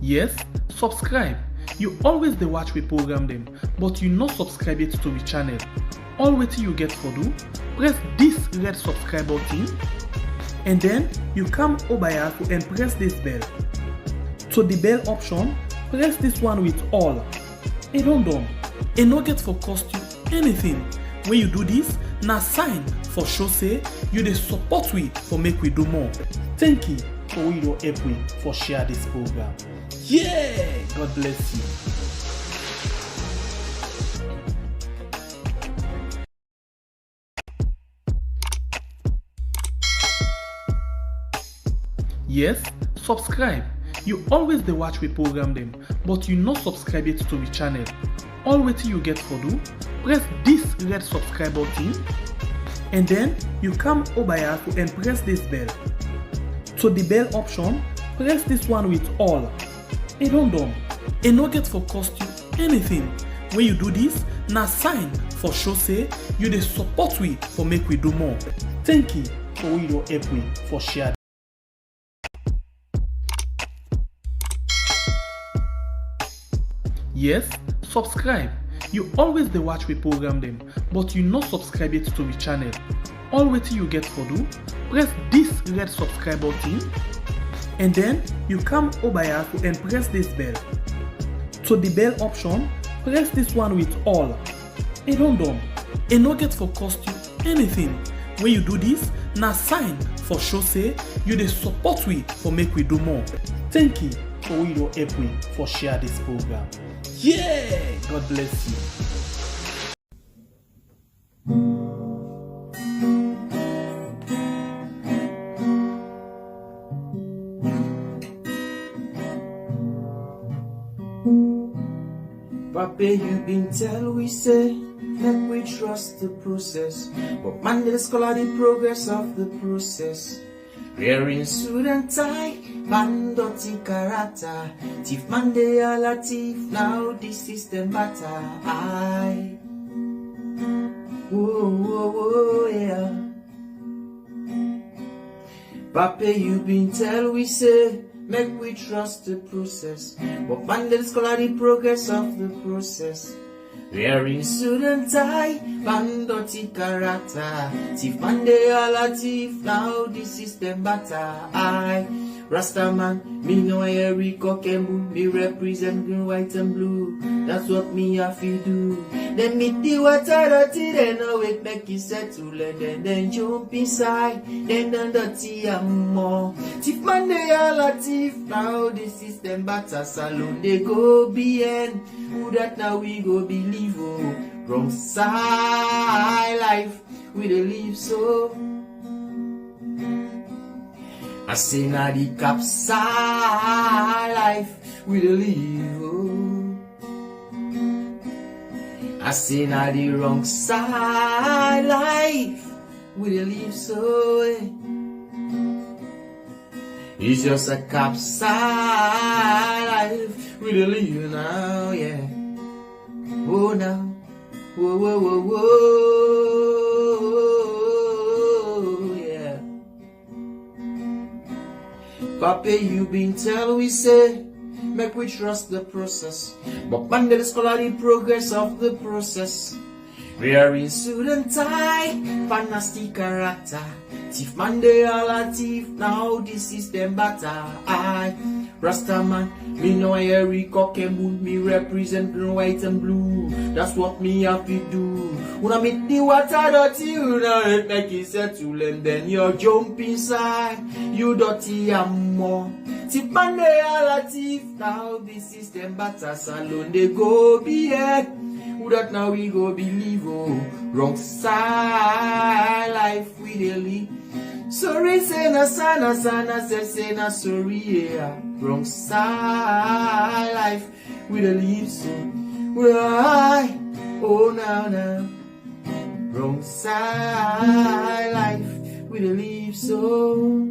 Yes, subscribe. You always dey watch we program them, but you not subscribe yet to the channel. All wetin you get for do, press this red subscribe button and then you come over here and press this bell. To the bell option, press this one with all. It don't done. It no get for cost you anything. When you do this, na sign for show say you dey support we for make we do more. Thank you for your help we for share this program. Yeah, God bless you. Yes, subscribe. You always dey watch we program them, but you not subscribe yet to the channel. All wetin you get for do, press this red subscribe button and then you come over here and press this bell. To the bell option, press this one with all. It don't done. It no get for cost you anything. When you do this, na sign for show say you dey support we for make we do more. Thank you for your help we for share. Yes, subscribe. You always dey watch we program them, but you not subscribe yet to the channel. All wetin you get for do, press this red subscribe button and then you come over here and press this bell. To the bell option, press this one with all. It don't done. It no get for cost you anything. When you do this, na sign for show say you dey support we for make we do more. Thank you for your help we for share this program. Yeah, God bless you. Papa, you been tell we say that we trust the process, but man, let's call the progress of the process. Wearing suit and tie, man dirty character. Thief man they all a thief, now the system matter. I, whoa, whoa, whoa, yeah. Papa, you been tell we say make we trust the process, but man, let's call the progress of the process. Wearing suit and tie, man dirty character. Thief man they all a thief, now the system batter. I, Rasta man, me know every cock and bull. Me represent green, white and blue. That's what me have to do. Then meet the water dirty, then know it make it settle, and then jump inside, then the dirty and more. Thief man they all a thief, now the system batter. Salon they go bien. Who that now we go believe, oh. Wrong side life we dey live so. I say now the capside life we dey live, oh. I say now the wrong side life we dey live so, eh. It's just a capside life we dey live now, yeah. Oh now, whoa, whoa, whoa, whoa, yeah. Papa, you been tell we say make we trust the process, but man, let's call the progress of the process. Wearing suit and tie, fantastic character. Thief man they all a thief, now the system batter. I, Rasta man, me know every cock and bull. Me represent green, white and blue. That's what me have to do. When I meet the water dirty, you know it make it settle, and then you jump inside. You dirty and more. Thief man they all a thief, now the system batter. Salon they go behead. Who that now we go believe, oh. Wrong side life we dey live. Sorry say na sana sana say na sorry, yeah. Wrong side life we dey live so. Why? Oh now now. Wrong side life we dey live so.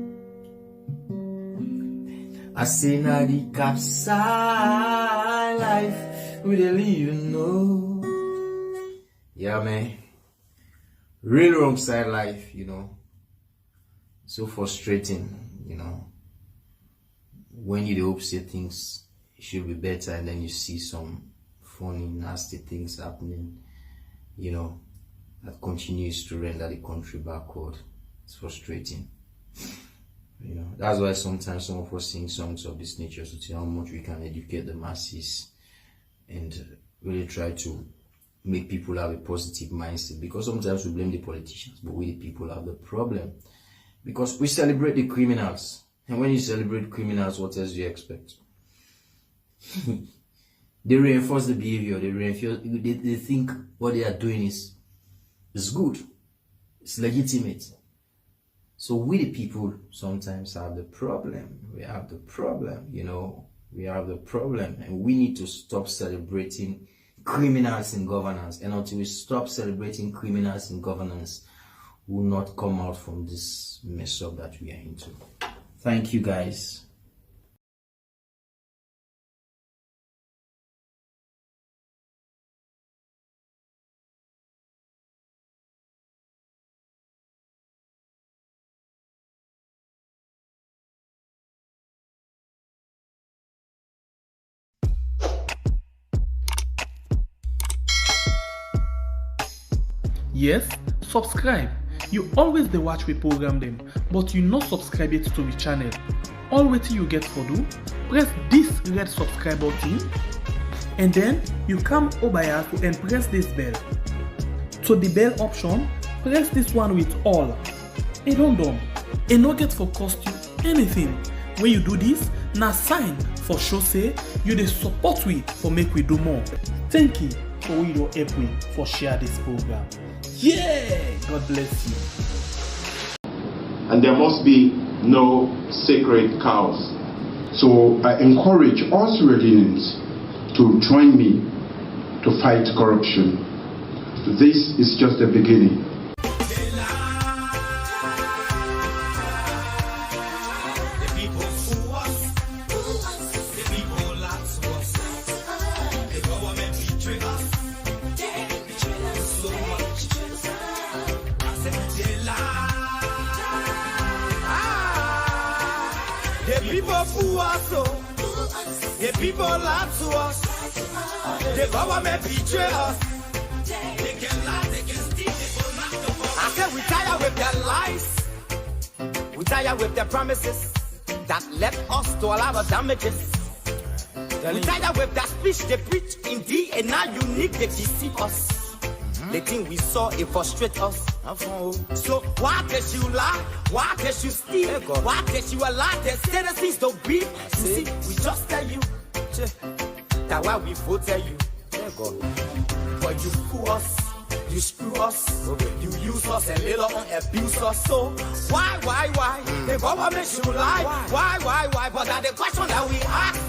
I say na the capside life we dey live, no. Yeah, man. Real wrong side life, you know. So frustrating, you know. When you hope say things it should be better, and then you see some funny, nasty things happening, that continues to render the country backward. It's frustrating. That's why sometimes some of us sing songs of this nature to see how much we can educate the masses and really try to make people have a positive mindset, because sometimes we blame the politicians, but we the people have the problem, because we celebrate the criminals, and when you celebrate criminals, what else do you expect? They reinforce the behavior, they think what they are doing is good, it's legitimate. So we the people sometimes have the problem. We have the problem, we have the problem, and we need to stop celebrating criminals in governance. And until we stop celebrating criminals in governance, we will not come out from this mess up that we are into. Thank you, guys. Yes, subscribe. You always dey watch we program them, but you not subscribe yet to the channel. All wetin you get for do, press this red subscribe button, and then you come over here and press this bell. To the bell option, press this one with all. It don't done. It no get for cost you anything. When you do this, na sign for show say you dey support we for make we do more. Thank you for we don help we for share this program. Yeah, God bless you. And there must be no sacred cows. So I encourage all Sierra Leoneans to join me to fight corruption. This is just the beginning. The people fool us, the people lie to us, the government betray us. They can lie, they can steal, they will not go. I said we tired with their lies, we tired with their promises that left us to all our damages. We tired with that speech they preach indeed, and now unique they deceive us. The thing we saw, it frustrate us. So why can't you lie? Why can't you steal? Why can't you allow the citizens to be? You see, we just tell you that why we vote tell you. But you fool us, you screw us, you use us a little and abuse us. So why? The government should lie. Why? But that's the question that we ask.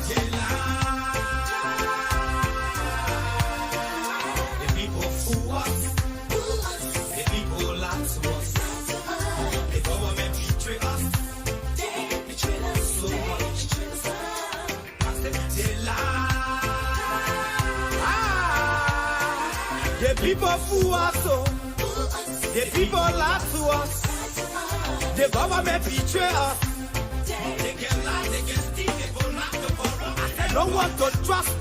The people fool us, the people lie to us, the government betray us. They can lie, they can steal, they will not go. No one to trust.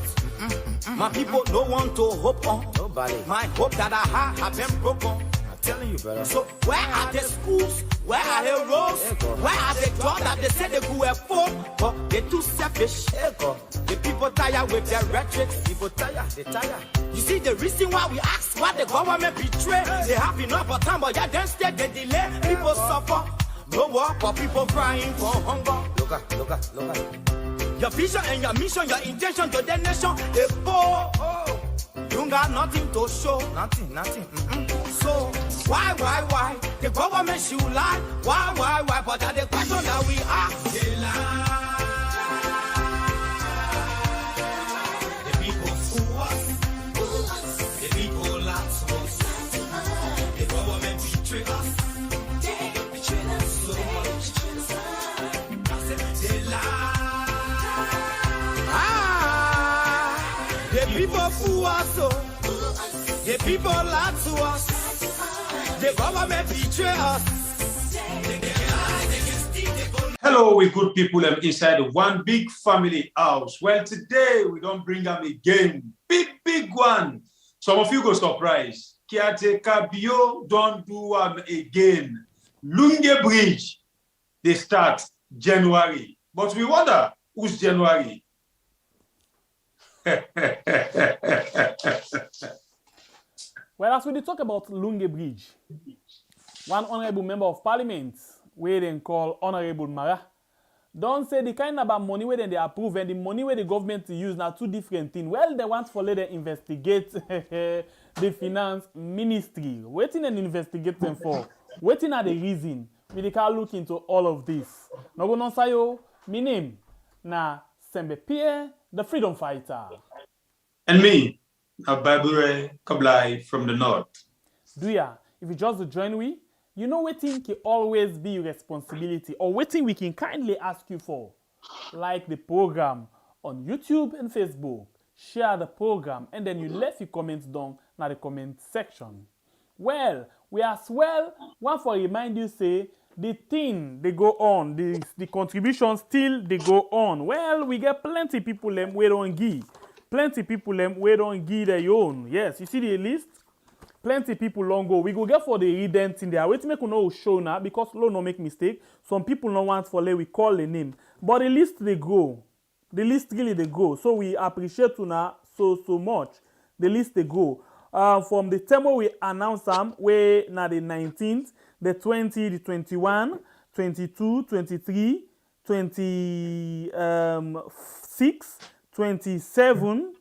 My people don't want to hope on. Nobody. My hope that I have been broken. I'm telling you, brother. So where are the schools? Where are the roads? Where are the jobs that they say they could afford? But they're too selfish. The people tired with their rhetoric. People tired, they tired. You see the reason why we ask why the government betray. They have enough of time, but yeah, then instead they delay. People suffer. No work for people crying for hunger. Look at. Your vision and your mission, your intention to the nation, they poor. You got nothing to show. Nothing. So why? The government should lie. Why? But that's the question that we ask. They lie. The people fool us. The people lie to us. The government betray us. They betray us. So I said they lie. The people fool us, the people lie to us, the government betray us. They can lie, they can steal, they go Hello, we good people inside one big family house. Well, today we don't bring them again. Big one. Some of you go surprised. Maada Bio don't do again. Lungi Bridge, they start January. But we wonder, who's January? Well, as we talk about Lungi Bridge, one honorable member of parliament, where they call Honorable Maada, don't say the kind of money where they approve and the money where the government use now two different things. Well, they want for later investigate the finance ministry. Waiting and investigate them for. Waiting at the reason. We can look into all of this. Now go on sayo, my name na SLPP, the freedom fighter. And me, Maada Bio Kablai from the north. Do ya? If you just join we, you know waiting can always be your responsibility or waiting we can kindly ask you for. Like the program on YouTube and Facebook. Share the program and then you left your comments down in the comment section. Well, we as well want to remind you say the thing they go on, the contributions still they go on. Well, we get plenty people them we don't give. Plenty people them we don't give their own. Yes, you see the list? Plenty people long go. We go get for the redent in there. Wait to make you know show now because Lord no make mistake. Some people no want for let we call the name. But the list they go. The list really they go. So we appreciate you now so much. The list they go. From the time we announce them, we now the 19th, the 20, the 21, 22, 23, 26, 27,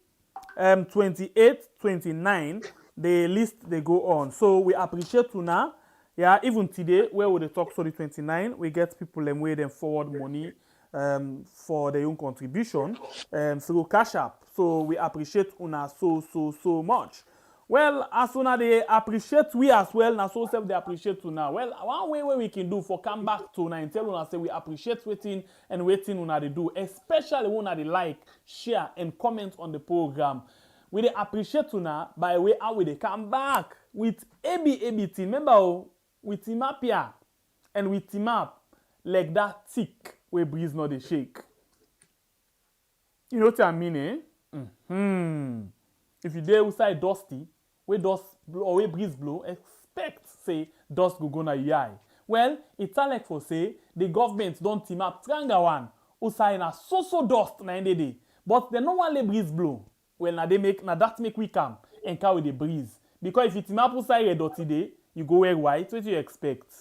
28, 29. The list they go on. So we appreciate you now. Yeah, even today, where we talk so the 29, we get people them way them forward money for their own contribution through Cash App. So we appreciate una so much. Well, as soon as they appreciate we as well, now so self they appreciate you now. Well, one way we can do for come back to now and tell una say we appreciate waiting una they do, especially when they like, share, and comment on the program. We appreciate you now by way how we come back with AB team. Remember, with team up here and with team up like that tick where breeze not the shake. You know what I mean, eh? If you there outside dusty, where dust blow or where breeze blow, expect say dust go na your eye. Well, it's like for say the government don't team up tranga one outside na so dust na end day. But they no want let breeze blow. Well, now that make we come and carry the breeze. Because if it's map outside a dirty day, you go wear white. What do you expect?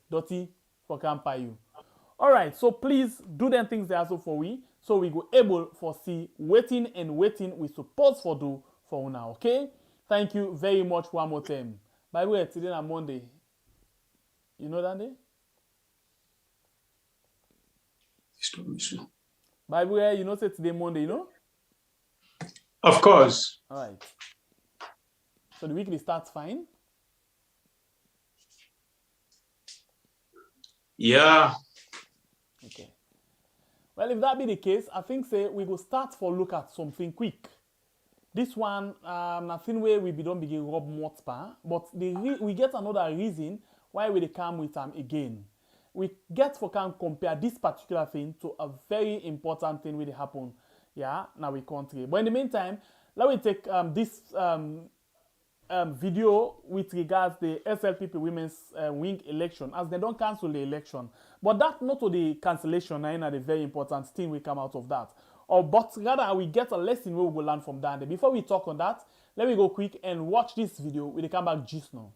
Dirty for camp you. Alright, so please do them things there also for we. So we go able for see waiting we suppose for do for now. Okay? Thank you very much one more time. By the way, today on Monday. You know that day? By the way, you know say today Monday, you know? Of course. All right. So the weekly starts fine? Yeah. Okay. Well, if that be the case, I think say we go start for look at something quick. This one, nothing where we don't begin rub more spa, but we get another reason why we come with them again. We get for can compare this particular thing to a very important thing will happen. Yeah, now we country. But in the meantime, let me take this video with regards the SLPP women's wing election, as they don't cancel the election. But that not to the cancellation, I know the very important thing will come out of that. But rather we get a lesson where we will learn from that. And before we talk on that, let me go quick and watch this video. We'll come back just now.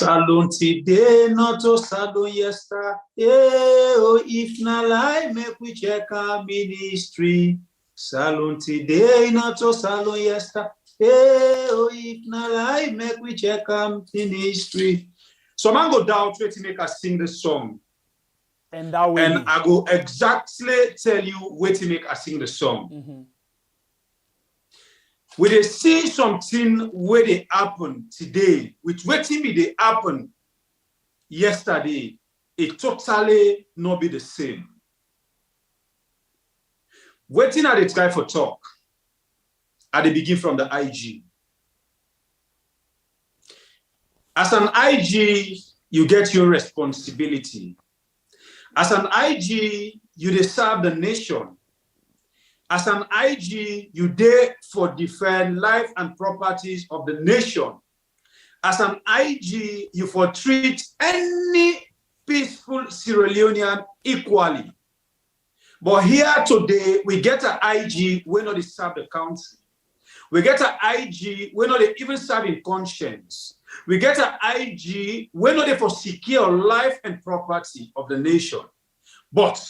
Salon today, not to salon yesterday. Oh, if na lie, make we check our ministry. Salon today, not to salon yesterday. Oh, if na lie, make we check our ministry. So man go down to make us sing the song. And that way. And I go exactly tell you where to make us sing the song. We they see something where they happen today, with waiting me they happen yesterday, it totally not be the same. Waiting at the try for talk, at the begin from the IG. As an IG, you get your responsibility. As an IG, you serve the nation. As an IG, you there for defend life and properties of the nation. As an IG, you for treat any peaceful Sierra Leonean equally. But here today, we get an IG, we not serve the country. We get an IG, we not even serve in conscience. We get an IG, we not for secure life and property of the nation. But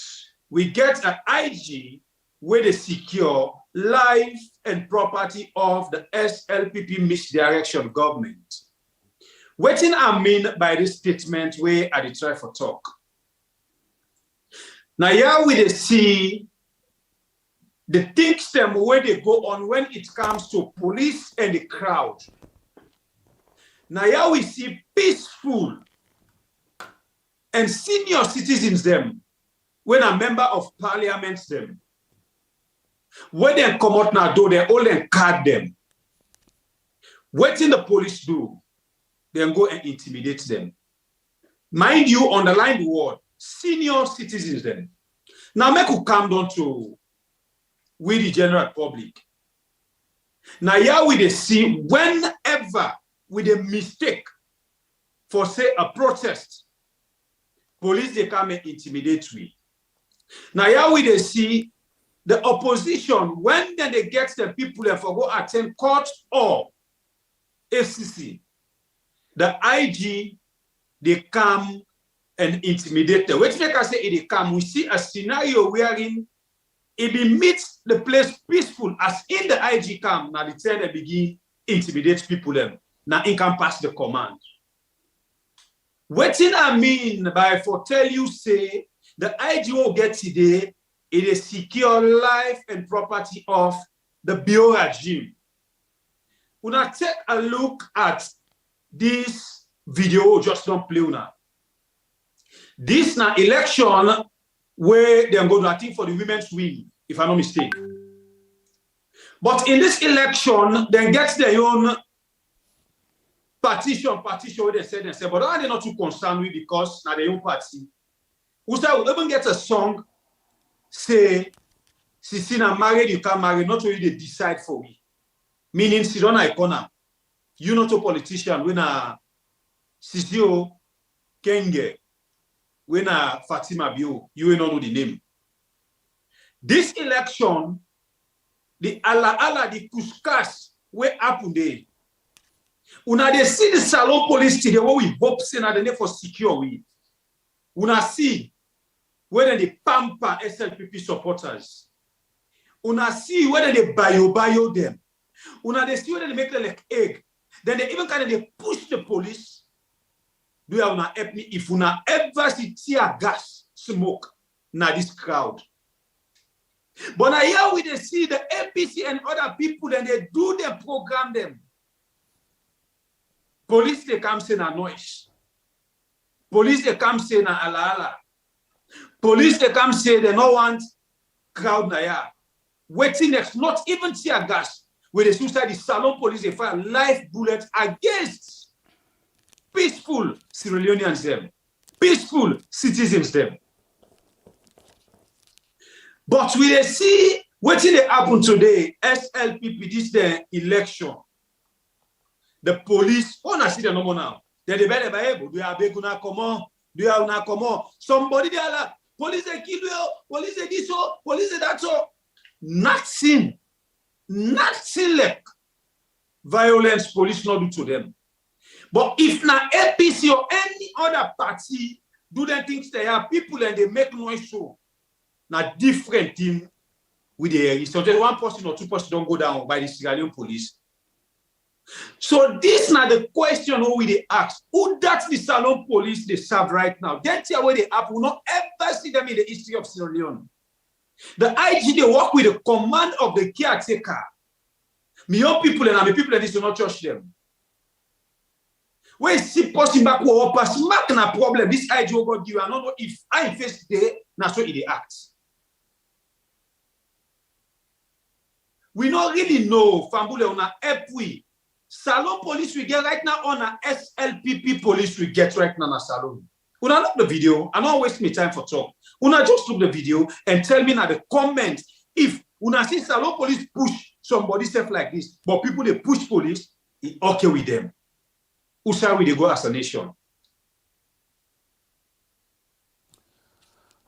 we get an IG, where they secure life and property of the SLPP misdirection government. What I mean by this statement where I try for talk. Now here we see the things them where they go on when it comes to police and the crowd. Now here we see peaceful and senior citizens them when a member of parliament them. When they come out now, do they all card them. What did the police do? Then go and intimidate them. Mind you, underline the word, senior citizens then. Now make you come down to we the general public. Now here we see whenever with a mistake for say a protest, police they come and intimidate we. Now here we see the opposition, when then they get the people and for go attend court or FCC, the IG, they come and intimidate them. Which make us say they come, we see a scenario wherein it be meets the place peaceful as in the IG come, now the turn they begin intimidate people them. Now it can pass the command. What I mean by for tell you say the IG will get today, it is secure life and property of the Bio regime. When I take a look at this video, just don't play now. This now election where they're going to, I think, for the women's win, if I'm not mistaken. But in this election, they get their own partition where they say, but they're not too concerned with because now their own party. We even get a song. Say, Sisi na married, you can marry, not only they decide for me. Meaning, she don't icona. You not a politician, when a Sisi Kenge, when a Fatima Bio, you will not know the name. This election, the Allah, the kuskas, where happen there. Una they see the salon police today, where we hope say na the name for secure we. Una see whether they pamper SLPP supporters. Una see whether they bio them. Una they see whether they make them like egg. Then they even kind of they push the police. Do you una help me if una ever see tear gas smoke na this crowd? But now here we they see the APC and other people, then they do their program them. Police they come say na noise. Police they come say na ala. Police they come say they don't want crowd na ya. Waiting next, not even tear gas. Where the suicide the salon police they fire live bullets against peaceful Sierra Leoneans them, peaceful citizens them. But we they see what they happen today, SLPP, this the election. The police, I see the number now. They better be able, do you have a comment? Do you have a comment? Somebody they are like, police they kill you, police they this so, police they that so. Nothing like violence police not do to them. But if now APC or any other party do them things they have people and they make noise show, now different thing with the so one person or two person don't go down by the Sierra Leone police. So this now the question who we they ask, who that's the Salon police they serve right now? That's where they have will not ever see them in the history of Sierra Leone. The IG they work with the command of the caretaker. Me young people and the people that this do not trust them. When see person back or pass mark na problem, this IG will go give you. I don't know if I face there, now so it they act. We don't really know Fambule on a EPWI. Salon police we get right now on a SLPP police we get right now in Salon. Una look the video, I don't waste my time for talk. Una just look the video and tell me now the comment if Una see Salon police push somebody stuff like this, but people they push police, it's okay with them. Who shall we they go as a nation?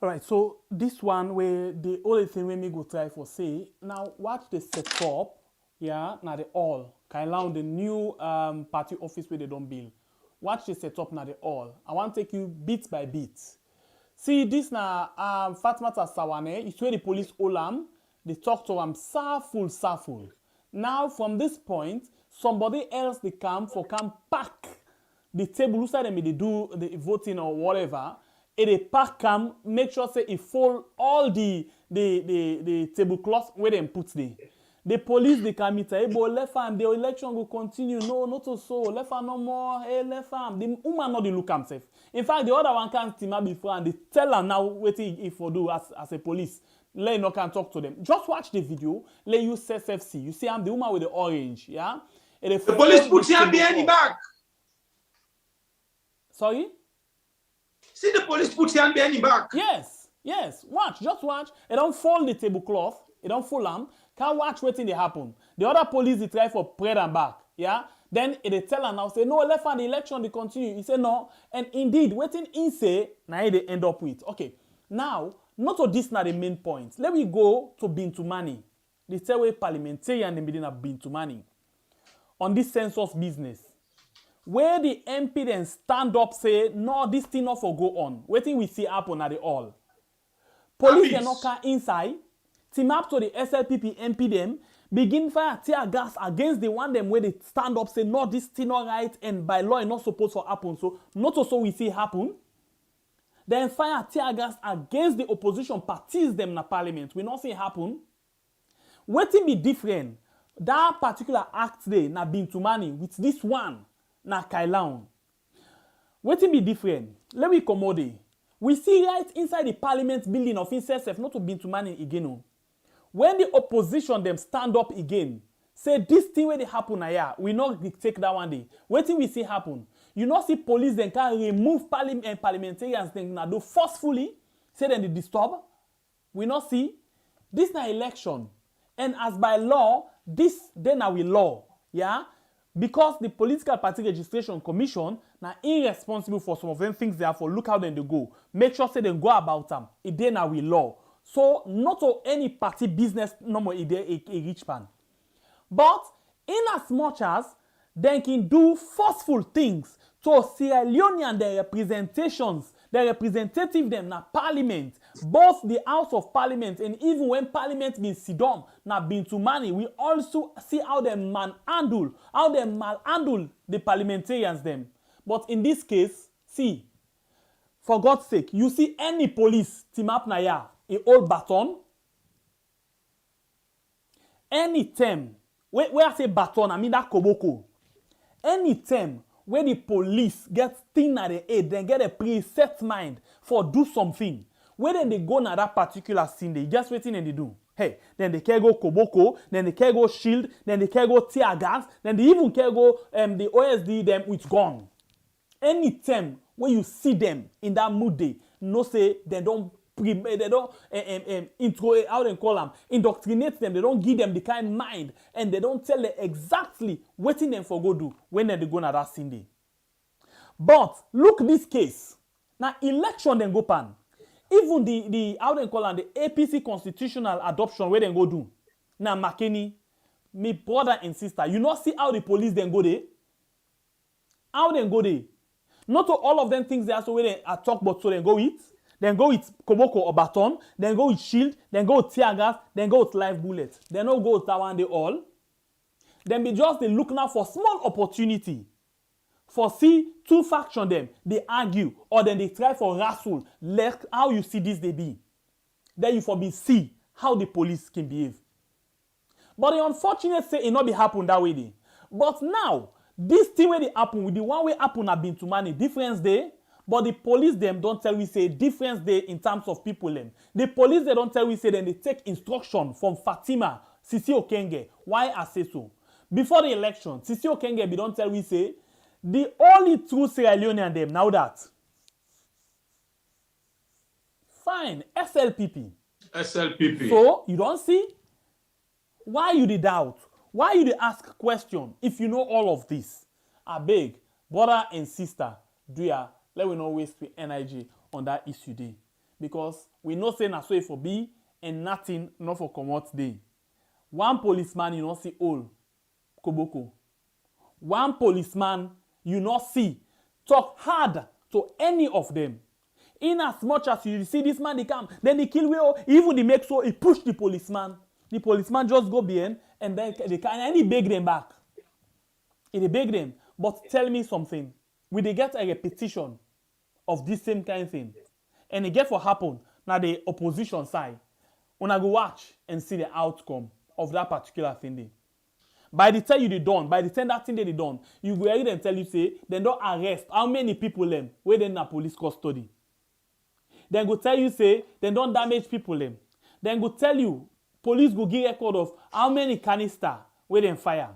All right, so this one where the only thing we may go try for say now watch the setup, yeah, now the all kind of the new party office where they don't build. Watch the setup now the all. I want to take you bit by bit. See this now Fatmata Sawane, it's where the police olam, they talk to them sarful. Now from this point, somebody else they come pack the table who said they do the voting or whatever. And they pack come, make sure say it fold all the tablecloth where they put there. The police they come meet hey boy left arm, the election will continue. No, not so left arm no more. Hey left arm. The woman not the look himself. In fact, the other one can't team up before and they tell her now what he for do as a police. Let no can talk to them. Just watch the video. Let you SFC. You see I'm the woman with the orange, yeah? And the police put him behind the back. Sorry? See the police put him behind the back. Yes. Watch, just watch. It don't fold the tablecloth. It don't fold them. Can't watch waiting they happen. The other police they try for bread and back. Yeah? Then they tell her now, say, no, left hand the election they continue. He say no. And indeed, waiting in say, now they end up with. Okay. Now, not to this now the main point. Let me go to Bintumani. The third way parliamentarian in beginning of Bintumani. On this census business. Where the MP then stand up say, no, this thing not for go on. Waiting we see happen at the all. Police then not come inside. Team up to the SLPP MP them. Begin fire tear gas against the one them where they stand up say, no, this thing not right and by law it not supposed to happen. So not also we see happen. Then fire tear gas against the opposition parties them na parliament. We not see happen. Waiting be different. That particular act there na Bintumani with this one. Na Kailaun. Waiting be different. Let me commode. We see right inside the parliament building of itself not to Bintumani again. When the opposition them stand up again, say this thing where they happen here, we not take that one day. Waiting we see happen. You not see police then can remove parliamentarians then do forcefully, say then they disturb. We not see. This na election. And as by law, this then na we law. Yeah? Because the Political Party Registration Commission now irresponsible for some of them things therefore look how then they go. Make sure say they go about them. It then now we law. So not to any party business no more a rich pan. But in as much as they can do forceful things to Sierra Leone and their representations, their representative them na parliament, both the House of Parliament and even when Parliament been sit down na Bintumani, we also see how they malhandle the parliamentarians them. But in this case, see, for God's sake, you see any police team up na ya, a old baton, any term, where I say baton, I mean that koboko, any term where the police get thin at the head, then get a preset mind for do something. When then they go na that particular scene, they just waiting and they do. Hey, then they can go koboko, then they can go shield, then they can go tear gas, then they even can go the OSD them with gun. Anytime when you see them in that mood, they no say they don't intro how they call them, indoctrinate them. They don't give them the kind mind, and they don't tell them exactly what them for go do when they go na that scene day. But look this case. Now election then go pan. Even the how they call them, the APC constitutional adoption where they go do. Now Makeni, me brother and sister, you not see how the police then go there. How they go there? Not all of them things they are so where they are talk but so they go eat. Then go with koboko or baton, then go with shield, then go with tear gas, then go with live bullet. Then no go with that one they all. Then be just they look now for small opportunity. For see two faction them, they argue, or then they try for wrestle, like how you see this they be. Then you for be see how the police can behave. But the unfortunate say it not be happen that way day. But now, this thing where they happen with the one way happen have been to money difference day. But the police them don't tell we say difference day in terms of people them. The police they don't tell we say then they take instruction from Fatima, Sisi Okenge. Why I say so? Before the election, Sisi Okenge be don't tell we say the only true Sierra Leonean them now that. Fine, SLPP. SLPP. So you don't see? Why you the doubt? Why you the ask question if you know all of this? I beg, brother and sister, do ya let we not waste energy on that issue day. Because we know say na so it for be and nothing not for come out day. One policeman you not see all Koboko. One policeman you not see talk hard to any of them. In as much as you see this man they come, then they kill well, even they make so he push the policeman. The policeman just go behind and then they can and he beg them back. He beg them. But tell me something. Will they get a repetition of this same kind of thing? And it get what happen now the opposition side. When I go watch and see the outcome of that particular thing there. By the time you they done, by the time that thing they done, you go ahead and tell you say, then don't arrest how many people them where they in a police custody. Then go tell you say, then don't damage people them. Then go tell you, police go give record of how many canister where they fire.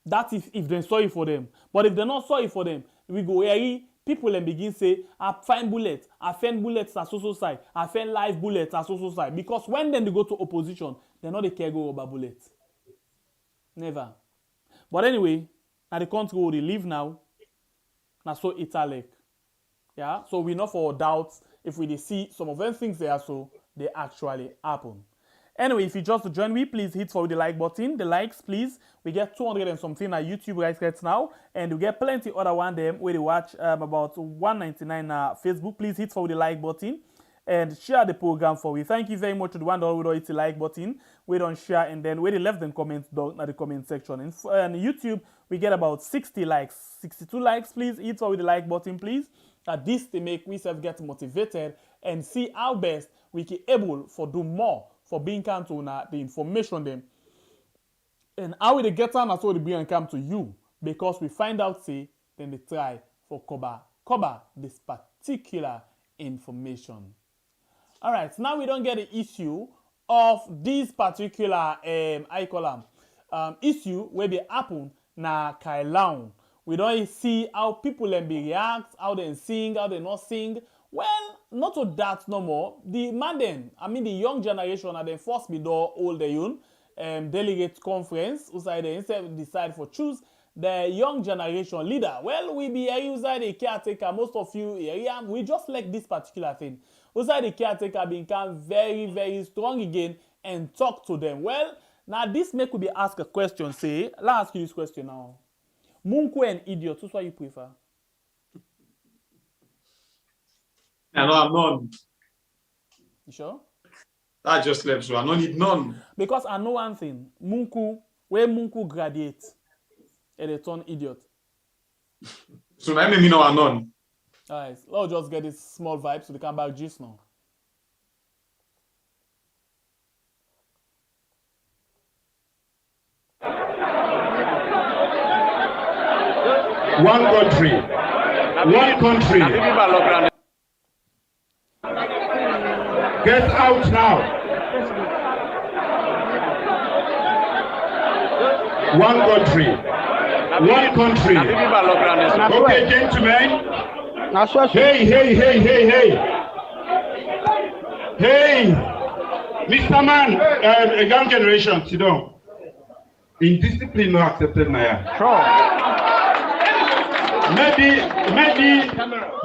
That is if they're sorry for them. But if they're not sorry for them, we go here, people and begin say, I find bullets, I find bullets at so side, I find live bullets at so side. Because when then they go to opposition, they're not the care go over bullets. Never. But anyway, at the country where they live now, now so Italic. Yeah, so we know for doubts if we see some of them things there, so they actually happen. Anyway, if you just join me, please hit for the like button. The likes, please. We get 200 and something at YouTube right now, and we get plenty other one them where they watch about 199 Facebook. Please hit for the like button and share the program for we. Thank you very much to the one that will hit the like button. We don't share and then where they left them comments down at the comment section. And YouTube, we get about 60 likes, 62 likes. Please hit for the like button, please. This to make we self get motivated and see how best we can able for do more for being come to the information them and how we get on as well the bring come to you because we find out say then they try for cover this particular information. All right, now we don't get the issue of this particular issue where they happen na Kailaun. We don't see how people then be react, how they sing, how they not sing. Well, not to that no more. The man then, I mean the young generation are the first be do all the young delegate conference, usai they instead decide for choose the young generation leader. Well, we be here usai the caretaker, most of you here, we just like this particular thing. Usai the caretaker become very, very strong again and talk to them. Well, now this make we be ask a question, say, let's ask you this question now. Munku and idiot, who's what you prefer? No, I'm none. You sure? I just left, so I don't need none. Because I know one thing. Munku, where Munku graduate, and they turn idiot. So that make me know I'm none. Alright, let's just get this small vibe so they come back just now. One country. One country. Get out now. One country. One country. Okay, gentlemen. Hey, hey, hey, hey, hey. Hey, Mr. Man, a young generation, sit down. Indiscipline not accepted, Naya. Sure. Maybe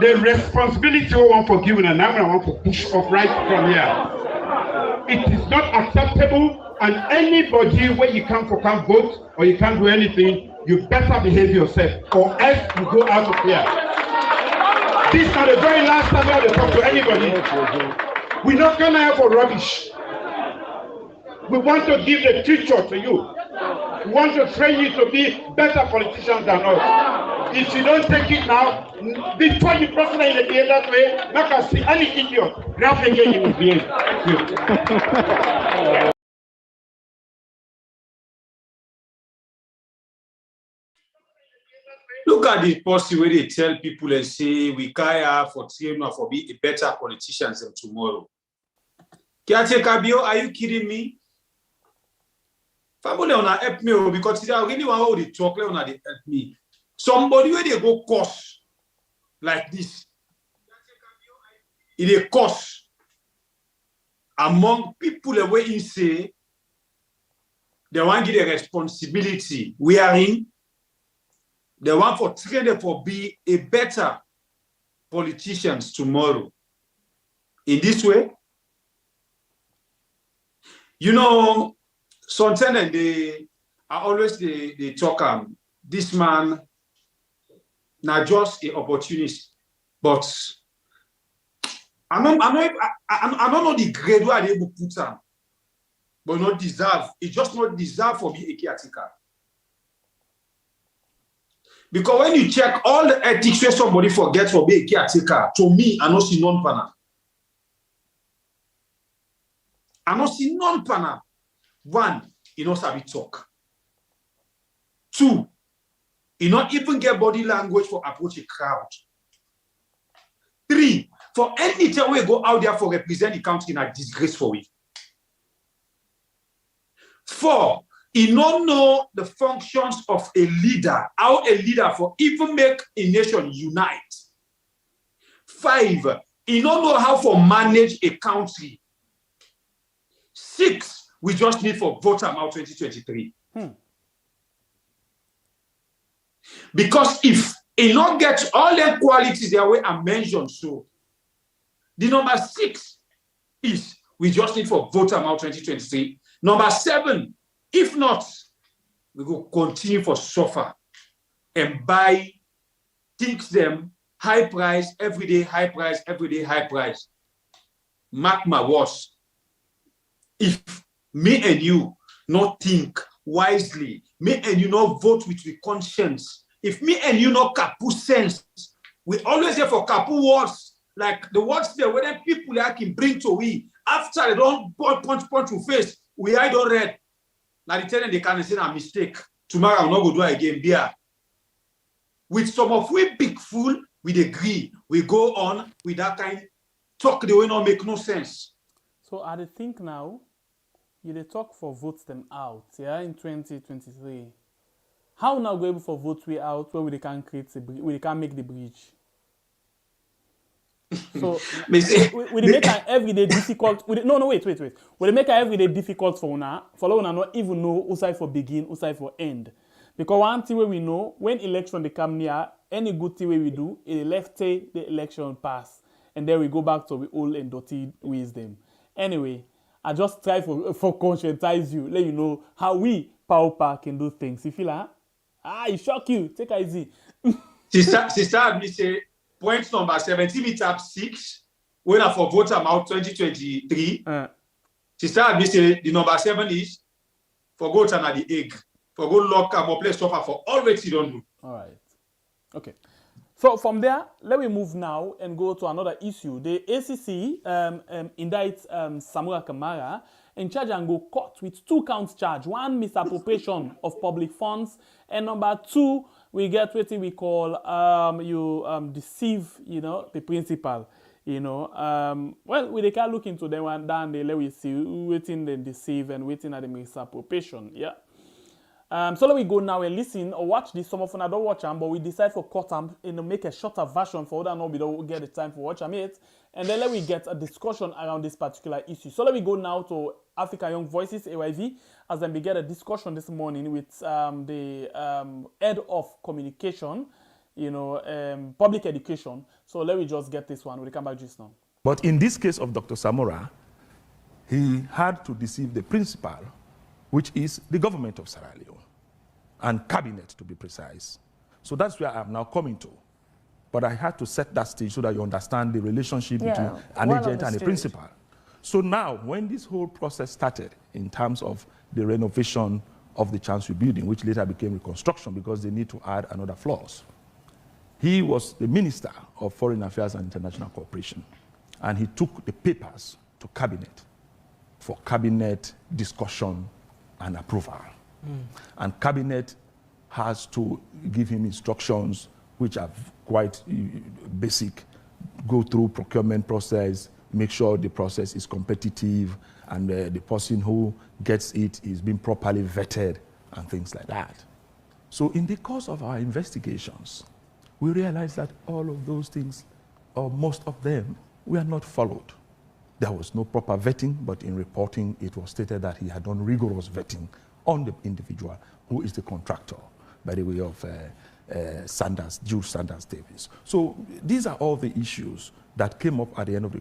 the responsibility we want for giving and now I want to push off right from here. It is not acceptable, and anybody where you come for can't vote or you can't do anything, you better behave yourself, or else you go out of here. This is the very last time I talk to anybody. We're not coming here for rubbish. We want to give the future to you. We want to train you to be better politicians than us. If you don't take it now, before you president in the that way, make us see any idiot. Grab again in his being. Thank you. Look at the policy where they tell people and say we care for training for be a better politicians than tomorrow. Maada Bio, are you kidding me? Family on help me because I really want to talk on they help me. Somebody where they go course like this, it a course among people the way you say they want to get a responsibility. We are in. They want for train for be a better politicians tomorrow. In this way, you know, sometimes they are always they talk this man not just an opportunist, but I don't know the grade where they able to put him, but not deserve. It just not deserve for be a caretaker. Because when you check all the ethics where somebody forgets for being a caretaker, to me, I don't see non-panel. I don't see non-panel. One, he knows how to talk. Two, he not even get body language for approach a crowd. Three, for any time we go out there for represent the country in a disgraceful way. Four, he don't know the functions of a leader, how a leader for even make a nation unite. Five, he don't know how to manage a country. Six, we just need for voter out 2023. Because if he not get all the qualities that way I mentioned, so the number 6 is we just need for voter out 2023. Number 7, if not, we will continue for suffer and buy things them high price, everyday high price, everyday high price. Mark my words. If me and you not think wisely, me and you not vote with conscience, if me and you not kapu sense, we always hear for kapu words, like the words there where people that can bring to we after they don't punch to face, we I don't read. Now they tell them they can't say a mistake. Tomorrow I'm not going to do it again. Beer. With some of we big fool, we agree. We go on with that kind talk the way not make no sense. So I think now, you they talk for votes them out, yeah, in 2023. How now go able for vote we out where we can create the we can make the bridge? So we make an everyday difficult. Wait. We make an everyday difficult for una. For una not even know who side for begin, who side for end. Because one thing we know when election they come near, any good thing we do, it left the election pass, and then we go back to the old and dirty wisdom. Anyway, I just try for conscientize you, let you know how we power can do things. You feel like, it shock you. Take it easy. Sister, me say. Point number 17, me tap 6. When I for vote out 2023. Sister, me say the number 7 is for go to the egg. For go lock up or place suffer for already don't do. All right. Okay. So from there, let me move now and go to another issue. The ACC indicts Samura Kamara in charge and go court with 2 counts charge. 1, misappropriation of public funds, and number 2, we get what we call you deceive, the principal, well, we can look into them and then they let we see waiting the deceive and waiting at the misappropriation, yeah. So let me go now and listen or watch this. Some of them I don't watch them, but we decide for cut them and make a shorter version for that. No, we don't get the time for watch them yet. And then let me get a discussion around this particular issue. So let me go now to Africa Young Voices, AYV, as then we get a discussion this morning with the head of communication, public education. So let me just get this one. We'll come back just now. But in this case of Dr. Samora, he had to deceive the principal, which is the government of Sierra Leone. and cabinet, to be precise. So that's where I'm now coming to. But I had to set that stage so that you understand the relationship between an agent and a principal. So now, when this whole process started in terms of the renovation of the Chancery building, which later became reconstruction because they need to add another floors, he was the Minister of Foreign Affairs and International Cooperation, and he took the papers to cabinet for cabinet discussion and approval. And cabinet has to give him instructions which are quite basic, go through procurement process, make sure the process is competitive, and the person who gets it is being properly vetted, and things like that. So in the course of our investigations, we realized that all of those things, or most of them, were not followed. There was no proper vetting, but in reporting, it was stated that he had done rigorous vetting on the individual who is the contractor, by the way of Jules Sanders Davis. So these are all the issues that came up at the end of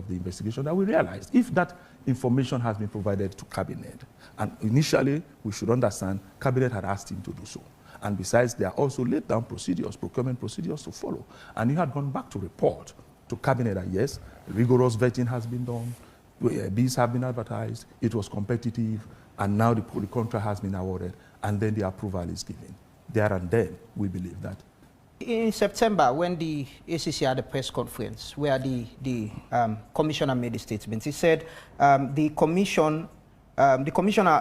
the investigation that we realized. If that information has been provided to cabinet, and initially we should understand cabinet had asked him to do so. And besides, there are also laid down procedures, procurement procedures to follow. And he had gone back to report to cabinet that yes, rigorous vetting has been done, bids have been advertised, it was competitive, and now the contract has been awarded, and then the approval is given. There and then, we believe that. In September, when the ACC had a press conference where the commissioner made a statement, he said the commissioner,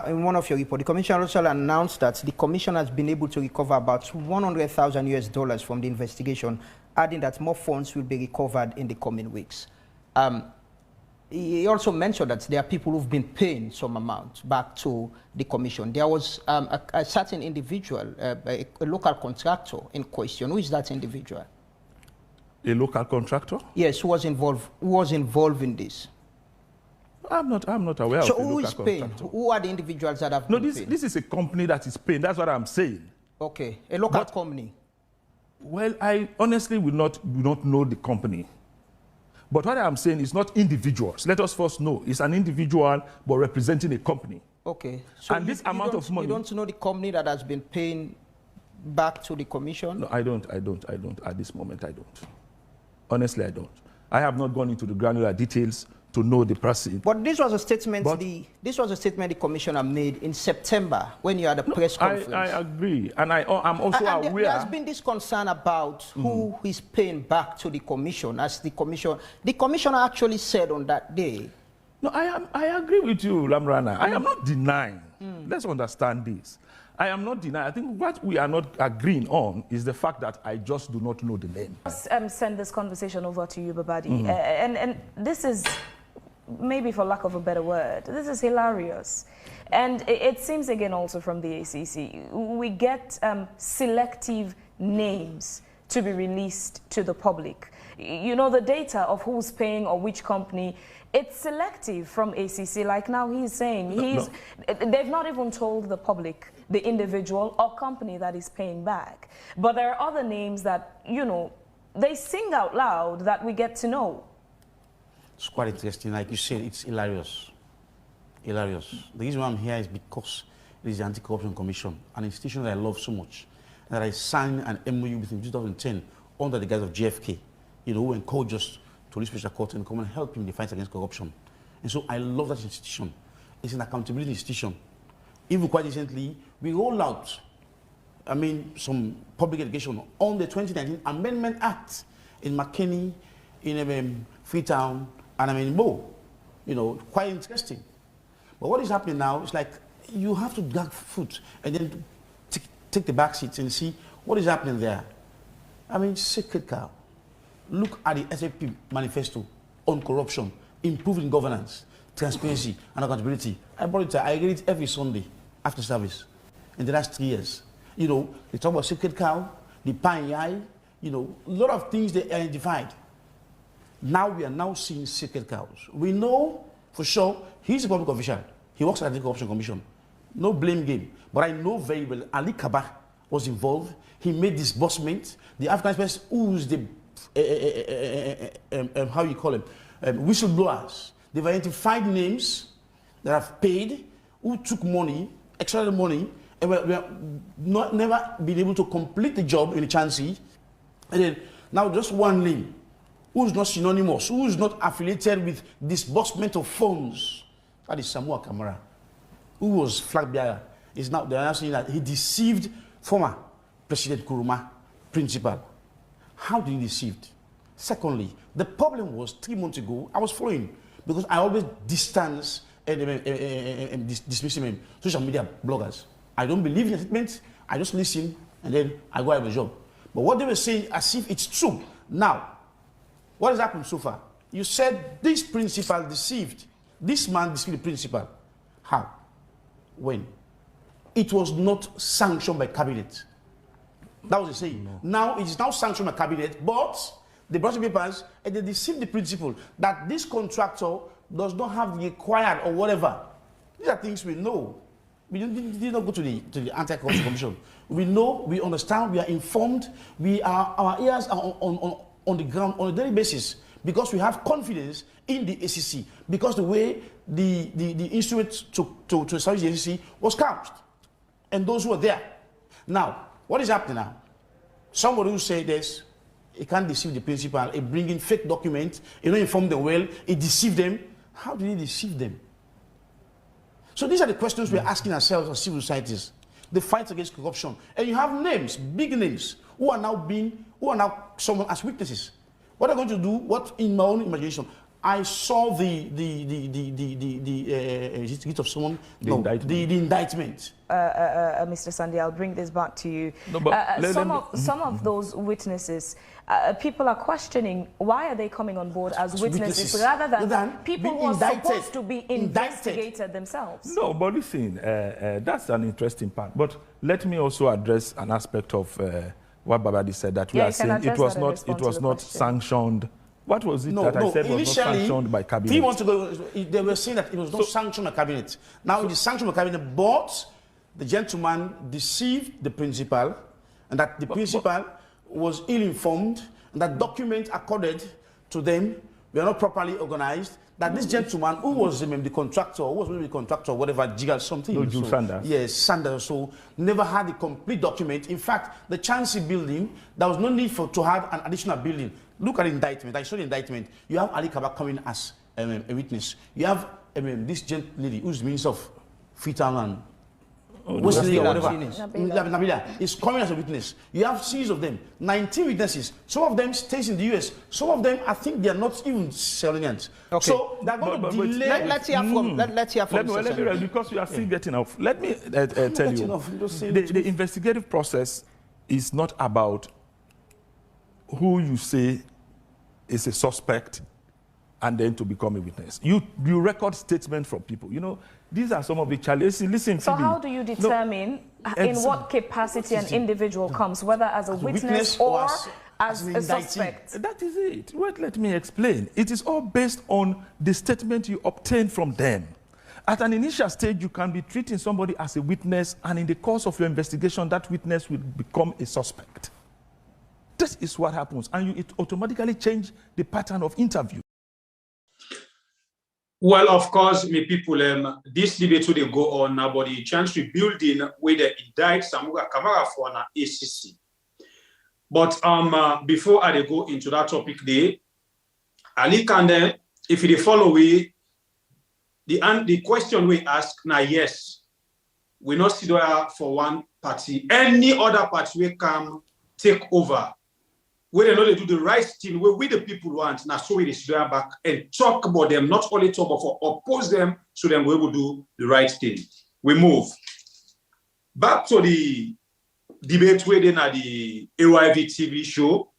in one of your reports, the commissioner also announced that the commission has been able to recover about $100,000 from the investigation, adding that more funds will be recovered in the coming weeks. He also mentioned that there are people who've been paying some amount back to the commission. There was a certain individual, a local contractor in question. Who is that individual? A local contractor? Yes, who was involved in this? I'm not aware of a local contractor. So who is paying? Who are the individuals that have been paying? This is a company that is paying. That's what I'm saying. Okay, a local company. Well, I honestly do not know the company. But what I'm saying is not individuals. Let us first know. It's an individual, but representing a company. Okay. So and this amount of money... You don't know the company that has been paying back to the commission? No, I don't. At this moment, I don't. Honestly, I don't. I have not gone into the granular details to know the person. But this was a statement the commissioner made in September when you had a press conference. I agree, and I'm also aware. There has been this concern about who is paying back to the commission, as the commissioner actually said on that day. No, I agree with you, Lamrana. I am not denying. Let's understand this. I am not denying. I think what we are not agreeing on is the fact that I just do not know the name. Let's send this conversation over to you, Babadi. And this is, maybe for lack of a better word, this is hilarious. And it seems again also from the ACC, we get selective names to be released to the public. You know, the data of who's paying or which company, it's selective from ACC. Like now he's saying, they've not even told the public, the individual or company that is paying back. But there are other names that, you know, they sing out loud that we get to know. It's quite interesting. Like you said, it's hilarious. Hilarious. The reason why I'm here is because it is the Anti-Corruption Commission, an institution that I love so much, that I signed an MOU with in 2010 under the guise of JFK, you know, who encouraged us to reach special court and come and help him in the fight against corruption. And so I love that institution. It's an accountability institution. Even quite recently, we rolled out, some public education on the 2019 Amendment Act in McKinney, in Freetown, and in Bo. You know, quite interesting. But what is happening now is like you have to drag foot and then take the back seats and see what is happening there. Sacred cow. Look at the SLPP manifesto on corruption, improving governance, transparency, and accountability. I read it every Sunday after service in the last 3 years. You know, they talk about sacred cow, the pine eye, you know, a lot of things they identified. Now we are now seeing sacred cows. We know for sure he's a public official. He works at the Anti-Corruption Commission. No blame game. But I know very well Ali Kaba was involved. He made disbursement. The African express, who's the how you call them, whistleblowers. They've identified names that have paid, who took money, extra money, and we have not never been able to complete the job in the chancy. And then now just one name, who's not synonymous, who's not affiliated with disbursement of funds. That is Samuel Kamara, who was flag bearer. Is now they are saying that he deceived former President Nkrumah principal. How did he deceive? Secondly, the problem was 3 months ago, I was following because I always distance and dismissing social media bloggers. I don't believe in statements, I just listen and then I go have a job. But what they were saying as if it's true. Now, what has happened so far? You said this principal deceived. This man deceived the principal. How? When? It was not sanctioned by cabinet. That was the saying. No. Now it is now sanctioned by cabinet, but they brought the papers and they deceived the principal that this contractor does not have the required or whatever. These are things we know. We did not go to the Anti-Corruption Commission. We know, we understand, we are informed, our ears are on the ground on a daily basis because we have confidence in the ACC because the way the instrument to establish the ACC was couched and those who are there. Now, what is happening now? Somebody who say this, he can't deceive the principal, he bring in fake documents, he don't inform them well, he deceived them. How did he deceive them? So these are the questions we're asking ourselves as civil societies. The fight against corruption. And you have names, big names, who are now summoned as witnesses. What are going to do? What in my own imagination? I saw the of someone. The indictment. Mr. Sandy, I'll bring this back to you. No, but some of those witnesses, people are questioning why are they coming on board as witnesses rather than people who are supposed to be investigated themselves. No, but listen, that's an interesting part. But let me also address an aspect of what Babadi said that we are saying it was not sanctioned. What was it that I said was not sanctioned by cabinet? 3 months ago, they were saying that it was not sanctioned by cabinet. Now it is sanctioned by cabinet, but the gentleman deceived the principal, and that the principal was ill-informed, and that documents accorded to them were not properly organized. That this gentleman, who was the contractor, whatever, Jigal something. No, Jules Sanders. Yes, Sanders. So never had the complete document. In fact, the Chancy building, there was no need to have an additional building. Look at the indictment. I saw the indictment. You have Ali Kaba coming as a witness. You have this lady who's the Minister of Freetown and Wesley or whatever. Nabila is coming as a witness. You have series of them, 19 witnesses. Some of them stays in the US. Some of them, I think, they are not even selling it. Okay. So they're going to delay. Let's hear from. Let me, because we are still getting off. Let me tell you, the investigative process is not about who you say is a suspect and then to become a witness. You record statements from people. You know, these are some of the challenges. Listen, so how do you determine in what capacity an individual comes, whether as a witness or as a suspect? That is it. Wait, let me explain. It is all based on the statement you obtain from them. At an initial stage, you can be treating somebody as a witness, and in the course of your investigation, that witness will become a suspect. This is what happens, and it automatically changes the pattern of interview. Well, of course, my people, this debate will go on now, but the Chancery building where they indict Samuel Kamara for an ACC. But before I go into that topic there, Ali Kande, if you follow we, the question we ask now, yes, we not sit there for one party. Any other party will come take over. Where they know they do the right thing, where we the people want, now so we sit there back and talk about them, not only talk about for oppose them, so then we will do the right thing. We move. Back to the debate where then at the AYV TV show.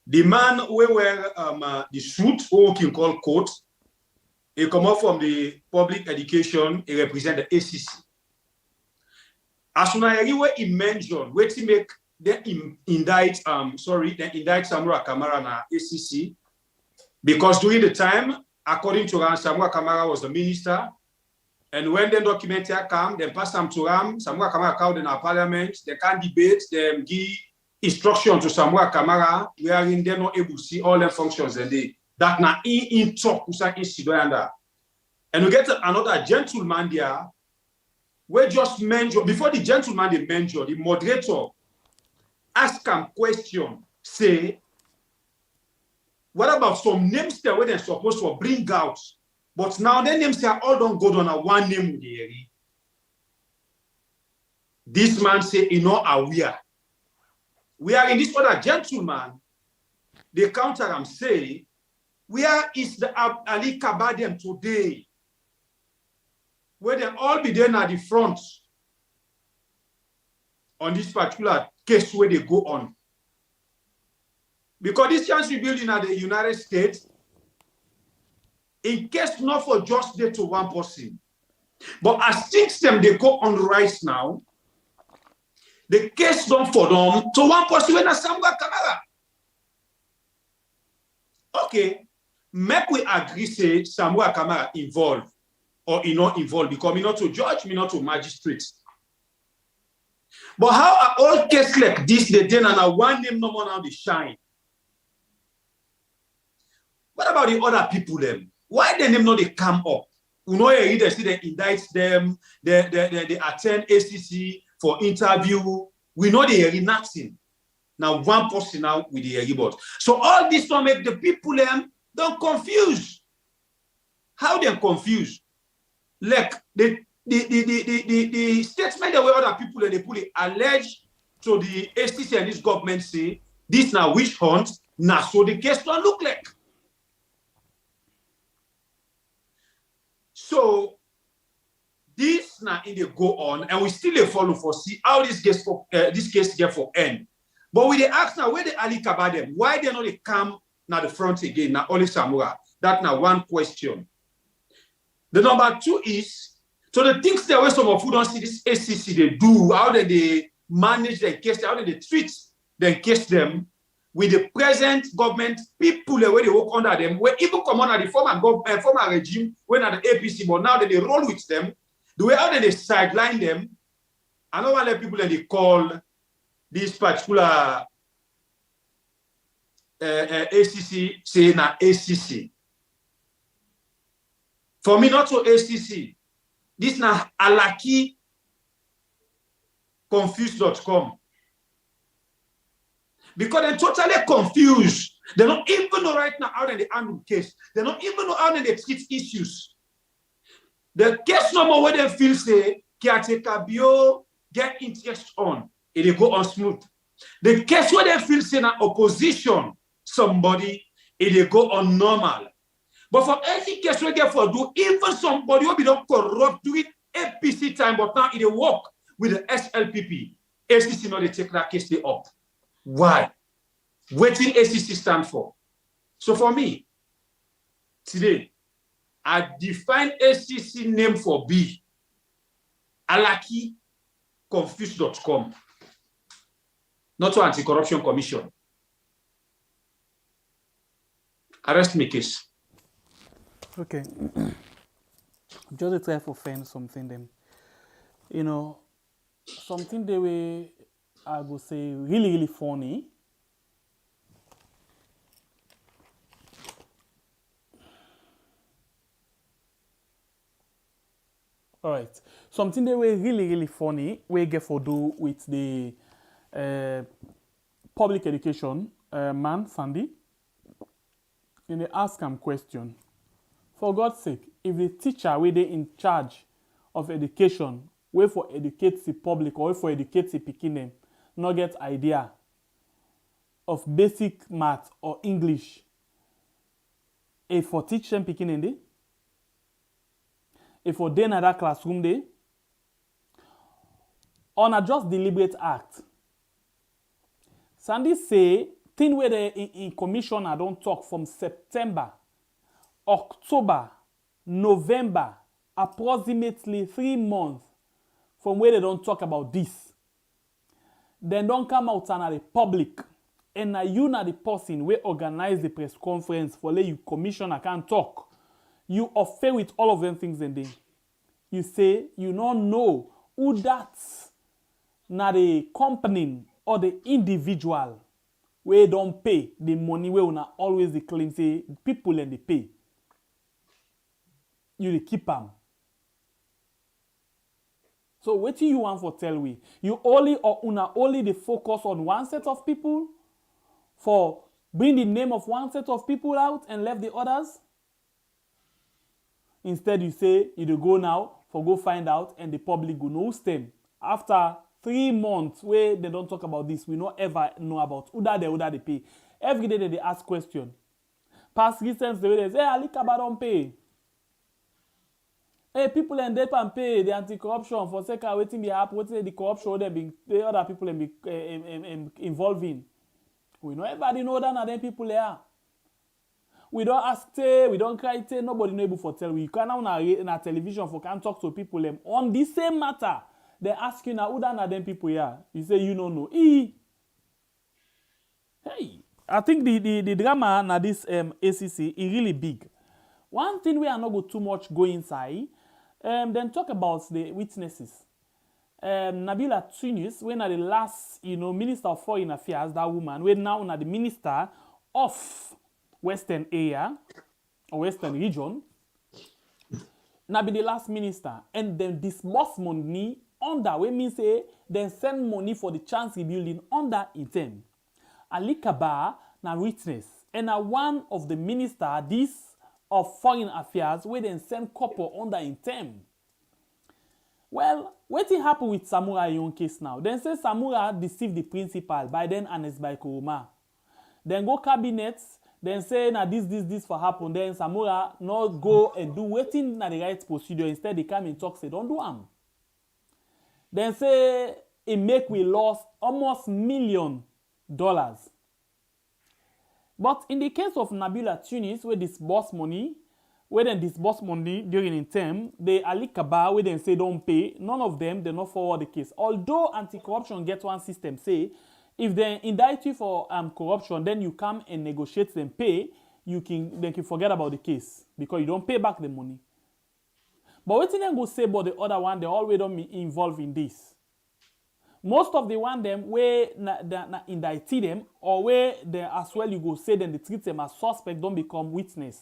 The man where wear the suit, or can call coat, he come up from the public education, he represent the ACC. As soon as he mentioned, where to make they indict Samuel Kamara na ACC because during the time, according to Ram, Samuel Kamara was the minister, and when the document here come, they pass them to Ram. Samuel Kamara come in our parliament. They can't debate. They give instruction to Samuel Kamara, wherein they're not able to see all their functions and that now in talk in Sidoyanda. And we get another gentleman there we just mention, before the gentleman they mention, the moderator ask him question, say, what about some names that where they're supposed to bring out, but now their names are all don't go on a one name with the area. This man say, you know, aware. We are in this other gentleman, they counter and say, where is the Ali Kabadem today? Where they all be there at the front on this particular case where they go on. Because this chance rebuilding at the United States, in case not for just there to one person, but as things them they go on right now, the case don't for them to one person when a Samuel Kamara. Okay, make we agree say Samuel Kamara involved or he not involved because me not to judge, me not to magistrate. But how are all cases like this they then and a one name no more now they shine? What about the other people then? Why the name not they come up? You know, they see they indict them, they attend ACC for interview. We know they are nothing. Now one person now with the report. So all this don't make the people them don't confuse. How they confused? Like the statement that where other people they put it alleged to the ACC and this government say this now witch hunt. Now so the case don't look like. So this now in the go on, and we still follow for see how this case get for end. But we they ask now where the Ali Kabadem, why they not they come now the front again now only Samura? That now one question. The number two is so the things that way some of who don't see this ACC they do, how they manage their case, how they treat their case them with the present government people where they work under them, where even come on at the former regime when at the APC, but now that they roll with them, the way how they sideline them, I don't want to let people that they call this particular ACC say na ACC. For me, not so ACC. This na alaki confused.com. Because they're totally confused. They don't even know right now how they handle the case. They don't even know how they treat issues. The case number where they feel say, Maada Bio get interest on, it will go on smooth. The case where they feel say na opposition somebody, it will go on normal. But for any case we get for do, even somebody will be not corrupt during APC time, but now it will work with the SLPP. ACC now they take that case they up. Why? What did ACC stand for? So for me, today, I define ACC name for B. Alaki confused.com. Not to Anti-Corruption Commission. Arrest me case. Okay. Just to try to find something them. You know, something they were, I would say, really, really funny. All right. Something they were really, really funny, we get for do with the public education man, Sandy. And they ask him question. For God's sake, if the teacher where they in charge of education, where for educate the public or for educate the pikin, not get idea of basic math or English, if for teach them pikin day, if for day another classroom day, on a just deliberate act. Sandy say, thing where the in commissioner don't talk from September, October, November, approximately 3 months from where they don't talk about this. Then don't come out and at the public. And now you not the person where organize the press conference for let you commissioner can talk. You affair with all of them things and then you say you don't know who that's not the company or the individual where don't pay the money where una always the claim say people and they pay. You keep them. So what do you want for tell we? You only or una only the focus on one set of people for bring the name of one set of people out and left the others? Instead you say you do go now for go find out and the public go know them. After 3 months where they don't talk about this, we not ever know about who they pay. Every day they ask question. Past recent the way they say, hey, Ali Kaba don't pay. Hey, people end up and pay the anti-corruption for sake of waiting the app, waiting the corruption they be the other people be involved in. We know everybody know that them people there. We don't ask we don't cry nobody know able for tell we. You can now na television for can talk to people on the same matter. They ask you now who that them people here. You say you don't know. Hey, I think the drama na this ACC is really big. One thing we are not go too much go inside. Then talk about the witnesses. Nabila Tunis, when are the last, Minister of Foreign Affairs, that woman, we now na the Minister of Western area or Western region. Nabi the last minister, and then disburse money under. We mean say then send money for the chance rebuilding under item. Ali Kaba na witness, and na one of the minister this of Foreign Affairs where then send couple under in term. Well, what happened with Samura Young case now? Then say Samura deceived the principal by then annexed by Kuruma. Then go cabinets, then say na this for happen. Then Samura not go and do waiting na the right procedure. Instead they come and talk say don't do am. Then say it make we lost almost $1 million. But in the case of Nabila Tunis, where disburse money, during in term, the Ali Kaba, where they say don't pay, none of them, they not forward the case. Although anti-corruption get one system, say, if they indict you for corruption, then you come and negotiate them pay, they can forget about the case because you don't pay back the money. But what they go say about the other one, they always don't be involved in this. Most of the one them where indict them or where they as well you go say them they treat them as suspect don't become witness.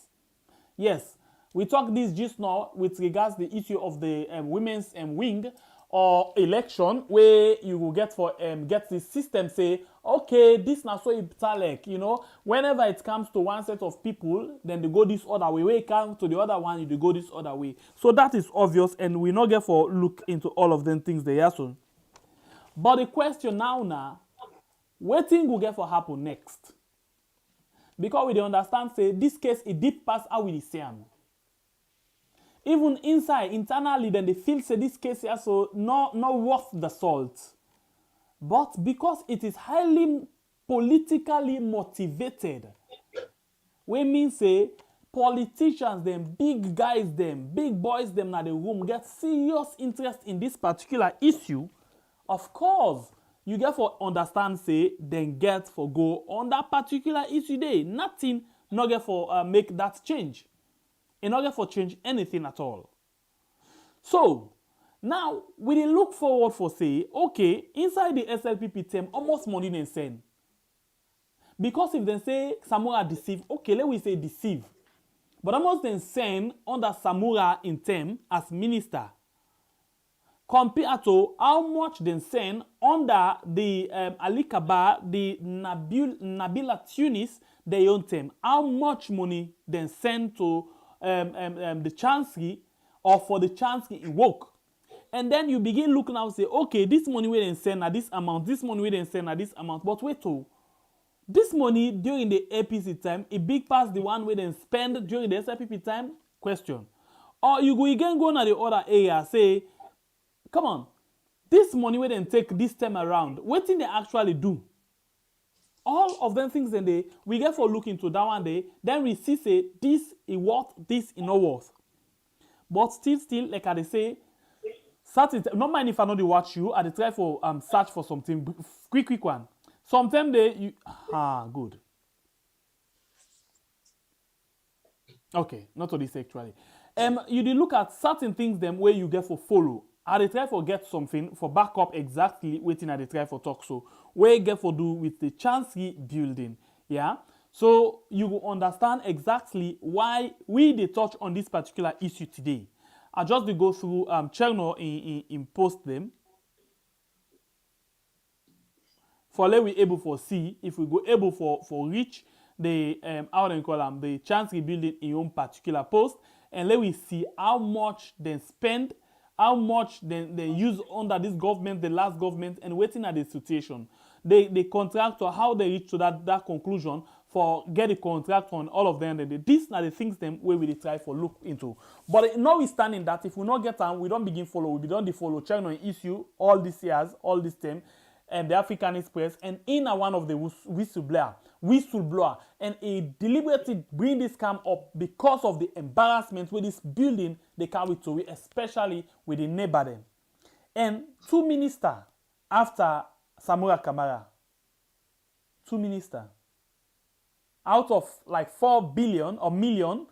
Yes, we talk this just now with regards the issue of the women's wing or election where you will get for get the system say okay this na so italek whenever it comes to one set of people then they go this other way. When it comes to the other one you go this other way. So that is obvious and we not get for look into all of them things they are so. But the question now, what thing will get for happen next? Because we don't understand, say, this case, it deep past how we say am. Even inside, internally, then they feel, say, this case is also not worth the salt. But because it is highly politically motivated, we mean, say, politicians, them, big guys, them, big boys, them, na the room, get serious interest in this particular issue. Of course, you get for understand say then get for go on that particular issue day. Nothing not get for make that change. And not get for change anything at all. So now we dey look forward for say okay inside the SLPP term almost money then send. Because if they say Samura deceive, okay let we say deceive. But almost then send under Samura in term as minister. Compared to how much they send under the Ali Kaba, the Nabila Tunis, their own term. How much money they send to the Chancery or for the Chancery in work. And then you begin looking now and say, okay, this money we then send at this amount, this money we then send at this amount. But wait, this money during the APC time, a big past the one we then spend during the SLPP time? Question. Or you go again go to the other area, say, come on, this money we then take this time around, what thing they actually do? All of them things then we get for look into that one day, then we see say this is worth, this is not worth. But still, like I say, not mind if I not watch you, I try for search for something quick one. Sometimes good. Okay, not to this actually. You did look at certain things them where you get for follow. I try for get something for back up exactly waiting at the try for talk so where you get for do with the Chancery building. Yeah. So you will understand exactly why we they touch on this particular issue today. I just will go through Cherno in post them. For let we able for see if we go able for reach the how they call them the chance rebuilding in your own particular post, and let we see how much they spend, how much they use under this government, the last government, and waiting at the situation. The contractor, how they reach to that conclusion for get a contract on all of them. These are the things them where we try for look into. But notwithstanding that, if we not get them, we don't begin follow. We don't follow China issue all these years, all this time, and the African Express, and in one of the whistleblower, and he deliberately bring this scam up because of the embarrassment with this building they carry to it, especially with the neighbor them. And 2 ministers after Samura Kamara, 2 ministers out of like $4 billion or $1 million,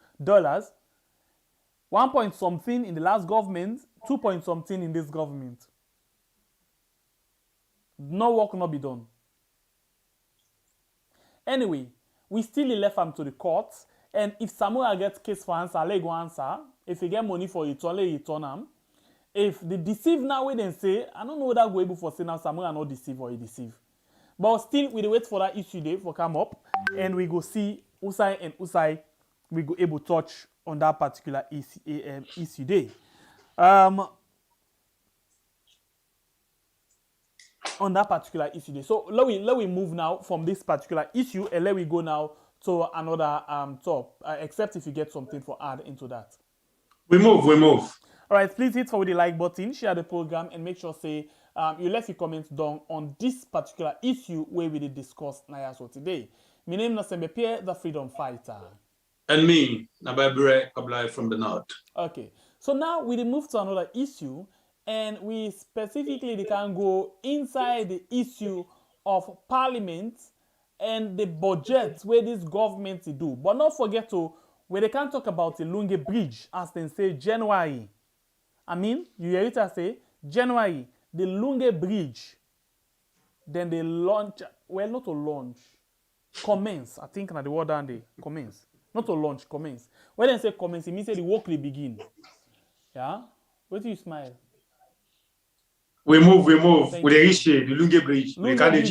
1 point something in the last government, 2 point something in this government. No work not be done. Anyway, we still left him to the courts, and if Samura gets case for answer, let go answer. If he get money for it, let return him. If they deceive now, we then say, I don't know whether go able for say now Samura not deceive or he deceive. But still, we wait for that issue day for come up, and we go see Usai and Usai, we go able to touch on that particular issue day. On that particular issue day. So let we move now from this particular issue, and let we go now to another top, except if you get something for add into that. We move. All right, please hit for the like button, share the program, and make sure say you left your comments down on this particular issue where we did discuss Nayaso today. My name is SLPP, the freedom fighter. And me, Nababure Kablai from the north. Okay, so now we move to another issue, and we specifically can go inside the issue of parliament and the budget where this government do. But not forget to, where they can talk about the Lungi bridge, as they say January. I mean, you hear it as say January, the Lungi bridge. Then they launch, well, not to launch, commence. I think the word and they commence. Not to launch, commence. When they say commence, it means the work will begin. Yeah? Where do you smile? We move. With the issue, the Lungi bridge.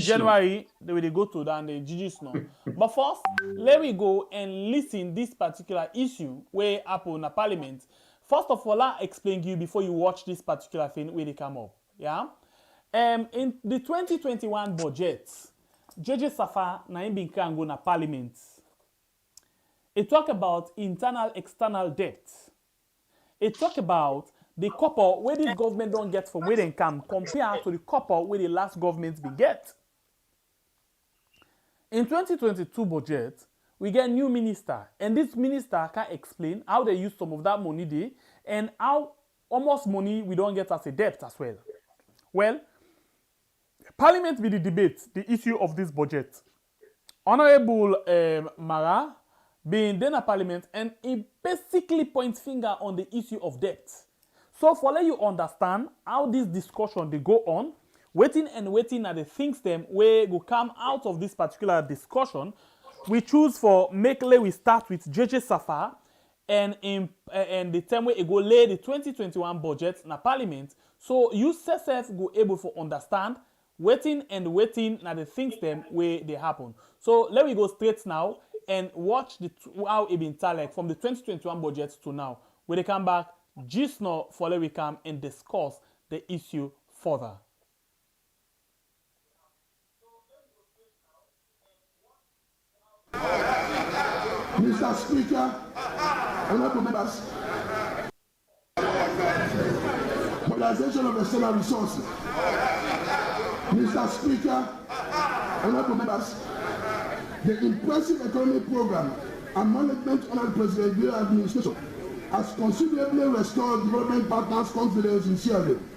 January, they will go to that and they GG now. But first, let me go and listen this particular issue where happen in the parliament. First of all, I'll explain to you before you watch this particular thing where they come up. Yeah? In the 2021 budget, JJ Safa na been can go na parliament. It talk about internal external debt. It talk about the couple where this government don't get from where they come compared to the couple where the last government be get. In 2022 budget, we get new minister, and this minister can explain how they use some of that money there and how almost money we don't get as a debt as well. Well, Parliament be the debate, the issue of this budget. Honorable Mara being then a Parliament, and he basically points finger on the issue of debt. So for let you understand how this discussion they go on, waiting at the things them where go come out of this particular discussion, we choose for we start with JJ Safa, and the time where it go lay the 2021 budget in Parliament. So you self go able to understand waiting at the things them where they happen. So let me go straight now and watch how it been tallied from the 2021 budget to now. When they come back, just now for let we come and discuss the issue further. Mr. Speaker, honorable members, mobilization of external resources. Mr. Speaker, honorable members, the impressive economic program and management under the presidential administration has considerably restored development partners' confidence in Sierra Leone.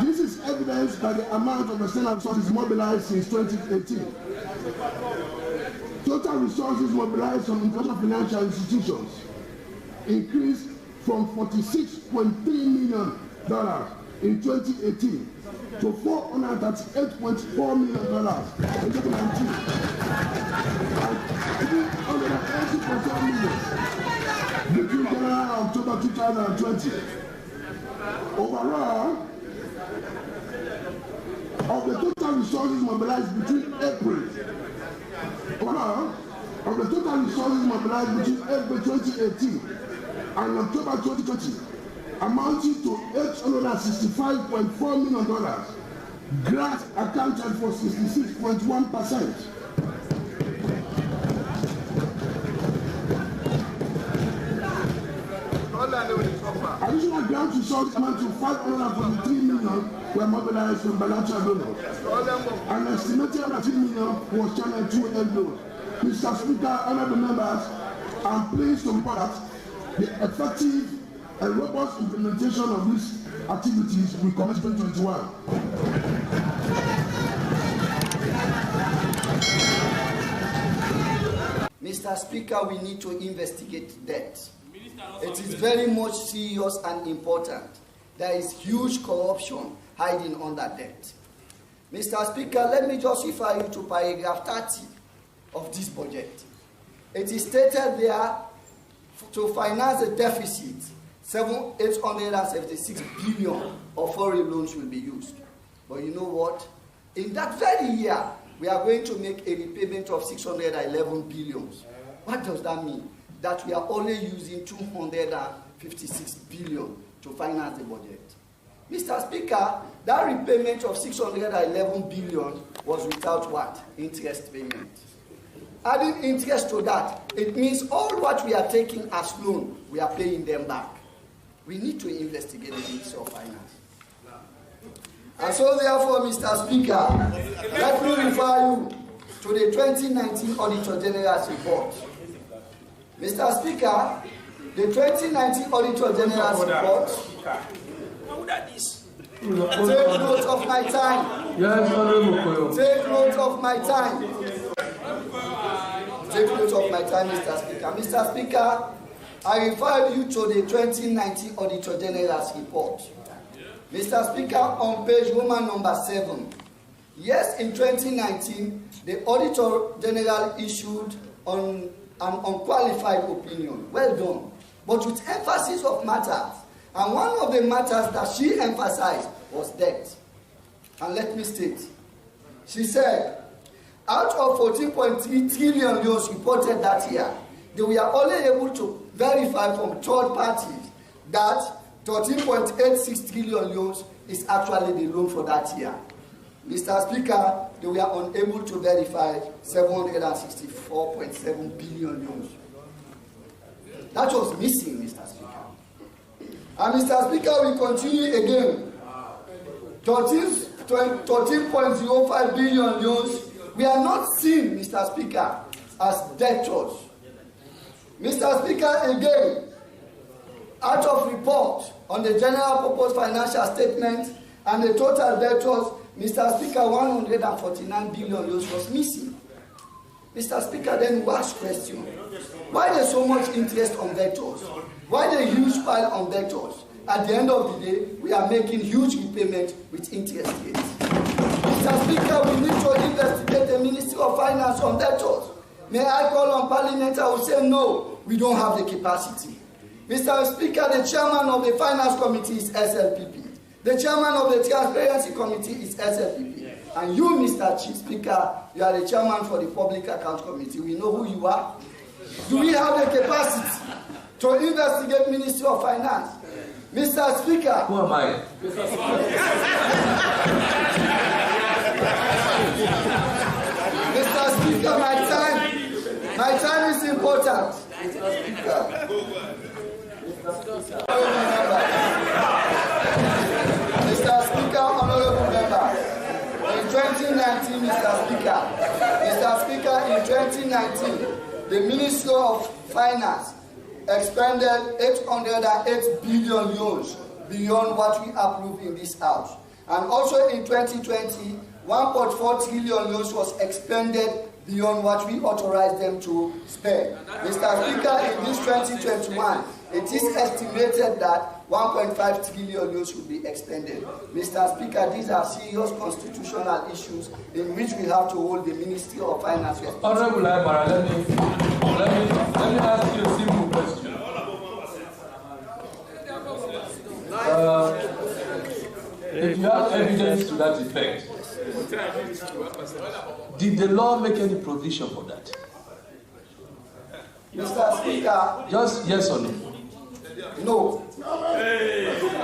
This is evidence by the amount of external resources mobilized since 2018. Total resources mobilized from international financial institutions increased from $46.3 million in 2018 to $438.4 million in 2019 and $380.4 million between January and October 2020. Overall, of the total resources mobilized between April 2018 and October 2020, amounting to $865.4 million, grants accounted for 66.1%. Additional grant resources amount to $543 million were mobilized from bilateral donors. An estimated $3 million was channeled to loans. Mr. Speaker, honorable members, I'm pleased to report that the effective and robust implementation of these activities will commence 2021. Mr. Speaker, we need to investigate debt. It is very much serious and important. There is huge corruption hiding under debt. Mr. Speaker, let me just refer you to paragraph 30 of this budget. It is stated there to finance the deficit, 876 billion of foreign loans will be used. But you know what? In that very year, we are going to make a repayment of 611 billion. What does that mean? That we are only using 256 billion to finance the budget. Mr. Speaker, that repayment of 611 billion was without what? Interest payment. Adding interest to that, it means all what we are taking as loan, we are paying them back. We need to investigate the Ministry of Finance. And so therefore, Mr. Speaker, let me refer you to the 2019 Auditor General's report. Mr. Speaker, the 2019 Auditor General's report. Take note of my time. Take note of my time. Take note of my time, Mr. Speaker. Mr. Speaker, I refer you to the 2019 Auditor General's report. Mr. Speaker, on page Roman number 7. Yes, in 2019, the Auditor General issued an unqualified opinion. Well done. But with emphasis of matters. And one of the matters that she emphasized was debt. And let me state. She said, out of 14.3 trillion loans reported that year, they were only able to verify from third parties that 13.86 trillion loans is actually the loan for that year. Mr. Speaker, they were unable to verify 764.7 billion loans. That was missing, Mr. Speaker. And Mr. Speaker, we continue again. 13.05 billion loans, we are not seen, Mr. Speaker, as debtors. Mr. Speaker, again, out of report on the general purpose financial statement and the total debtors, Mr. Speaker, 149 billion loans was missing. Mr. Speaker, then we ask question. Why there's so much interest on debtors? Why the huge pile on debtors? At the end of the day, we are making huge repayment with interest rates. Mr. Speaker, we need to investigate the Ministry of Finance on debtors. May I call on Parliament? I will say no, we don't have the capacity. Mr. Speaker, the chairman of the Finance Committee is SLPP. The chairman of the Transparency Committee is SLPP. And you, Mr. Chief Speaker, you are the chairman for the Public Account Committee. We know who you are. Do we have the capacity to investigate Ministry of Finance? Mr. Speaker. Who am I? Mr. Speaker, my time is important. Mr. Speaker. Mr. Speaker, honorable member. In 2019, Mr. Speaker, in 2019, the Ministry of Finance expended 808 billion euros beyond what we approved in this House. And also in 2020, 1.4 trillion euros was expended beyond what we authorized them to spend. Mr. Speaker, in this 2021, it is estimated that 1.5 trillion euros will be expended. Mr. Speaker, these are serious constitutional issues in which we have to hold the Ministry of Finance responsible. Honorable Aymara, let me ask you a simple question. If you have evidence to that effect, did the law make any provision for that? Mr. Speaker. Just yes or no? No.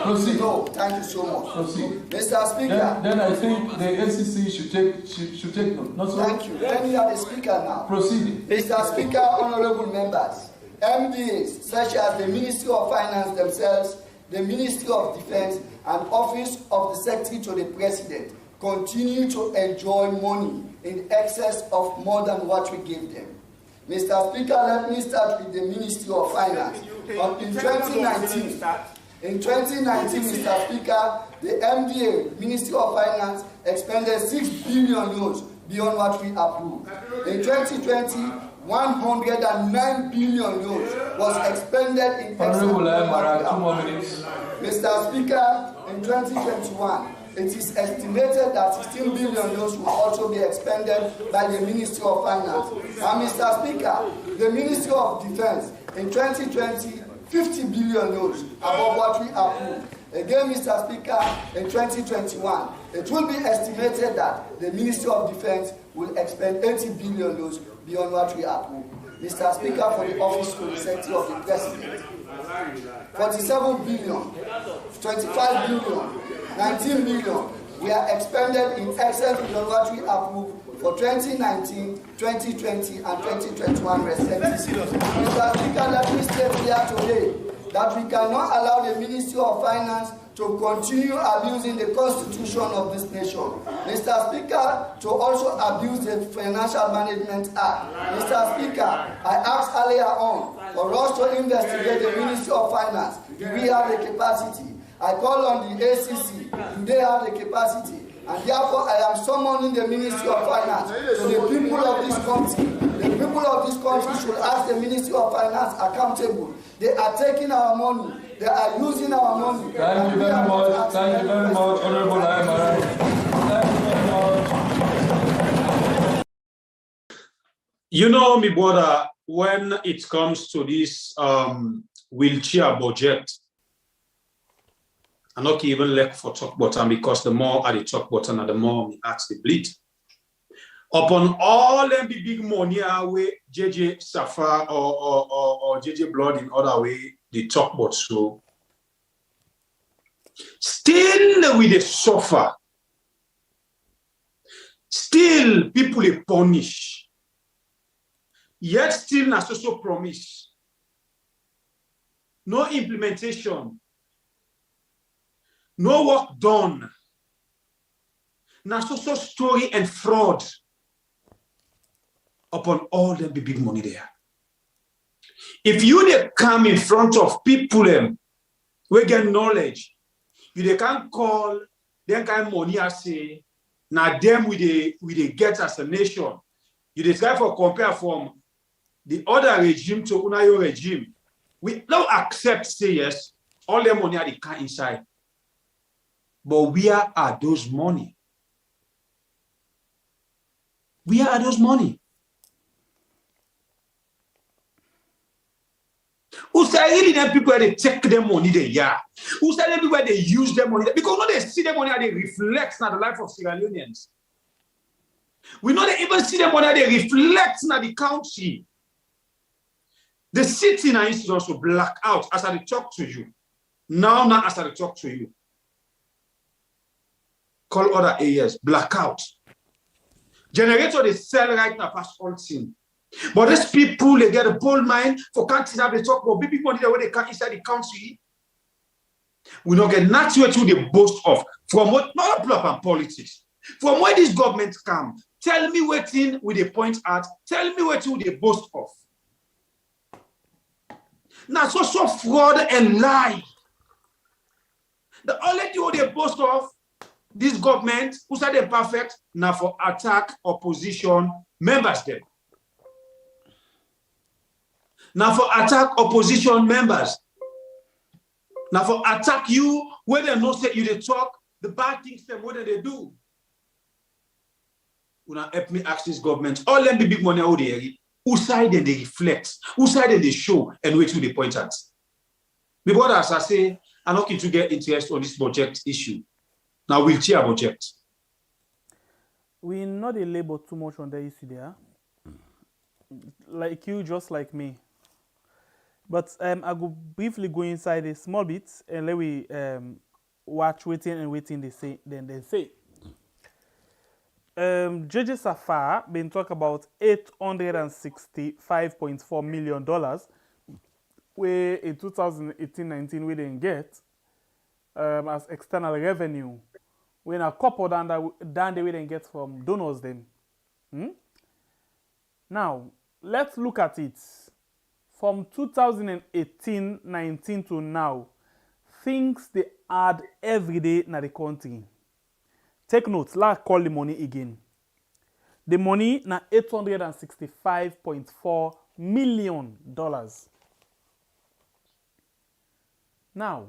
Proceed. No, thank you so much. Proceed. Mr. Speaker. Then I think the ACC should take note. Not so? Thank you. Let me have the Speaker now. Proceed. Mr. Speaker, honorable members, MDAs such as the Ministry of Finance themselves, the Ministry of Defense, and Office of the Secretary to the President continue to enjoy money in excess of more than what we give them. Mr. Speaker, let me start with the Ministry of Finance. In 2019, Mr. Speaker, the MDA, Ministry of Finance, expended 6 billion euros beyond what we approved. In 2020, 109 billion euros was expended in excess of what we approved. Mr. Speaker, in 2021, it is estimated that 16 billion euros will also be expended by the Ministry of Finance. And Mr. Speaker, the Ministry of Defense, in 2020, 50 billion euros above what we approved. Again, Mr. Speaker, in 2021, it will be estimated that the Ministry of Defense will expend 80 billion euros beyond what we approved. Mr. Speaker, for the Office of the Secretary of the President, 47 billion, 25 billion, 19 billion were expended in excess beyond what we approved for 2019, 2020, and 2021 respectively. Mr. Speaker, let me state here today that we cannot allow the Ministry of Finance to continue abusing the Constitution of this nation. Mr. Speaker, to also abuse the Financial Management Act. Mr. Speaker, I asked earlier on for us to investigate the Ministry of Finance. Do we have the capacity? I call on the ACC. Do they have the capacity? And therefore, I am summoning the Ministry of Finance to the people of this country. The people of this country should ask the Ministry of Finance accountable. They are taking our money. They are using our money. Thank you very much. Thank you very much, Honorable Aymara. Thank you very much. You know, my brother, when it comes to this wheelchair budget, I'm not even left for talk button because the more I talk button and the more me ask the bleed. Upon all them big money away, JJ Safa or JJ Blood in other way, they talk about so. Still with the suffer. Still people they punish. Yet still not so promise. No implementation. No work done. Now so story and fraud upon all the big money there. If you they come in front of people we get knowledge, they can't call them kind of money as say now them we they get as a nation. You decide for compare from the other regime to Unayo regime. We don't accept say yes, all the money are the can inside. But where are those money? Where are those money? Who say really them people they take their money there? Yeah. Who say them people they use their money there? Because no they see their money and they reflect on the life of Sierra Leoneans. We know they even see their money and they reflect on the country. The city now is also black out as I talk to you. Now as I talk to you. Call other areas, blackout. Generator they sell right now past all thing. But these people, they get a bold mind for countries that they talk about big money where they can't inside the country. We don't get nothing to the boast of. From what not and politics. From where this government come, tell me what thing with they point at, tell me what they boast of. Now so fraud and lie. The only thing they boast of this government, who said they're perfect, now for attack opposition members them. Now for attack opposition members. Now for attack you, where they no say you they talk, the bad things them, what do they do? Una help me ask this government, all them big money out there, who side they reflect, who side they show, and where to they point at. Because as I say, I'm not going to get interest on this budget issue. Now we'll cheer budget. We not a labor too much on the issue there. Like you, just like me. But I go briefly go inside a small bit and let we watch waiting they say, then they say. Judges so far been talk about $865.4 million where in 2018-19 we didn't get as external revenue when a couple down the we didn't get from donors them. Now let's look at it from 2018-19 to now. Things they add every day in the country. Take note, let's call the money again. The money na $865.4 million. Now,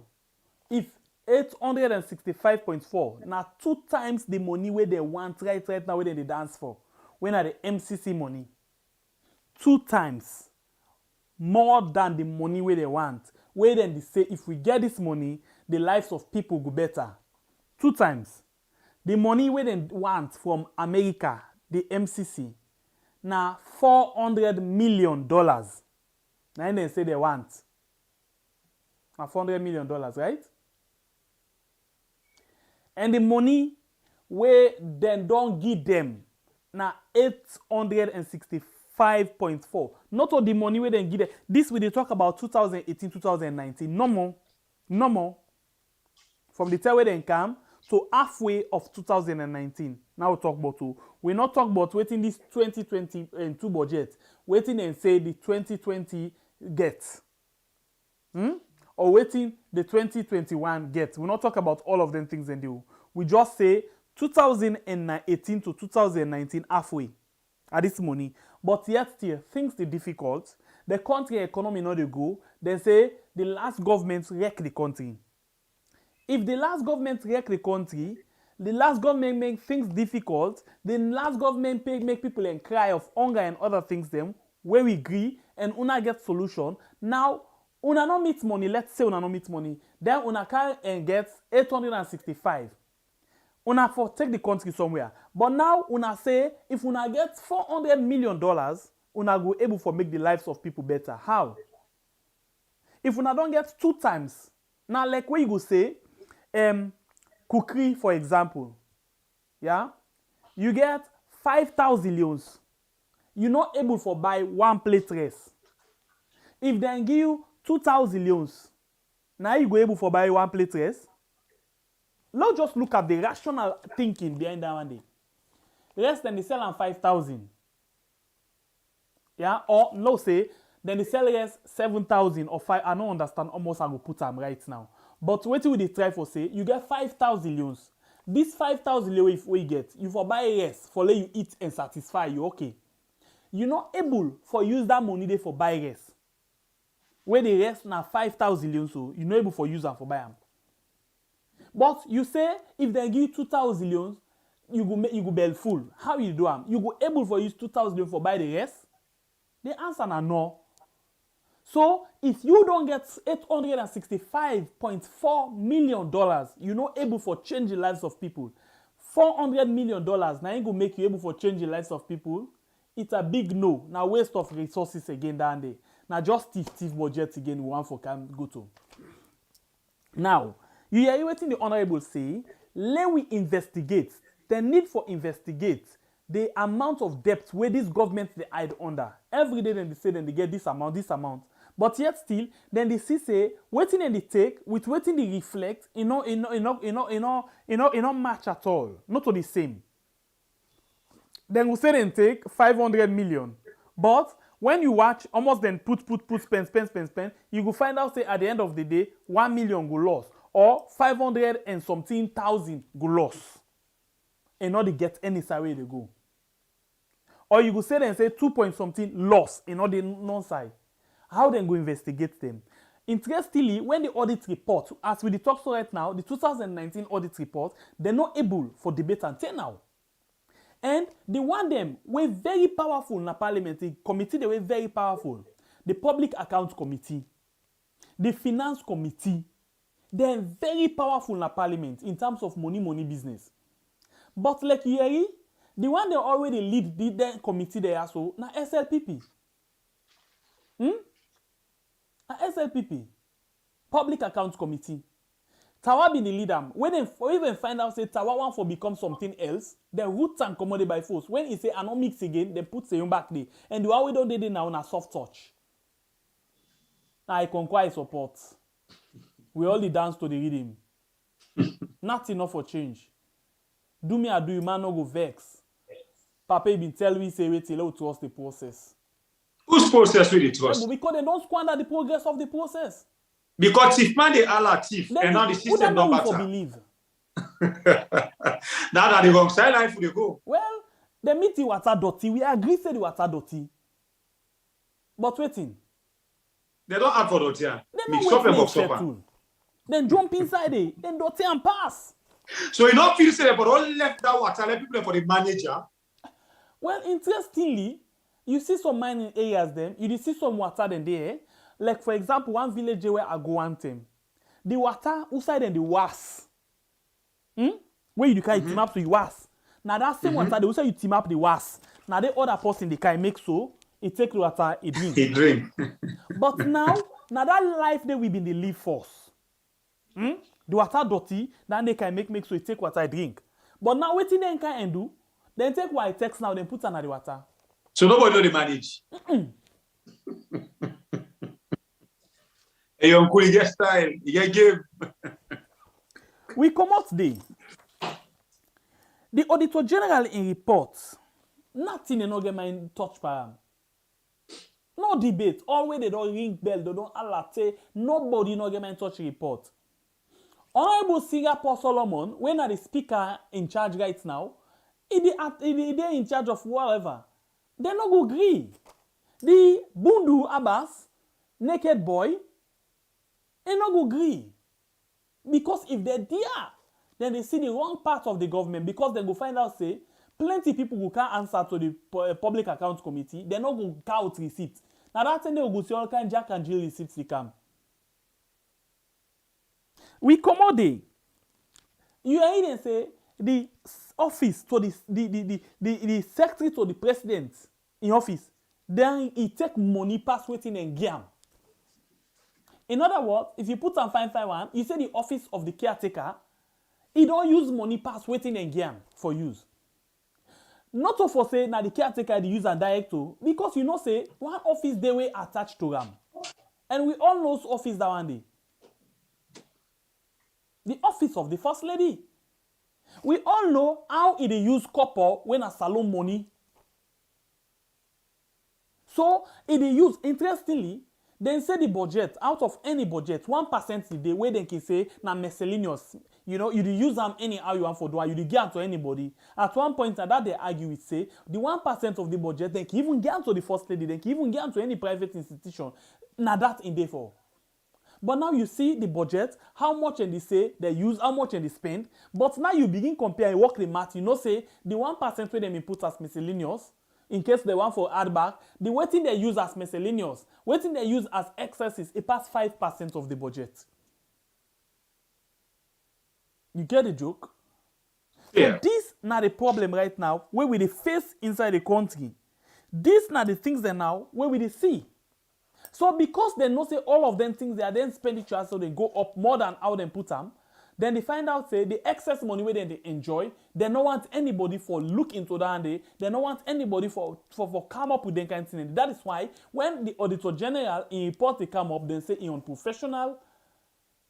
if 865.4 na 2 times the money where they want right now where they dance for, when are the MCC money? 2 times more than the money where they want. Where then they say if we get this money, the lives of people go better. 2 times. The money where they want from America, the MCC, na $400 million. Now they say they want. Na $400 million, right? And the money where they don't give them, na 865.4. Not all the money where they give them. This we they talk about 2018-2019. No more. No more. From the time where they come to halfway of 2019. Now we talk about two. We not talk about waiting this 2022 budget. Waiting and say the 2020 gets. Or waiting the 2021 gets. We not talk about all of them things and do. We just say 2018 to 2019 halfway at this money. But yet still, things are difficult. The country economy not to go. They say the last government wrecked the country. If the last government wreck the country, the last government make things difficult, the last government make people and cry of hunger and other things them, where we agree and una get solution. Now, una no meet money, let's say una no meet money, then una can and get 865. Una for take the country somewhere. But now una say, if una get $400 million, una go able for make the lives of people better. How? If una don't get 2 times, now like where you go say, cookery, for example, yeah, you get 5,000 leons. You're not able for buy 1 plate rice. If they give you 2,000 leons, now you go able for buy 1 plate rice. Let's just look at the rational thinking behind that one day. Less than they sell on 5,000. Yeah, or no say, then they sell less 7,000 or 5. I don't understand almost I go put them right now. But what will they try for say? You get 5,000 leons. This 5,000 leons if we get, you for buy rest for let you eat and satisfy you, okay. You're not able for use that money there for buy rest. Where the rest now 5,000 leons, so you're not able for use them for buy them. But you say if they give you 2,000 leons, you go bell full. How you do them? You go able for use 2,000 leons for buy the rest? The answer is no. So, if you don't get $865.4 million, you're not able for change the lives of people. $400 million, now you go make you able for change the lives of people. It's a big no. Now waste of resources again down there. Now just thief budget again we want for can go to. Now, you are waiting the honorable say, let we investigate. The need for investigate the amount of debt where this government they hide under. Every day then they say then they get this amount. But yet still, then they see say, waiting and they take, with waiting they reflect, not match at all. Not to the same. Then we say then take 500 million. But when you watch, almost then put, spend, you will find out say at the end of the day, 1 million go loss. Or 500 and something thousand go loss. And not they get any side they go. Or you go say then say 2 point something loss in all the non-side. How then go investigate them? Interestingly, when the audit report, as we talk so right now, the 2019 audit report, they're not able for debate until now. And the one them were very powerful in the parliament, the committee they were very powerful. The Public Accounts Committee, the Finance Committee, they're very powerful in the parliament in terms of money business. But like here, the one they already lead the committee there so na SLPP. Na SLPP, Public Accounts Committee. Tawa be the leader. When they even find out say Tawa want for become something else, the roots and commodity by force. When he say I not mix again, they put Seyon back there. And the one we don't do now na soft touch. I conquer support. We only dance to the rhythm. Not enough for change. Do me I do you man no go vex. Papa been tell me say wait till to us the process. Whose process will it trust? Because they don't squander the progress of the process. Because if man they are thief and now the system don't matter. Believe. Now that the wrong side life will go. Well, the meeting water dirty. We agree say the water dirty. But waiting. They don't add for dirty. Mix up and box up. Then jump inside it. Then dirty and pass. So you don't feel say but all left that water, let people for the manager. Well, interestingly, you see some mining areas then, you see some water then there. Like for example, one village where I go on them. The water outside and the was. Where you can team up to the was. Now that same water, they also you team up the was. Now the other person they can make so, it take the water, it drink. It drink. But now that life they will be in the live force. The water dirty, then they can make so it take water, drink. But now waiting they can do, then take what it takes now, then put another water. So nobody know the manage. Hey, uncle, you get style, you get game. We come out the Auditor General in reports, nothing in no get mind touch by him. No debate. Always they don't ring bell, they don't alert. Nobody no get mind touch report. Honorable Singapore Solomon, when are the speaker in charge right now, he in charge of whatever. They no go agree. The Bundu Abbas, naked boy, they no go agree. Because if they're there, then they see the wrong part of the government because they go find out, say, plenty people who can't answer to the Public Accounts Committee, they no go count receipts. Now that's when they go see all kind Jack and Jill receipts they come. We come out there. You are even say the office to the secretary to the president in office, then he take money pass waiting and game. In other words, if you put on 551, you say the office of the caretaker, he don't use money pass waiting and game for use. Not to for say now the caretaker they use and director, because you know say one office they were attached to them. And we all know office that one day. The office of the first lady. We all know how it use copper when a salon money. So it use, interestingly, then say the budget, out of any budget, 1% the day where they can say na miscellaneous. You know, you use them anyhow you want for do, you give to anybody. At one point that they argue with say the 1% of the budget they can even give to the first lady, they can even give to any private institution. Now that in day for. But now you see the budget, how much and they say they use, how much and they spend. But now you begin compare and work the math. You know, say the 1% where they put as miscellaneous, in case they want for add back, the waiting they use as miscellaneous, waiting they use as excesses, it pass 5% of the budget. You get the joke? Yeah. So this now the problem right now, where we face inside the country. These now the things that now where we see. So because they know say all of them things they are then expenditures so they go up more than how they put them, then they find out say the excess money where they enjoy, they don't want anybody for look into that day, they don't want anybody for come up with them kind of thing. That is why when the Auditor General in report they come up, they say he unprofessional,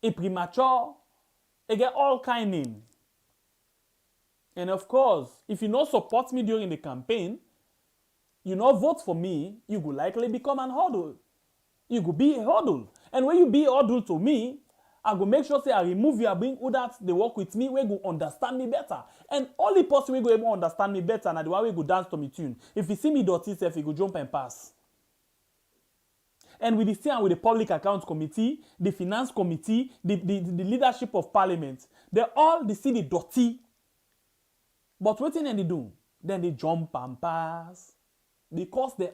he premature, they get all kind name. And of course, if you not support me during the campaign, you not vote for me, you will likely become an hurdle. You go be a hurdle. And when you be a hurdle to me, I go make sure say I remove you, I bring others, they work with me, we go understand me better. And only person we go able understand me better, and the one we go dance to me tune. If you see me dirty self, you go jump and pass. And we see with the Public Accounts Committee, the Finance Committee, the leadership of Parliament. They all see the dirty. But what then they do? Then they jump and pass. Because they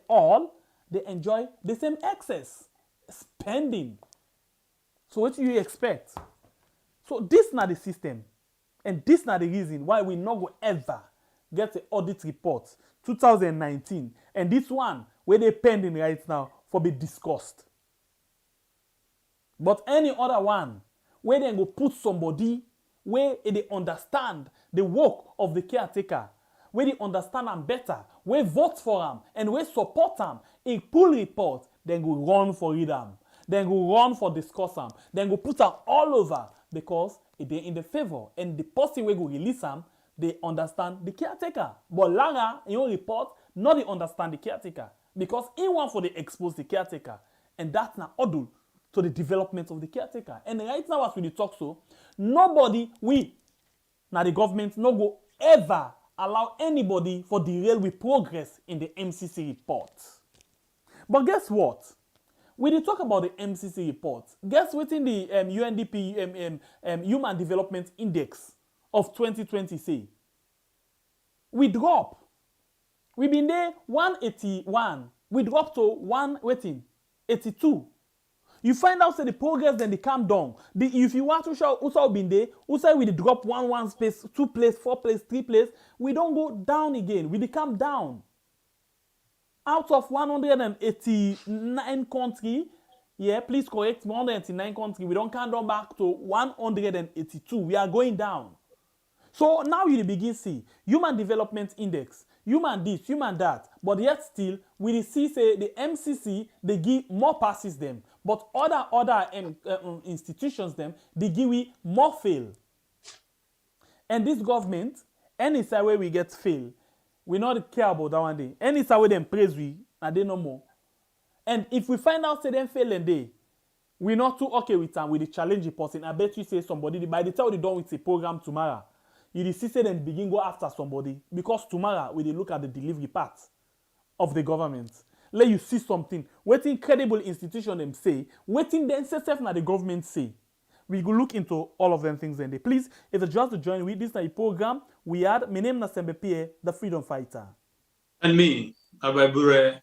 enjoy the same excess spending. So what do you expect? So this is not the system. And this is not the reason why we not go ever get an audit report 2019. And this one, where they pending right now, for be discussed. But any other one, where they go put somebody where they understand the work of the caretaker, where they understand them better, where vote for them, and where support them, a pull report, then go run for read them, then go run for discuss them, then go put them all over because they in the favor, and the person where go release them, they understand the caretaker. But Lara, in your report, not they understand the caretaker because he want for they expose the caretaker, and that's not odul to the development of the caretaker. And right now, as we talk so, nobody, now the government, no go ever allow anybody for derail with progress in the MCC report. But guess what? We did talk about the MCC report. Guess what in the UNDP Human Development Index of 2020 say? We drop. We been there 181. We drop to 82. You find out say the progress then they come down. If you want to show also been there, also we drop 1 space, 2 place, 4 place, 3 place, we don't go down again. We come down. Out of 189 countries, yeah, please correct 189 countries, we don't come down back to 182. We are going down. So now you begin see Human Development Index, human this, human that, but yet still we see say the MCC they give more passes them, but other institutions them they give we more fail. And this government, any side where we get fail, we not care about that one day. Any side where them praise we, and they no more. And if we find out say them fail and they, we not too okay with them with the challenge person. I bet you say somebody by the time they done with the program tomorrow. You see say them begin go after somebody because tomorrow we look at the delivery part of the government. Let you see something. What incredible institution them say, waiting the NSSF na the government say. We go look into all of them things and they. Please, if you just to join with this na program, we had my name na SLPP, the freedom fighter. And me, Ababure,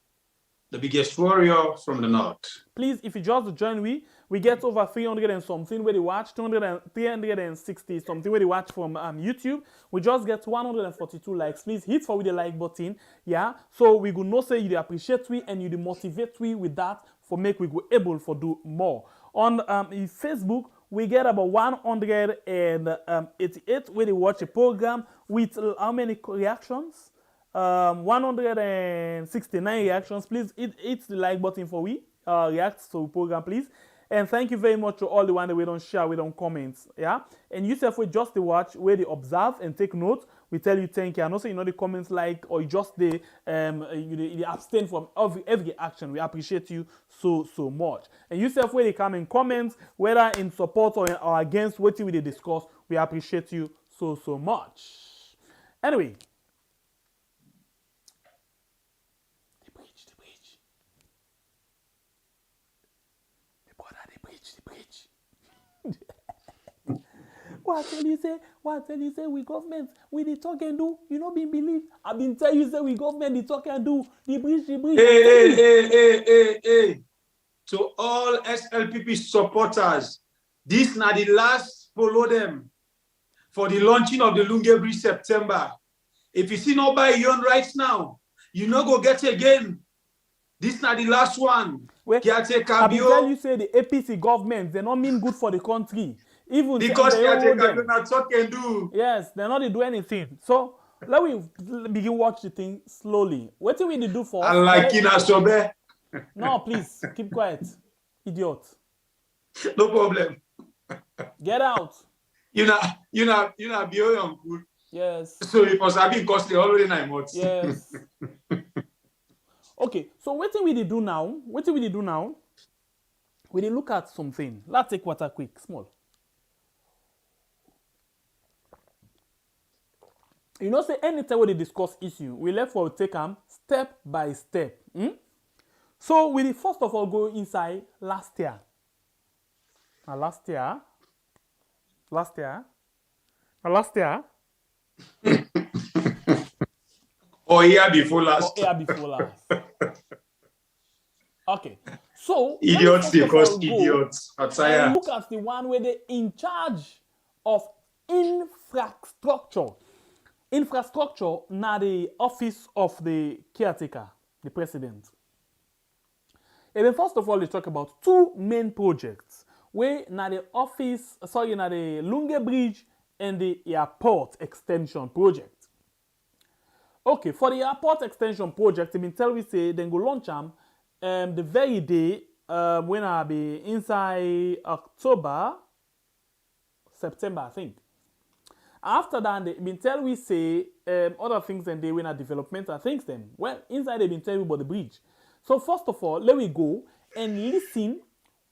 the biggest warrior from the north. Please, if you just to join we get over 300 and something where they watch, 360 something where they watch from YouTube. We just get 142 likes. Please hit for with the like button. Yeah. So we will not say you appreciate we and you motivate we with that for make we go able for do more. On Facebook, we get about 188 where they watch a program with how many reactions? 169 reactions. Please hit the like button for we react to the program, please. And thank you very much to all the one that we don't share, we don't comment. Yeah. And you self we just the watch where they observe and take note. We tell you thank you. And also, the comments like or just the you abstain from every action. We appreciate you so much. And you self where they come in comments, whether in support or against what we discuss, we appreciate you so much. Anyway. What tell you say we government, we the talk and do, you know been believe. I been tell you say we government the talk and do, the bridge. Hey. To all SLPP supporters, this na the last follow them for the launching of the Lungi Bridge September. If you see not buy your own right now, you no go get again. This na the last one. I been tell you say the APC government, they not mean good for the country. Even because they are not talk and do. Yes, they're not do anything. So let me begin watch the thing slowly. What do we do for? Like in Asobe. No, please keep quiet, idiot. No problem. Get out. You know, Bio uncle. Yes. So it was having costly already 9 months. Yes. Okay, so what do we do now? We look at something. Let's take water quick, small. You know, say anytime we discuss issue, we left for take them step by step. So we first of all go inside last year. Now last year. Or year before last. Or year before last. Okay. So Idiots they cause idiots. And look at the one where they in charge of infrastructure. Infrastructure now the office of the caretaker, the president. And then first of all, let's talk about two main projects. Where now the office, now the Lungi Bridge and the airport extension project. Okay, for the airport extension project, I mean, tell we say then go launch them the very day when I'll be inside September, I think. After that, they been tell we say other things and they when are developmental things them. Well, inside they been tell you about the bridge. So first of all, let we go and listen,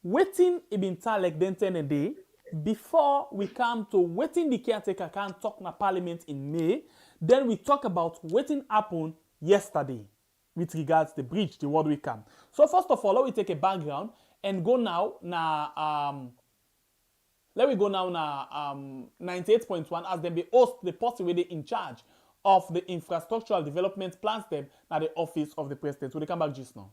waiting it been tell like then 10 a day before we come to waiting the caretaker can talk na parliament in May. Then we talk about what happened yesterday with regards to the bridge, the word we come. So first of all, let me take a background and go now na 98.1 as them be host the person where they in charge of the infrastructural development plans them at the office of the president. Will they come back just now?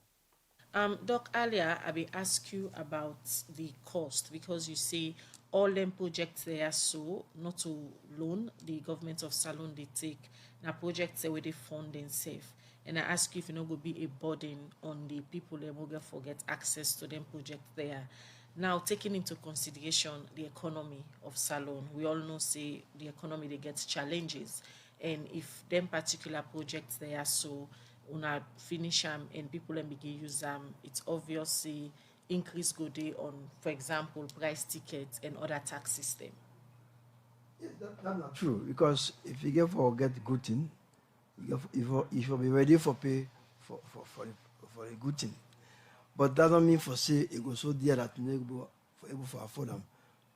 Doc, earlier I will ask you about the cost because you say all them projects there so not to loan the government of Salon they take now projects where they fund themselves. And I ask you if you know go be a burden on the people that will forget access to them projects there. Now taking into consideration the economy of Salon, we all know say the economy they get challenges, and if them particular projects there so una finish them and people and begin use them, it's obviously increase go day on, for example, price tickets and other tax system. Yeah, that's not true, because if you get good thing, you should be ready for pay for a good thing. But that don't mean for say it goes so dear that you able to afford them.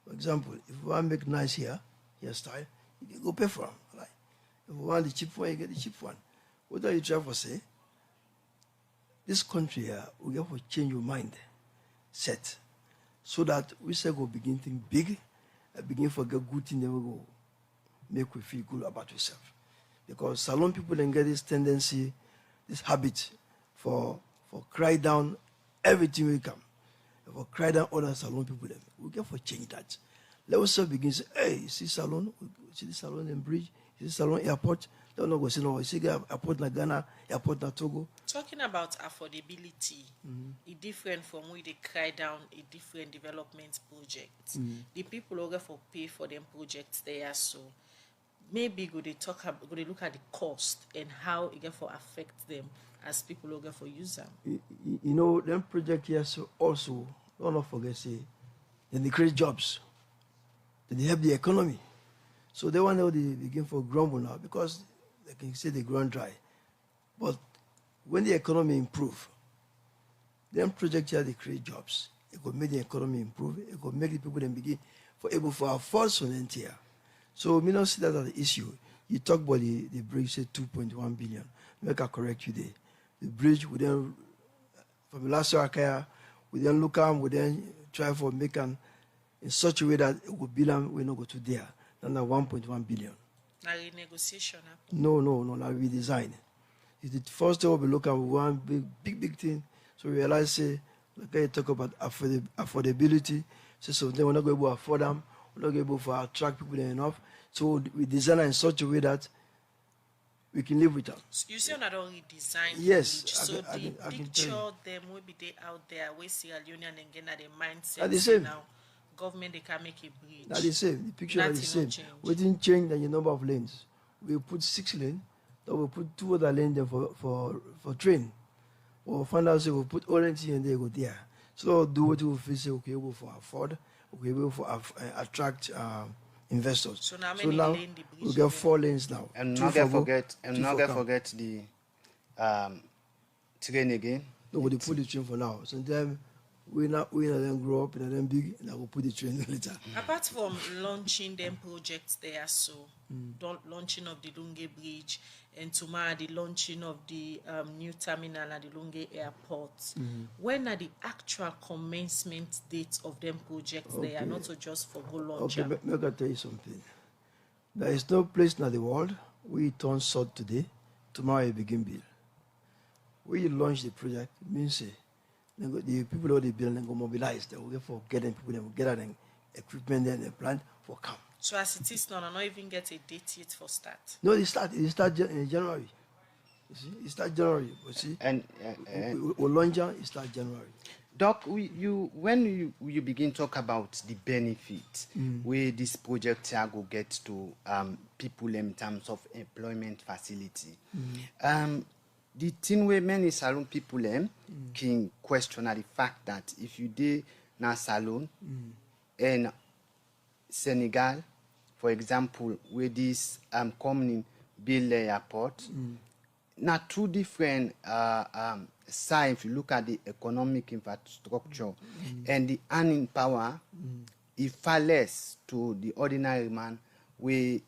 For example, if you want to make nice hairstyle, you can go pay for them. Right? If you want the cheap one, you get the cheap one. What are you trying to say? This country here, we have to change your mind set so that we say go begin think big and begin forget good thing, then we go make we feel good about ourselves. Because Salon people then get this tendency, this habit for cry down everything we come. For cry down other Salon people then. We get for change that. Let us begin to say, hey, you see Salon, see the Salon and bridge, you see Salon airport. Don't know go see no. You see airport na Ghana, airport na Togo. Talking about affordability, it's different from where they cry down a different development project. The people over for pay for them projects there, so maybe go they look at the cost and how it get for affect them as people over for use them. You know, them project here so also don't forget say then they create jobs, then they help the economy. So they want to begin for grumble now because they can say they ground dry. But when the economy improve, then project here they create jobs. It could make the economy improve. It could make the people then begin able to afford something here. So we don't see that as the issue. You talk about the bridge, say 2.1 billion. Make I correct you there. The bridge we then from the last year we then look at we then try for make in such a way that it would be we not go to there. Then 1.1 billion. Now renegotiation. No, now redesign. It's the first time we look at one big thing. So we realize say like I talk about affordability. So then we're not going to afford them. We're not able to attract people enough. So we design it in such a way that we can live with them. So you say not only design. Yes. So the picture them will be there out there. We Sierra Leone and again at the mindset. At the same. Now, government they can make a bridge. Not the same. The picture is the same. We didn't change the number of lanes. We put 6 lanes. Then we put 2 other lanes there for train. Or find out say we put orange here and they go there. So do what we feel say okay able for afford. Okay able for attract investors. So now we get 4 lanes now. And not forget the train again. No, we put the train for now. Sometimes We then grow up, and then big, and I will put the train later. Apart from launching them projects there, so launching of the Lungi Bridge, and tomorrow the launching of the new terminal at the Lungi Airport. When are the actual commencement dates of them projects there, not to just for go launch? Okay, let me tell you something. There is no place in the world we turn salt today, tomorrow we begin build. When you launch the project, it means the people who they build and go mobilize. They will get for getting people, they will get an equipment and the plant for come. So as it is now, I not even get a date yet for start. No, it start in January. You see, it start January. You see, and we launch it start January. Doc, when you begin talk about the benefit where this project go get to people in terms of employment facility, the thing where many salon people can question the fact that if you did na salon in Senegal, for example, where this company build the airport, not two different sides. If you look at the economic infrastructure and the earning power, it far less to the ordinary man. We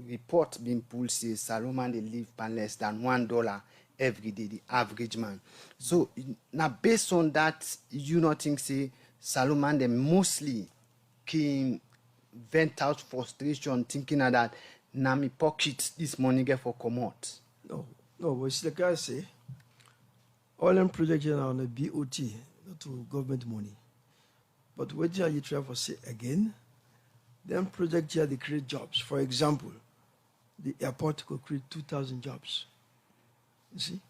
report being pulled says Salomon they live for less than $1 every day, the average man. So now based on that, you not think say Salomon they mostly can vent out frustration thinking that now me pocket this money get for commot. No, but the guy say all them projects are on the BOT, not to government money. But what you try to say again, them projects here they create jobs. For example, the airport could create 2,000 jobs. You see?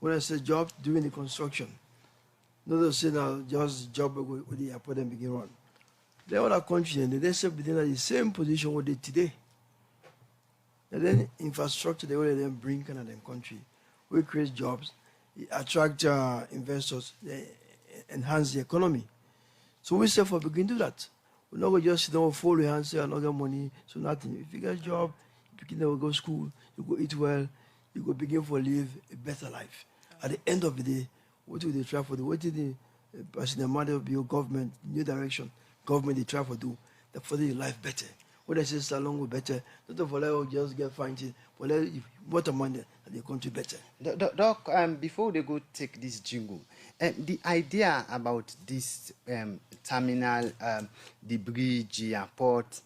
When I say jobs, during the construction, not to say now just job with the airport and begin run. The other country and they say within the same position what they today. And then infrastructure they will then bring kind of them country. We create jobs, attract investors, enhance the economy. So we say for begin do that. We're not going to just sit down, fold your hands, say I don't get money, so nothing. If you get a job, you can go to school, you go eat well, you go begin for live a better life. At the end of the day, what do they try for? What did the President Maada Bio government, new direction, government they try for do, that for the life better. What I say salon will better, not for like just get finding, but like what money and the country better. Doc, before they go take this jingle, the idea about this terminal, the bridge, the airport,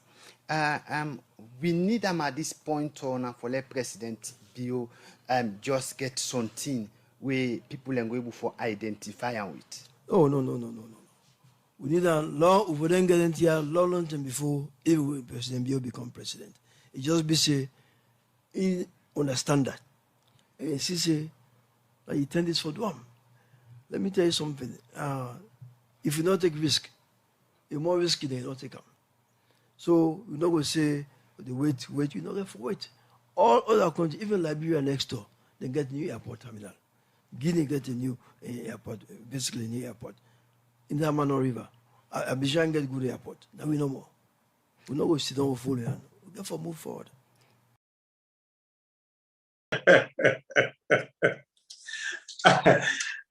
we need them at this point on for let President Bio just get something where people are able for identify with. Oh no. We need a law over then get into here long time before even President Bio become president. It just be say he understand that. And he say that he tend this for Duam. Let me tell you something. If you don't take risk, you're more risky than you don't take them. So you're not going to say the wait, you're not going to wait. All other countries, even Liberia next door, they get new airport terminal. Guinea get a new airport, basically a new airport. In the Amano River, Abidjan get good airport. Now we know more. We're not going to sit down with full hand. We got to move forward.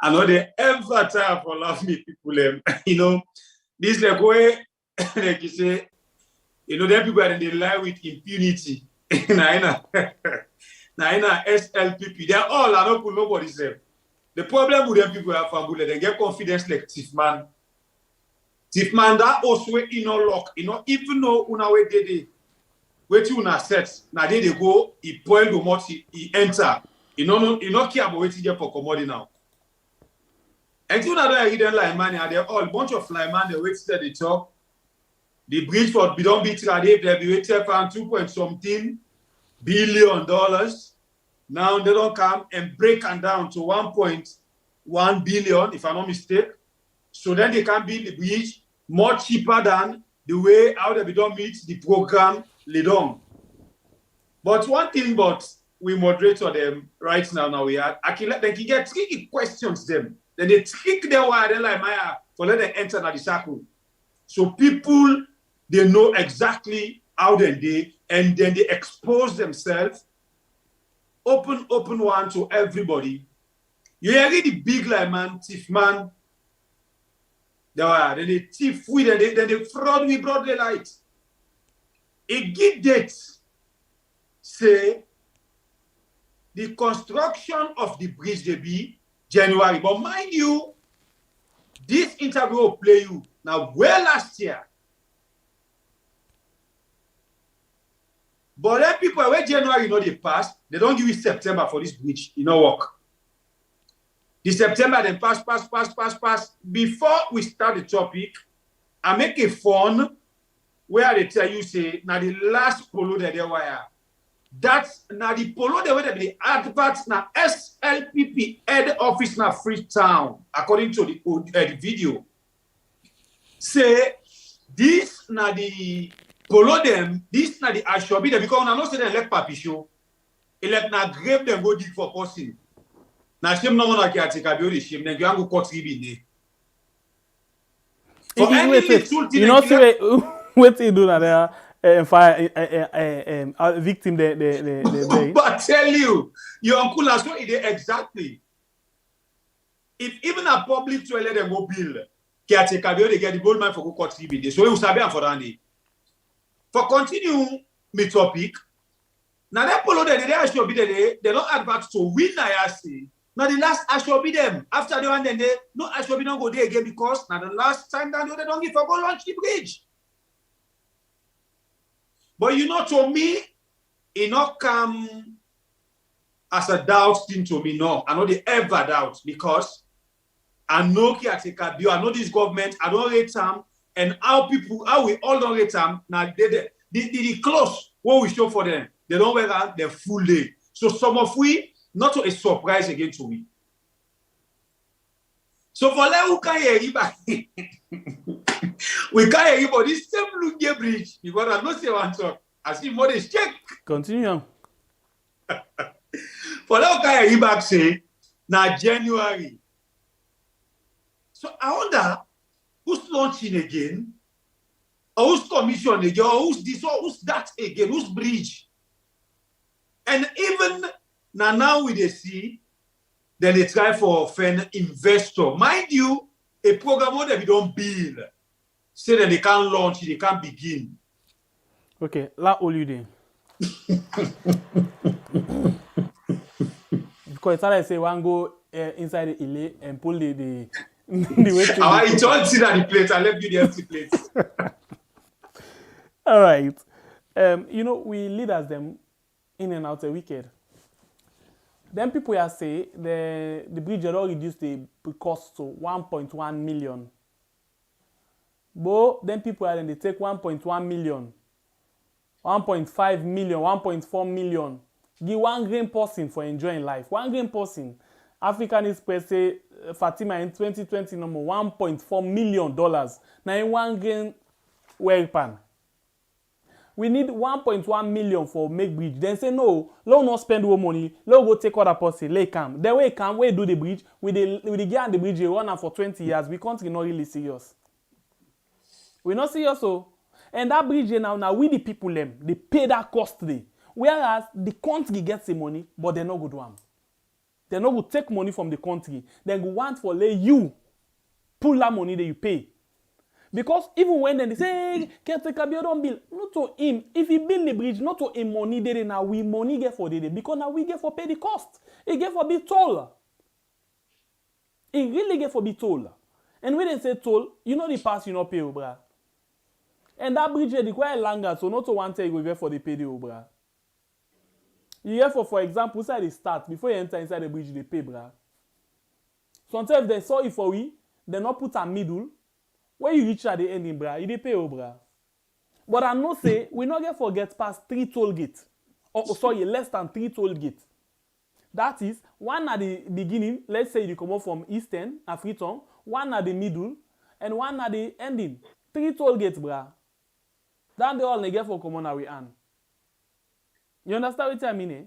I know they ever tire for love me people. You know, this like way, like you say, you know, them people are in the lie with impunity. Now, SLPP, they're all I don't put nobody say. The problem with them people are fambule, they get confidence like Tifman. Tifman that also in no luck, you know, even though una way they wait you una set, now they go, he point the much he enter. You know care about waiting there for commodity now. And you know that hidden line man, they're all a bunch of fly man, they wait at the top. The bridge for don't be trading, they be waiting for $2.something billion. Now they don't come and break them down to 1.1 billion, if I'm not mistaken. So then they can build the bridge more cheaper than the way how they don't meet the program laid on. But one thing, we moderate them right now. Now we are. I can let them get tricky questions them. Then they trick their wire. They like Maya for let them enter the circle. So people they know exactly how they and then they expose themselves. Open one to everybody. You hear the big like man, thief man. Then they thief we, then they fraud we broad daylight. A give date say the construction of the bridge they be January. But mind you, this interview will play you now well last year. But then people where January they pass, they don't give you September for this bridge. Work. The September then pass. Before we start the topic, I make a phone where they tell you say now the last polo that they wire. That's now the polo the way that the adverts now SLPP head office now Freetown according to the video. Say this now the polo them, this now the ashobi them because I know say they elect papi show. Elect now grave them go dig for person. Now shame no one can take a the shame then you go cut ribbon. For any little thing, you know say what you do now there. Victim the But I tell you, your uncle has so it exactly. If even a public toilet and go bill, caretaker they get the gold mine for go cut CBD. So you sabi for that day. For continue me topic. Now that polo they should be they don't advert to win I see. Now the last I should be them. After the one then they no I should be don't go there again because now the last time that they don't give for go launch the bridge. But to me, it not come as a doubt thing to me. No, I know they ever doubt because I know caretaker Bio, I know this government, I don't rate them, and how we all don't rate them. Now the clothes what we show for them, they don't wear that the full day. So some of we not a surprise again to me. So for them who can hear we can't hear about this same Lungi bridge because I don't say one talk. I see more than check. Continue. For now, can hear back say now January. So I wonder who's launching again, or who's commission again, or who's this, or who's that again, who's bridge. And even now we they see, then they try for an investor. Mind you, a program that we don't build. Say that they can't launch, they can't begin. Okay, la all you do. Because it's like say one go inside the ile and pull the way. I don't see that the plate. I left you the empty plates. All right. We leaders them in and out a wicked. Then people here say the bridge had already reduced the cost to 1.1 million. But then people are they take 1.1 million, 1.5 million, 1.4 million. Give 1 grain person for enjoying life. 1 grain person. African Express say Fatima in 2020 number $1.4 million. Now in 1 grain well pan. We need 1.1 million for make bridge. Then say no, let not spend more money. Let go take other person. Let come. Then we come, we do the bridge. We the get on the bridge, we run for 20 years. We can't not really serious. We're not serious, so. And that bridge now we the people them, they pay that cost there. Whereas the country gets the money, but they're not good one. They're not going to take money from the country. They go want for let you pull that money that you pay. Because even when they say, hey, caretaker Bio don't bill, not to him. If he build the bridge, not to him money there now we money get for the day. Because now we get for pay the cost. He get for be toll. He really get for be toll. And when they say toll, the pass you not pay, bruh. And that bridge is quite longer, so not to one time you go for the pay the bruh. You get for example, inside the start, before you enter inside the bridge, they pay, bruh. Sometimes they saw it for we, they not put a middle. When you reach at the ending, bruh, they pay, bruh. But I know say, we not get forget past 3 toll gates. Less than 3 toll gates. That is, one at the beginning, let's say you come up from Eastern, Freetown, one at the middle, and one at the ending. 3 toll gates, bruh. Then they all get for commonary and. You understand what I mean, eh?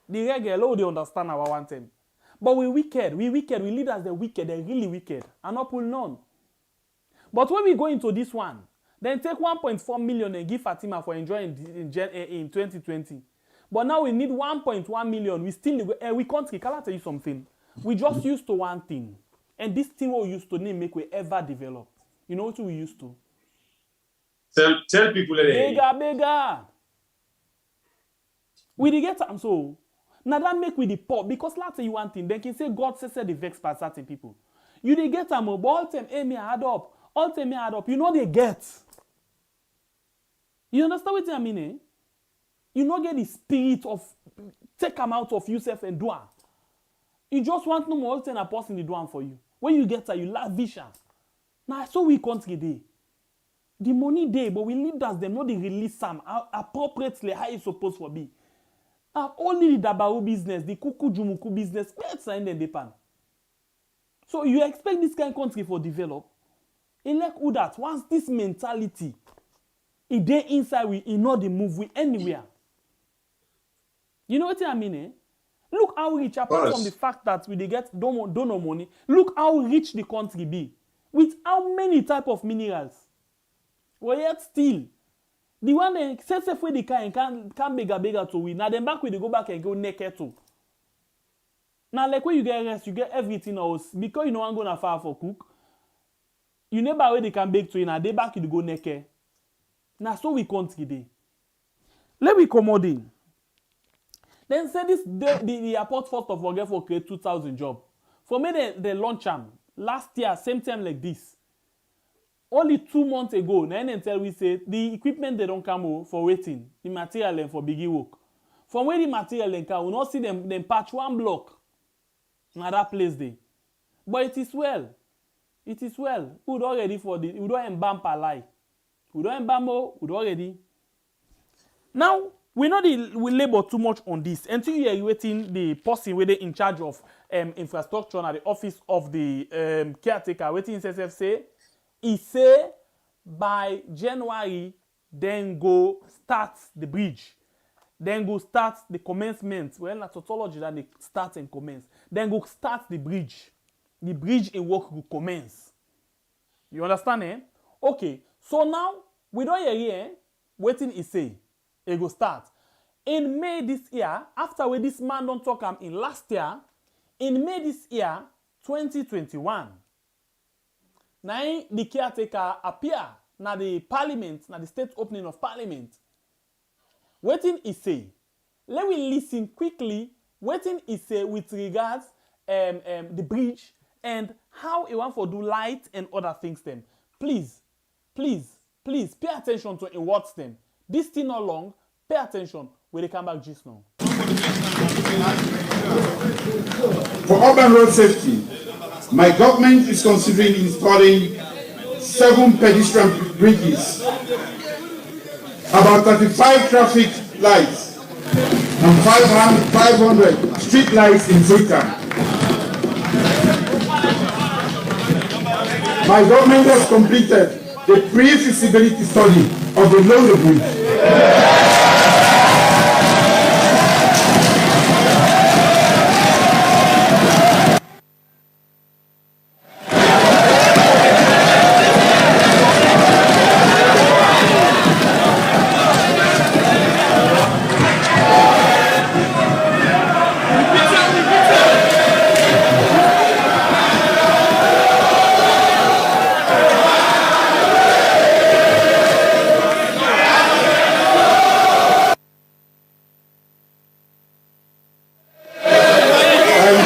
The regular, they understand our one thing. But we wicked, we leaders, they're wicked, they're really wicked. And not pull none. But when we go into this one, then take 1.4 million and give Fatima for enjoying in 2020. But now we need 1.1 million. We still, we can't, can I tell you something? We just used to one thing. And this thing we used to name make we ever develop. You know what we used to? Tell people that bigger. We dey get am so. Now that make we the poor because let's say you one thing, then can say God says the vex by certain people. You dey get am, but all time me add up. All time me add up. You know they get. You understand what I mean? Eh? You not get the spirit of take them out of yourself and do am. You just want no more all time a person to do am for you. When you get that, you lavish am. Now so we country dey. The money dey, but we leaders them not they release some appropriately how it's supposed to be. Only the dabaru business, the kuku jumuku business, let's sign them pan. So you expect this kind of country for develop? Elect who that once this mentality, if they inside we know the move we anywhere. You know what I mean? Eh? Look how rich, apart from the fact that we they get donor money, look how rich the country be. With how many type of minerals. Well, yet still, the one that says if we can bigger to win. Now then back we they go back and go naked too. Now like when you get rest, you get everything else. Because you know I'm gonna far for cook. You never way they can bake to you. Now they back you go naked. Now so we country day. Let me come in. Then say this the airport first of all get for create 2,000 job. For me they launch them last year same time like this. Only 2 months ago, then tell we say the equipment they don't come for waiting, the material and for biggie work. From where the material then come, we not see them patch one block. Now that place there. But it is well. It is well. We don't ready for the we don't embalm per lie. We don't embalm we don't ready. Now we know we labor too much on this until you are waiting the person where they in charge of infrastructure at the office of the caretaker waiting SFC. He say by January, then go start the bridge. Then go start the commencement. Well, na tautology that they start and commence. Then go start the bridge. The bridge in work will commence. You understand, eh? Okay. So now, we don't hear here, waiting he say, he go start. In May this year, after where this man don't talk in last year, in May this year, 2021, now the caretaker appear na the parliament, na the state opening of parliament. Waiting is say. Let me listen quickly. Waiting is say with regards the bridge and how he want for do light and other things them. Please pay attention to in words them. This thing not long. Pay attention when they come back just now. For urban road safety, my government is considering installing 7 pedestrian bridges, about 35 traffic lights, and 500 street lights in Freetown. My government has completed the pre-feasibility study of the Lungi Bridge.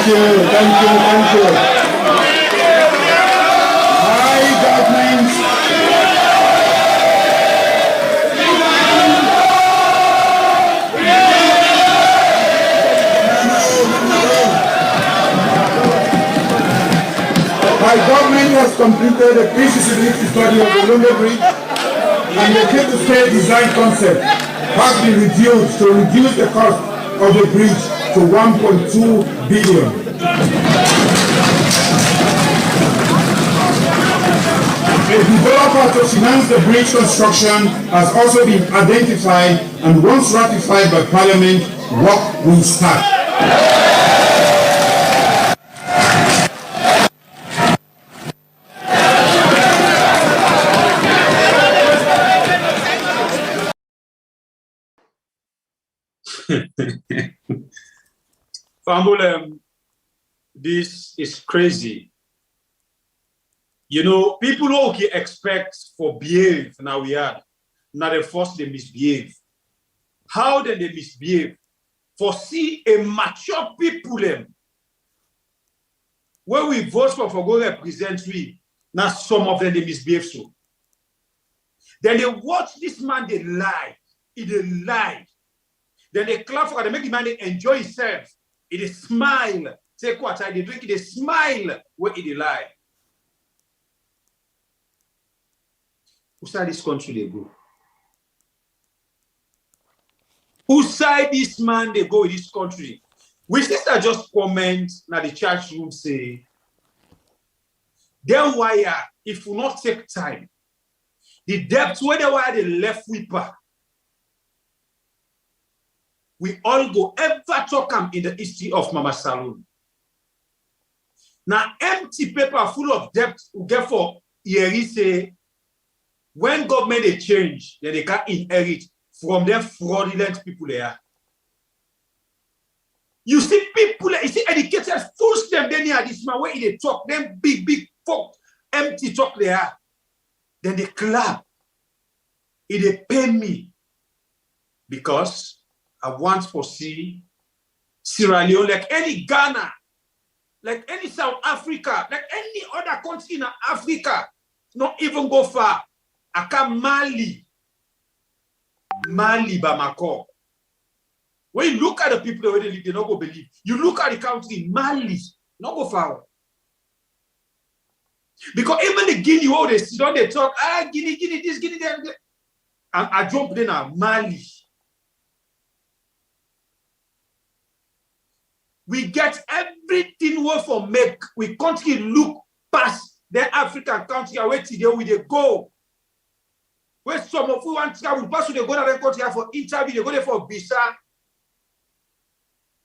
Thank you. My government has completed a pre-feasibility study of the Lungi Bridge, and the key-to-scale design concept has been reduced to reduce the cost of the bridge to 1.2 billion. A developer to finance the bridge construction has also been identified, and once ratified by Parliament, work will start. Fambulem, this is crazy. You know, people who can expect for behave now we are. Now they force they misbehave. How then they misbehave? For see a mature people them. When we vote for go represent we, now some of them they misbehave so. Then they watch this man, they lie. He they lie. Then they clap for, they make the man they enjoy himself. He they smile. Say what they drink, they smile when he they lie. Who side this country they go? Who side this man they go in this country? We sister just comment now the church room say, then why if we not take time, the depth where they were the left whipper, we all go ever talk them in the history of Mama Saloon. Now empty paper full of debt we get for Yeri say when government they change, then they can inherit from them fraudulent people there. You see people, you see educated fools them then here this man where they talk, them big folk empty talk there. Then they clap. They pay me because I want to see Sierra Leone, like any Ghana, like any South Africa, like any other country in Africa, not even go far. I can Mali, Bamako. When you look at the people where they live, they don't go believe. You look at the country, Mali, not go far. Because even the Guinea, where they sit down, they talk, Guinea, this, Guinea, that. And I jump in Mali. We get everything we for make. We can't look past the African country away today where they go. Where some of you want to travel, pass they go to the country for interview, they go there for visa.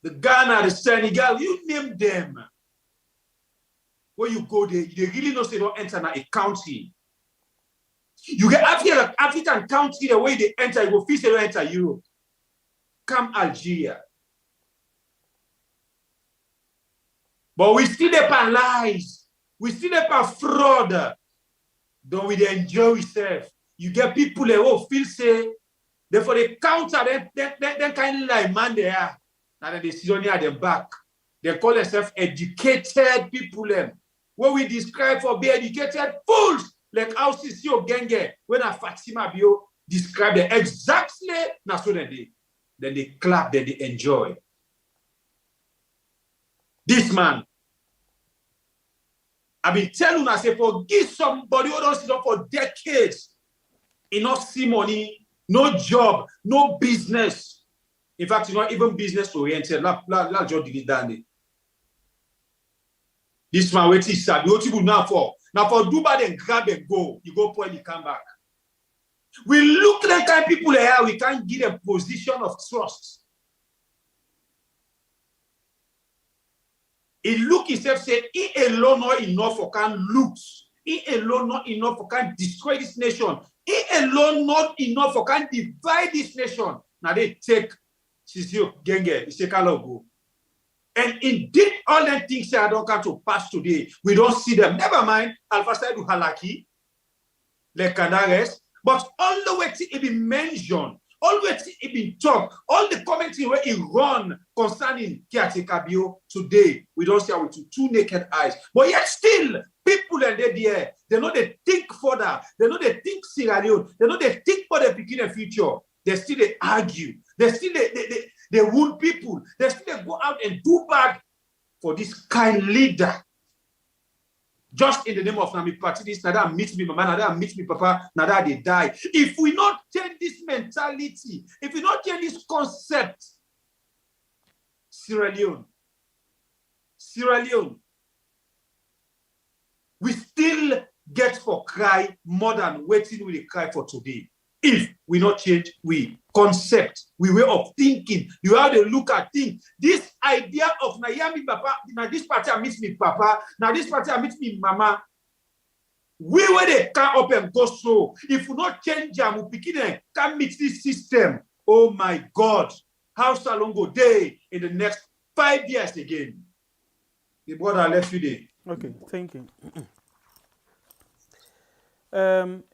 The Ghana, the Senegal, you name them. When you go there, they really know they don't enter a country. You get African country, the way they enter, you go fish they don't enter Europe. Come Algeria. But we still there for lies. We still there for fraud. Don't we enjoy ourselves? You get people who feel say, therefore they counter, then kind of like man they are. Now they sit on near them back. They call themselves educated people. What we describe for be educated fools, like how Sisio Genge, when a Fatima Bio describe them exactly, that's what they then they clap, then they enjoy. This man, I've been telling you, I say, forgive somebody who don't sit up for decades, enough see money, no job, no business. In fact, it's not even business oriented. La job did it down. This man wait is sad. What you do now for do bad and grab and go. You go point, you come back. We look at the kind of people here, we can't give a position of trust. He look himself say, he alone not enough for can lose. He alone not enough for can destroy this nation. He alone not enough for can divide this nation. Now they take Sisio Genge, it's a go. And indeed, all the things that don't come to pass today, we don't see them. Never mind, Alpha Saidu Halaki, the Canares, but all the way it be mentioned, all the way it be talked, all the commentary where it run concerning Maada Bio today, we don't see it with two naked eyes. But yet still, people and they know they think further, they know they think Sierra Leone, they know they think for the beginning future. They still they argue, they still they wound people, they still they go out and do bad for this kind leader. Just in the name of Nami Party, this Nada meet me, mama, Nada meet me, papa, Nada they die. If we not change this mentality, if we not change this concept, Sierra Leone, we still get for cry more than waiting we cry for today. If we not change we concept, we way of thinking, you have to look at things. This idea of Nayami Papa, now this party meets me Papa, now this party meets me Mama. We where they can up and go so. If we not change them, we begin can meet this system. Oh my God, how long go day in the next 5 years again? The brother left you there. Okay, thank you.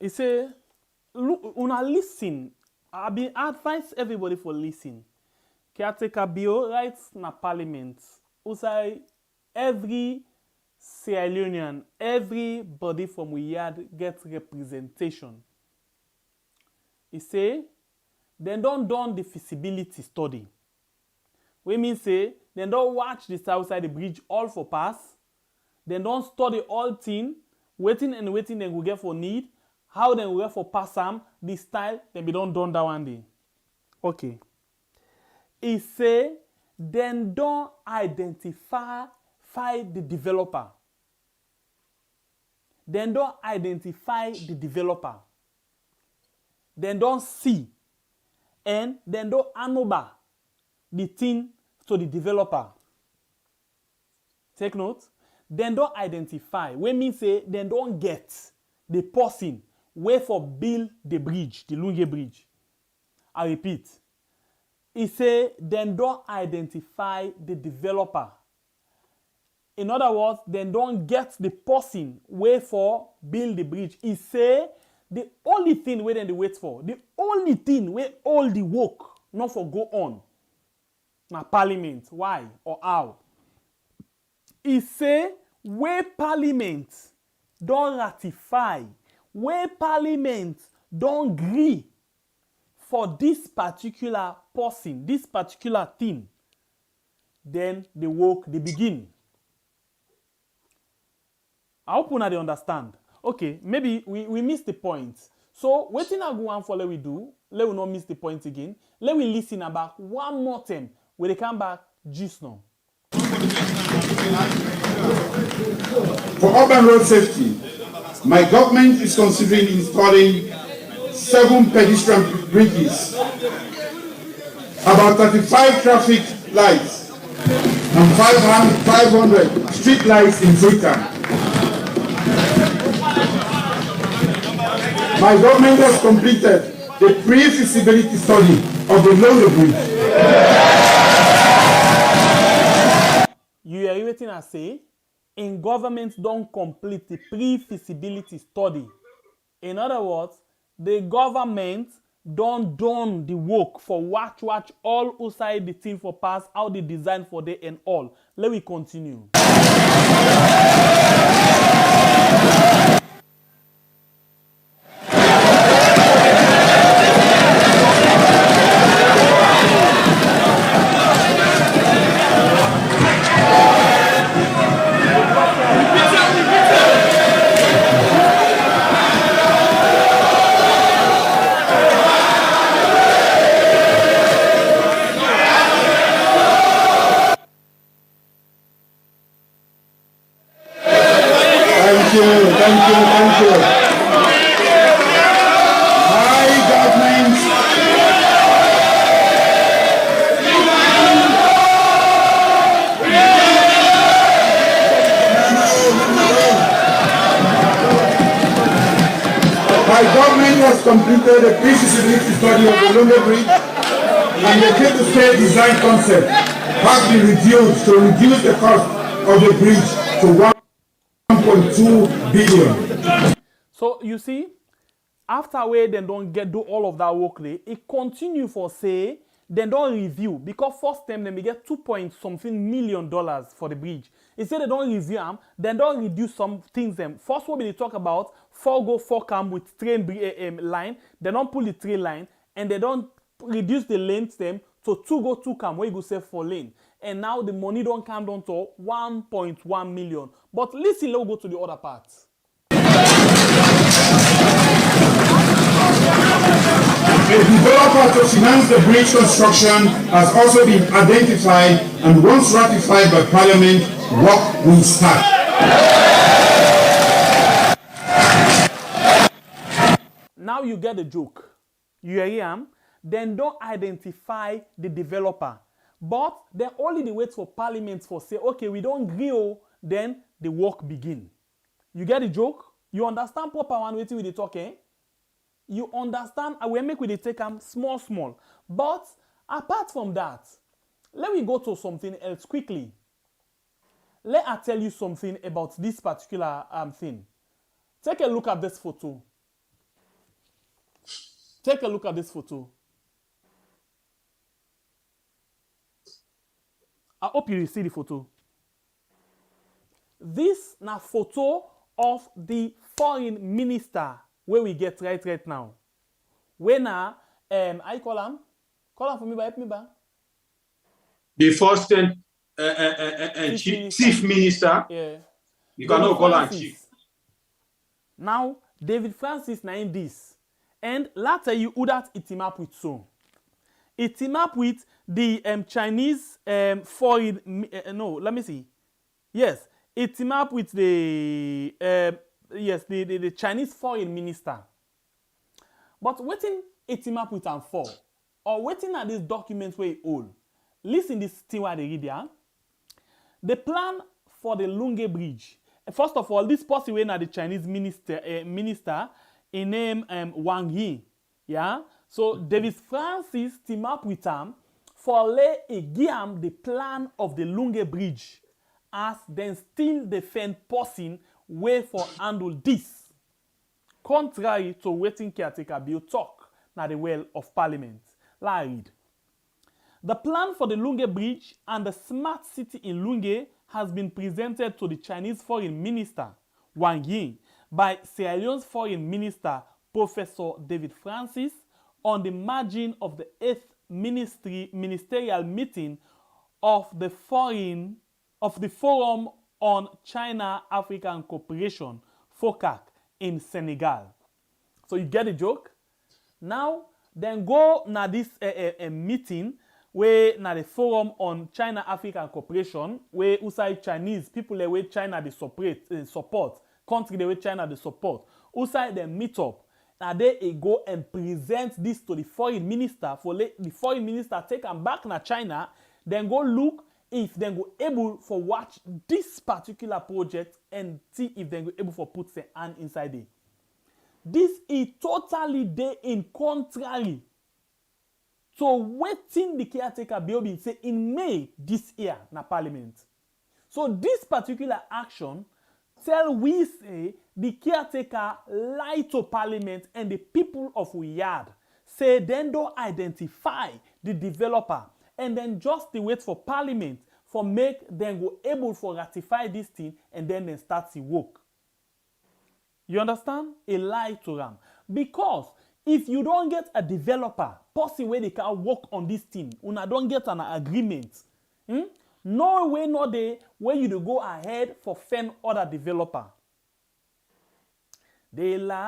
He say, look, una listen. I been advise everybody for listen. Caretaker Bio writes na parliament. Who say every Sierra Leonean, everybody from we yard get representation. He say, they don't done the feasibility study. We mean say, they don't watch the south side the bridge all for pass. They don't study all thing, waiting and waiting they will get for need, how they will get for pass them, the style, then be don't done that one day. Okay. He say, then don't identify the developer. Then don't identify the developer. Then don't see. And then don't anoba the thing to the developer. Take note. Then don't identify. When mean say, then don't get the person where for build the bridge, the Lungi bridge. I repeat. He say, then don't identify the developer. In other words, then don't get the person where for build the bridge. He say, the only thing where then they wait for, the only thing where all the work not for go on, na parliament. Why or how? He say, where parliament don't ratify, where parliament don't agree for this particular person, this particular thing, then the work they begin. I hope they understand. Okay, maybe we missed the point. So, waiting I go on for let we do, let we not miss the point again. Let we listen about one more time when they come back just now. For urban road safety, my government is considering installing 7 pedestrian bridges, about 35 traffic lights, and 500 street lights in Freetown. My government has completed the pre-feasibility study of the Lungi bridge. You are waiting to say, in government don't complete the pre-feasibility study. In other words, the government don't done the work for watch all outside the thing for pass, how they design for day and all. Let me continue. Thank you. My government has completed the pre-feasibility study of the Lungi bridge, and the scale design concept has been reduced to reduce the cost of the bridge to 1.2 billion. So you see, after where they don't do all of that work, it continue for say they don't review because first time they may get $2.something million for the bridge. Instead they don't review them, they don't reduce some things them. First what we talk about 4 come with train line, they don't pull the train line and they don't reduce the length them to 2 come where you go say 4 lane. And now the money don't come down to 1.1 million. But listen, let's go to the other part. A developer to finance the bridge construction has also been identified, and once ratified by Parliament, work will start. Now you get the joke. You hear? Then don't identify the developer. But then only the wait for Parliament for say, okay, we don't agree, then the work begin. You get the joke? You understand proper one waiting with the talking? You understand? I will make with the take them small. But apart from that, let me go to something else quickly. Let I tell you something about this particular thing. Take a look at this photo. Take a look at this photo. I hope you see the photo. This na photo of the foreign minister where we get right now. When I call him for me, help me back. The first chief minister. Yeah. You cannot call him chief. Now, David Francis named this. And later you would that it team up with so. It team up with the Chinese foreign no, let me see. Yes, it team up with the the Chinese foreign minister. But waiting it team up with and for, or waiting at this document where all. Listen this thing what they read there. The plan for the Lungi Bridge. First of all, this person when the Chinese minister in name Wang Yi. Yeah. So David Francis team up with him for lay a give the plan of the Lungi Bridge as then still defend person way for handle this. Contrary to waiting caretaker Bio talk na the well of parliament. Let's read. The plan for the Lungi Bridge and the smart city in Lungi has been presented to the Chinese Foreign Minister, Wang Yi, by Sierra Leone's Foreign Minister, Professor David Francis, on the margin of the 8th ministerial meeting of the Forum on China-African Cooperation, FOCAC, in Senegal. So you get the joke? Now, then go na this meeting where na the Forum on China-African Cooperation, where usai Chinese people the way China they support, country the way China they support, usai they meet up, and they go and present this to the foreign minister for the foreign minister take them back na China, then go look if they go able for watch this particular project and see if they go able for put their hand inside it. This is totally day in contrary. So waiting the caretaker bill been say in May this year na parliament. So this particular action tell we say the caretaker lie to parliament and the people of Uyard say then don't identify the developer and then just the wait for parliament for make them go able for ratify this thing and then they start the work. You understand? A lie to them. Because if you don't get a developer, person where they can work on this thing, una don't get an agreement, no way, no day where you to go ahead for find other developer. They lie,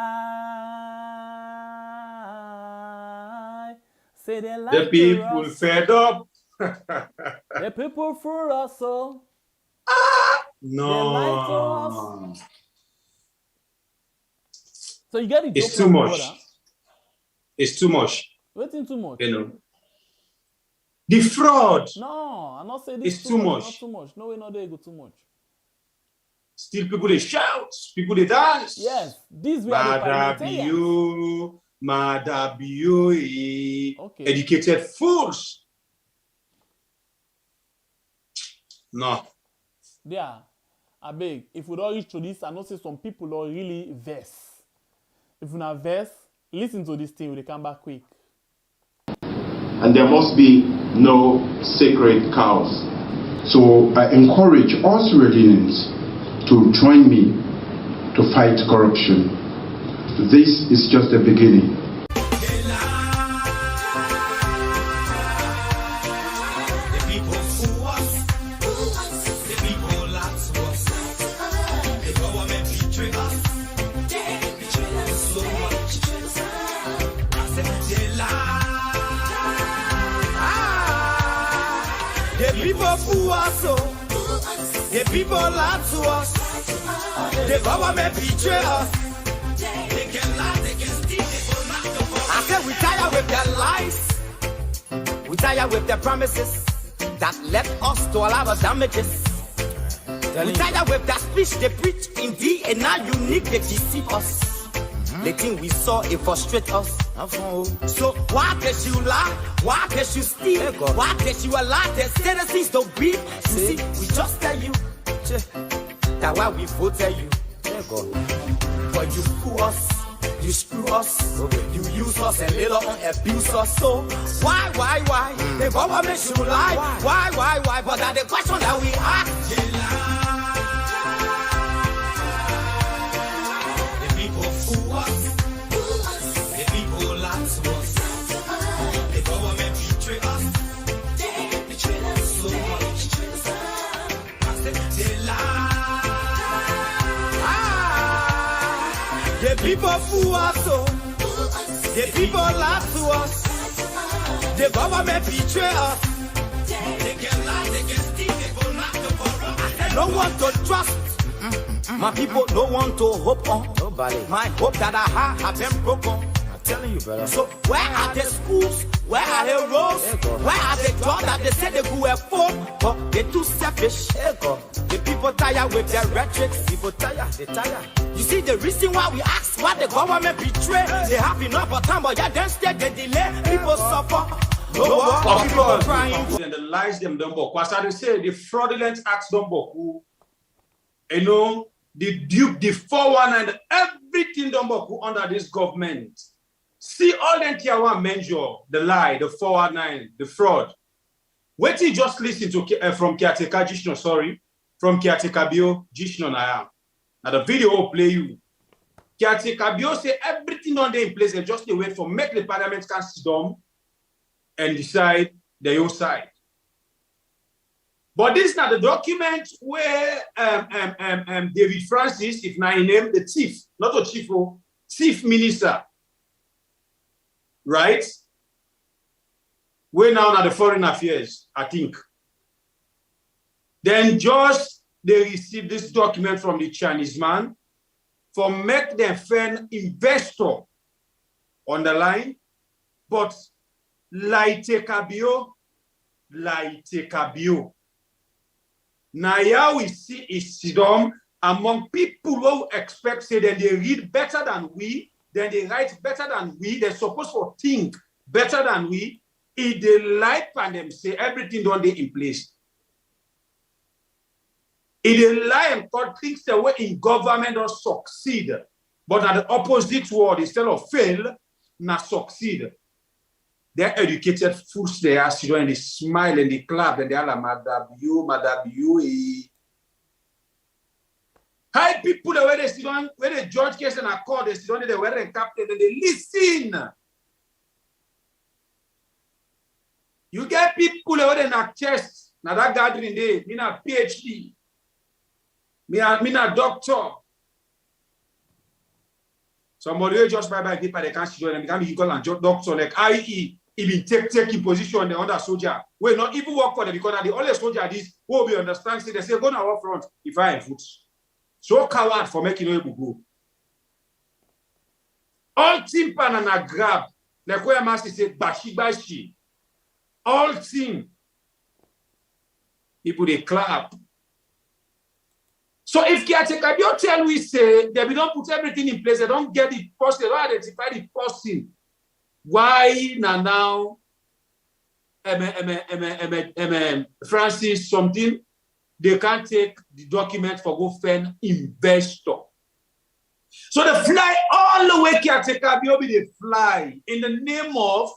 say they lie. The people fed up. The people for us, so. No. They lie to us. So you get it. It's too much. Brother. It's too much. Waiting too much. You know. The fraud. No, I'm not saying this is too much. Not too much. No way, no they go too much. Still people they shout, people they dance. Yes, these were the parliamentarians. Maada Bio, educated fools. No. Yeah, I beg. If we don't reach to this, I know say some people are really vex. If we not vex, listen to this thing, we come back quick. And there must be no sacred cows. So I encourage all Sierra Leoneans to join me to fight corruption. This is just the beginning. The people lie to us. The government betray us. They can lie, they can steal, they will not the I said we tired with their lies. We tired with their promises that left us to all our damages. We tired with that speech they preach indeed and now unique they deceive us. The thing we saw it frustrate us. So why can't you lie? Why can't you steal? Why can't you allow their citizens to breathe? You see, we just tell you that why we vote you. but you fool us, you screw us, you use us and later on abuse us. So why? The government should lie. Why? But that's the question that we ask. The people fool us, the people lie to us, the government betray us, they betray us so much. I said they lie. The people fool us, so the people lie to us, the government betray us. They can lie, they can steal, they go knock the corrupt. I don't want to trust. My people don't want to hope on nobody. My hope that I have been broken. I'm telling you, brother. So where are the schools? Where are the roads? Where are the jobs that they say they go afford? But they're too selfish. The people tired with their rhetoric. People tired, they tired. You see the reason why we ask why the government betray. They have enough of time, but yeah, then instead they delay. People suffer. No work. People are crying. And the lies them don't work. As I say, the fraudulent acts don't work. You know, the dupe, the 419, everything don't work under this government. See all them care one measure, the lie, the 419, the fraud. Wait till just listen to from Caretaker Jishno, sorry, from Caretaker Bio Jishno Naya. Now the video will play you. Caretaker Bio say everything on there in place and just wait for make the parliament can sit down and decide their own side. But this is not the document where David Francis, if not name, the chief, not a chief, chief minister, right? We're now at the foreign affairs, I think. Then just they received this document from the Chinese man for make them fan investor on the line, but Caretaker Bio. Now here we see is Sidom among people who expect say that they read better than we, then they write better than we, they're supposed to think better than we. If they lie and them say everything don't they in place. If they lie and God thinks the way in government don't succeed, but at the opposite word, instead of fail, not succeed. They're educated fools they are, and they smile and they clap and they are like Maada Bio. High people the way they sit on, when they judge case and accord, they sit on, they were and captain and they listen. You get people the way they knock chest, now that gathering day, me na PhD, me na doctor. Somebody will just by people they can't sit on and become equal and doctor like IE. Even taking position on the other soldier. We not even work for them because the only soldier this will be understand. Say they say go now up front if I am foot. So coward for making you go. All team pan and a grab like where master say bashi. All team people they clap. So if Caretaker Bio tell we say they don't put everything in place, they don't get it first, they don't identify the person. Why now Francis something they can't take the document for go find investor. So they fly all the way Caretaker Bio they fly in the name of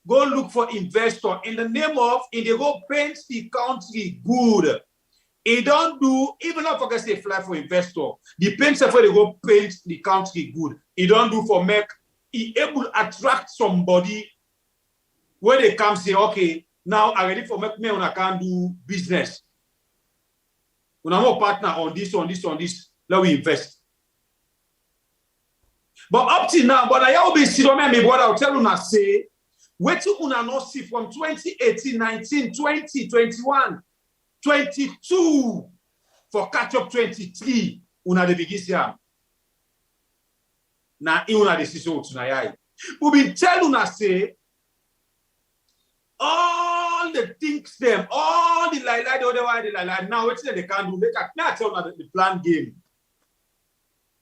go look for investor, in the name of they go paint the country good. It don't do even if I say fly for investor. The paint for they go paint the country good. It don't do for make he able to attract somebody where they come say, okay, now I ready for make me when I can do business. When I'm a partner on this, let we invest. But up till now, but I will be sitting me what I'll tell you now say, wait till una not see from 2018, 19, 20, 21, 22 for catch up 23, una the begin here. Now, you know this is what tonight. We been telling us say all the things them, all the lie, the other way, the lie. Now, what they can do? They can't tell you the plan game.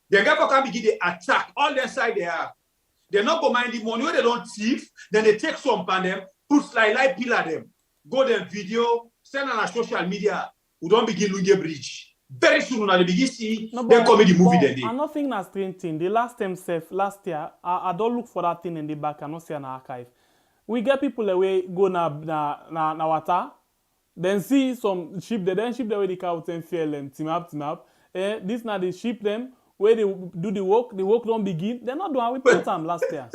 They never can begin the attack. All their side they are. They're not going to mind the money when they don't thief. Then they take some pan them, put pillar them, go them video, send on our social media. We don't begin Lungi Bridge. very soon when they begin see they come in the movie then. I'm not thinking a strange thing. The last time, last year, I don't look for that thing in the back. I not see an archive. We get people away go na water, then see some ship there, then ship there where the cow and fail them, team up. This now they ship them where they do the work don't begin. They're not doing we put time last year.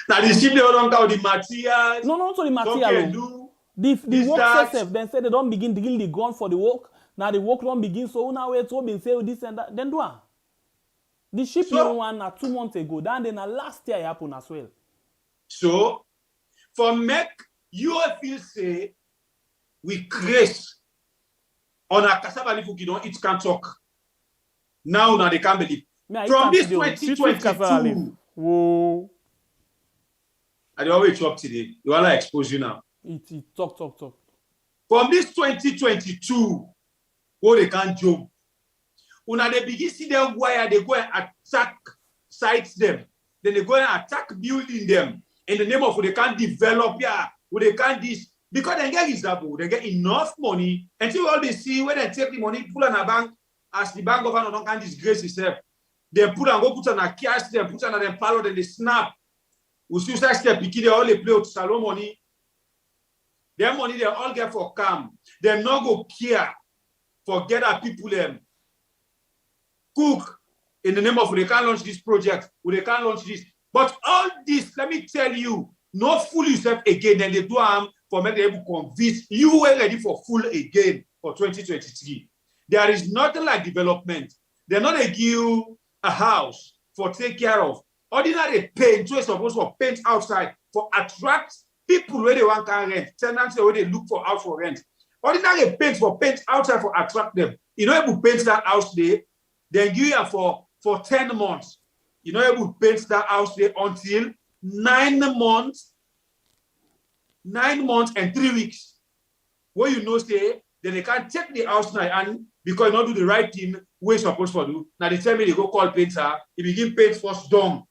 Now the ship they don't count the materials. No, not so the material. The work itself, then say they don't begin digging the ground for the work. Now the work don't begin, so now it's all been say this and that. Then do one. The ship you one 2 months ago, then last year it happened as well. So for make you feel say we grace on a cassava leaf you don't eat can't talk. Now they can't believe. From this 2022. Whoa. I always chop today. You want to expose you now. Talk. From this 2022, what they can't jump. When they begin see them wire, they go and attack sites them. Then they go and attack building them in the name of they can't develop they can't this. Because they get reasonable, they get enough money until all they see when they take the money, pull on a bank, as the bank governor don't can disgrace itself. They put and go put on a cash, they put on a palo, then they snap. We still step they all they play with salon money. Their money they all get for calm. They not go care for get our people cook in the name of they can't launch this project, they can't launch this. But all this, let me tell you, not fool yourself again. Then they do for make them convince you were ready for full again for 2023. There is nothing like development. They're not a give you a house for take care of. Ordinary paint, so it's supposed to paint outside for attract people where they want can rent. Tenants where they look for house for rent. Ordinary paint for paint outside for attract them. You know able to paint that house there, then give you for 10 months. You know able to paint that house there until 9 months. 9 months and 3 weeks. Where you know say then they can't take the house now and because you not do the right thing where you're supposed to do. Now they tell me they go call painter, he begin paint first done.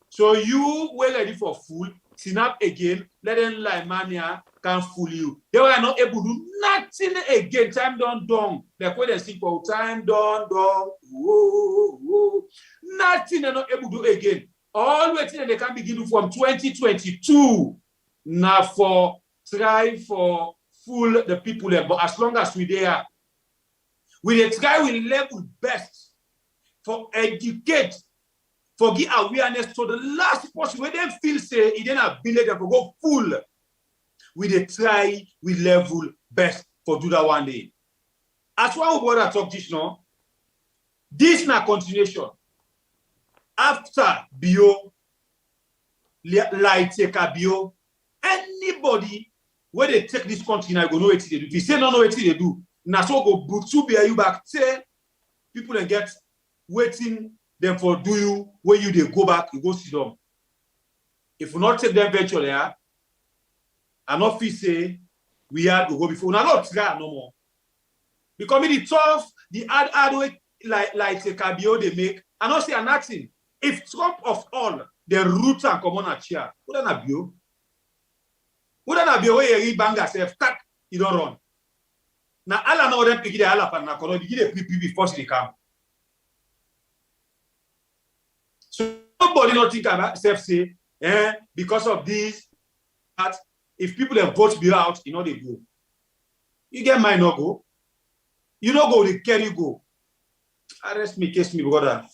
So you were ready for fool, snap again, let them lie mania can fool you. They were not able to do nothing again. Time done. Like when they sing for time done. Whoa. Nothing they're not able to do again. All waiting they can begin from 2022. Now for try for fool the people there. But as long as we there, we try we level best for educate. For give awareness to the last person where they feel say it ain't ability to go full. We dey try, we level best for do that one day. As one we want to talk this now, this na continuation. After bio, like bio, anybody where they take this country now go know what they do. If you say no know what they do, na so go butu be you back. Say people and get waiting. Then for do you when you they go back, you go sit down. If we not take them virtually, and not feel say we had to go before. We not try no more. Because the tough, the hard way like the cabio they make, and not say nothing. If top of all the root and come on a chair, what an abio? What an abio where you bang yourself, cut, you don't run. Now all know them pick the all up and na kono begin the PP before they come. So nobody not think about self say, because of this, that if people have vote be out, you know they go. You get mine not go. You don't go, they carry you go. Arrest me, case me, brother.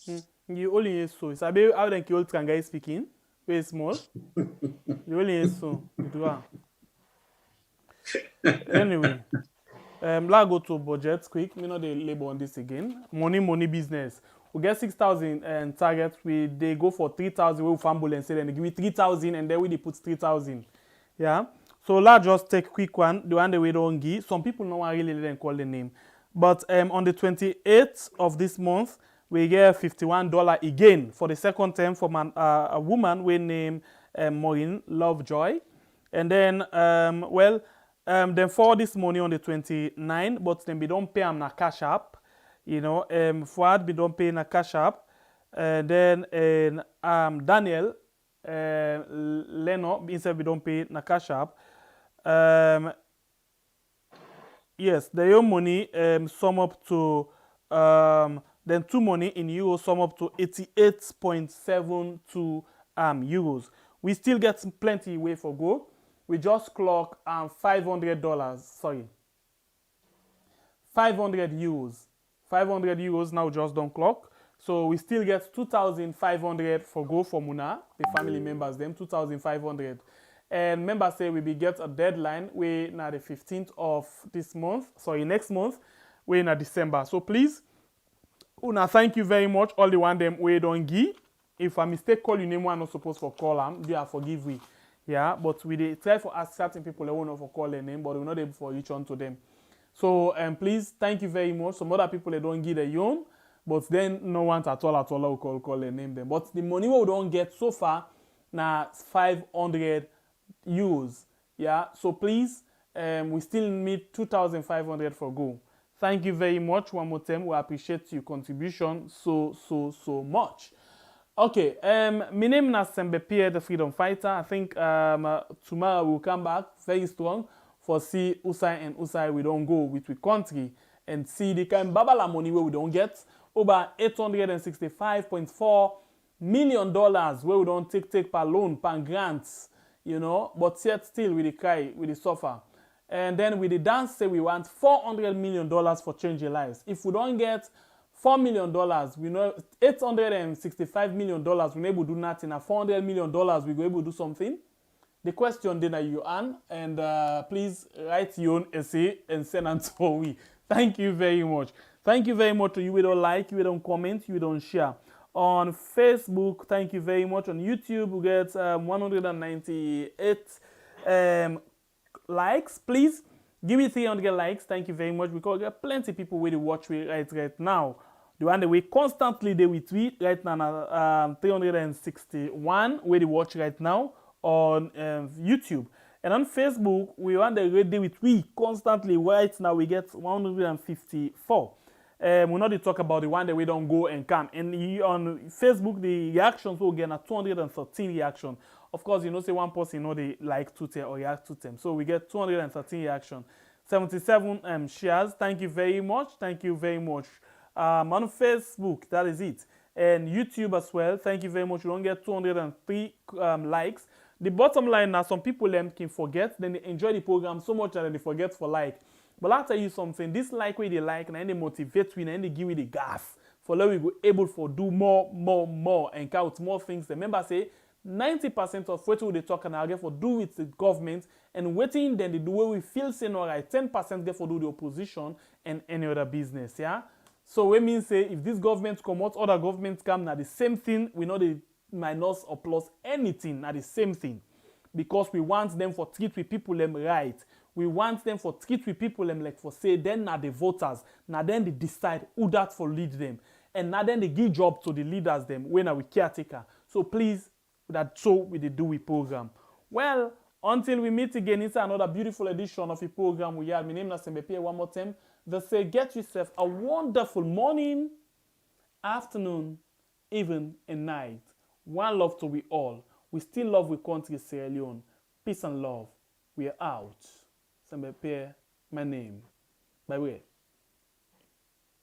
You only is so. It's about how then old guy speaking. Very small. You only is so. Anyway. Let's go to budget quick. Me know they labor on this again. Money business. We get 6,000 targets. They go for 3,000. We fumble and say then they give me 3,000 and then we put 3,000. Yeah. So let's just take a quick one. The one that we don't give. Some people know I really didn't call the name. But on the 28th of this month, we get $51 again for the second time from a woman we named Maureen Lovejoy. And then then for this money on the 29th, but then we don't pay them na cash app. You know, Fuad we don't pay na cash app. Then Daniel Leno instead we don't pay na cash app. Yes, the own money sum up to then 2 money in euros sum up to 88.72 euros. We still get plenty way for go. We just clock $500. Sorry, 500 euros. 500 euros now just don't clock. So we still get 2,500 for go for Muna, the family members, them 2,500. And members say we be get a deadline, we now the 15th of this month, sorry, next month, we in December. So please, Una, thank you very much. All the one them we don't give. If I mistake call you name one not supposed for call them, they are forgive we. Yeah, but we dey try for ask certain people they won't for call their name, but we're not able for reach on to them. So please, thank you very much. Some other people they don't give their own, but then no one at all will call their name them. But the money we don't get so far now 500 euros. Yeah, so please, we still need 2,500 for go. Thank you very much one more time. We appreciate your contribution so much. Okay, my name is SLPP, the freedom fighter. I think tomorrow we'll come back very strong for see Usai and Usai we don't go with the country and see the kind of babala money where we don't get over $865.4 million where we don't take per loan, per grants, you know, but yet still we cry, we suffer. And then with the dance say we want $400 million for changing lives. If we don't get $4 million, we know $865 million, we're able to do nothing. At $400 million, we go able to do something. The question then are you on, and please write your own essay and send it to we. Thank you very much. Thank you very much to you. We don't like, you don't comment, you don't share. On Facebook, thank you very much. On YouTube, we get 198 likes. Please give me 300 likes. Thank you very much, because we got plenty of people where they watch me right now. The one that we constantly they we tweet right now 361 where they watch right now on YouTube. And on Facebook, we want the ready with we constantly right now we get 154. We're not to talk about the one that we don't go and come. And on Facebook, the reactions will get 213 reactions. Of course, you know, say one person, you know, they like to tell or react to them. So we get 213 reactions, 77 shares. Thank you very much. Thank you very much. On Facebook, that is it. And YouTube as well. Thank you very much. You don't get 203 likes. The bottom line now, some people can forget. Then they enjoy the program so much that they forget for like. But I'll tell you something. This like way they like, and they motivate we, and they give you the gas. For let we go able for do more, and count more things. Remember, say 90% of what they talk and I get for do with the government, and waiting then they do what we feel saying alright. 10% get for do the opposition and any other business. Yeah. So we mean say if this government come out, other governments come now the same thing. We know the minus or plus anything now the same thing, because we want them for treat with people them right. We want them for treat with people them like for say then now the voters. Now then they decide who that for lead them, and now then they give job to the leaders them when are we caretaker. So please, that's so we do we program. Well, until we meet again, it's another beautiful edition of the program we have. My name is SLPP one more time. They say get yourself a wonderful morning, afternoon, even and night. One love to we all. We still love we country Sierra Leone. Peace and love. We are out. SLPP, my name. Bye bye.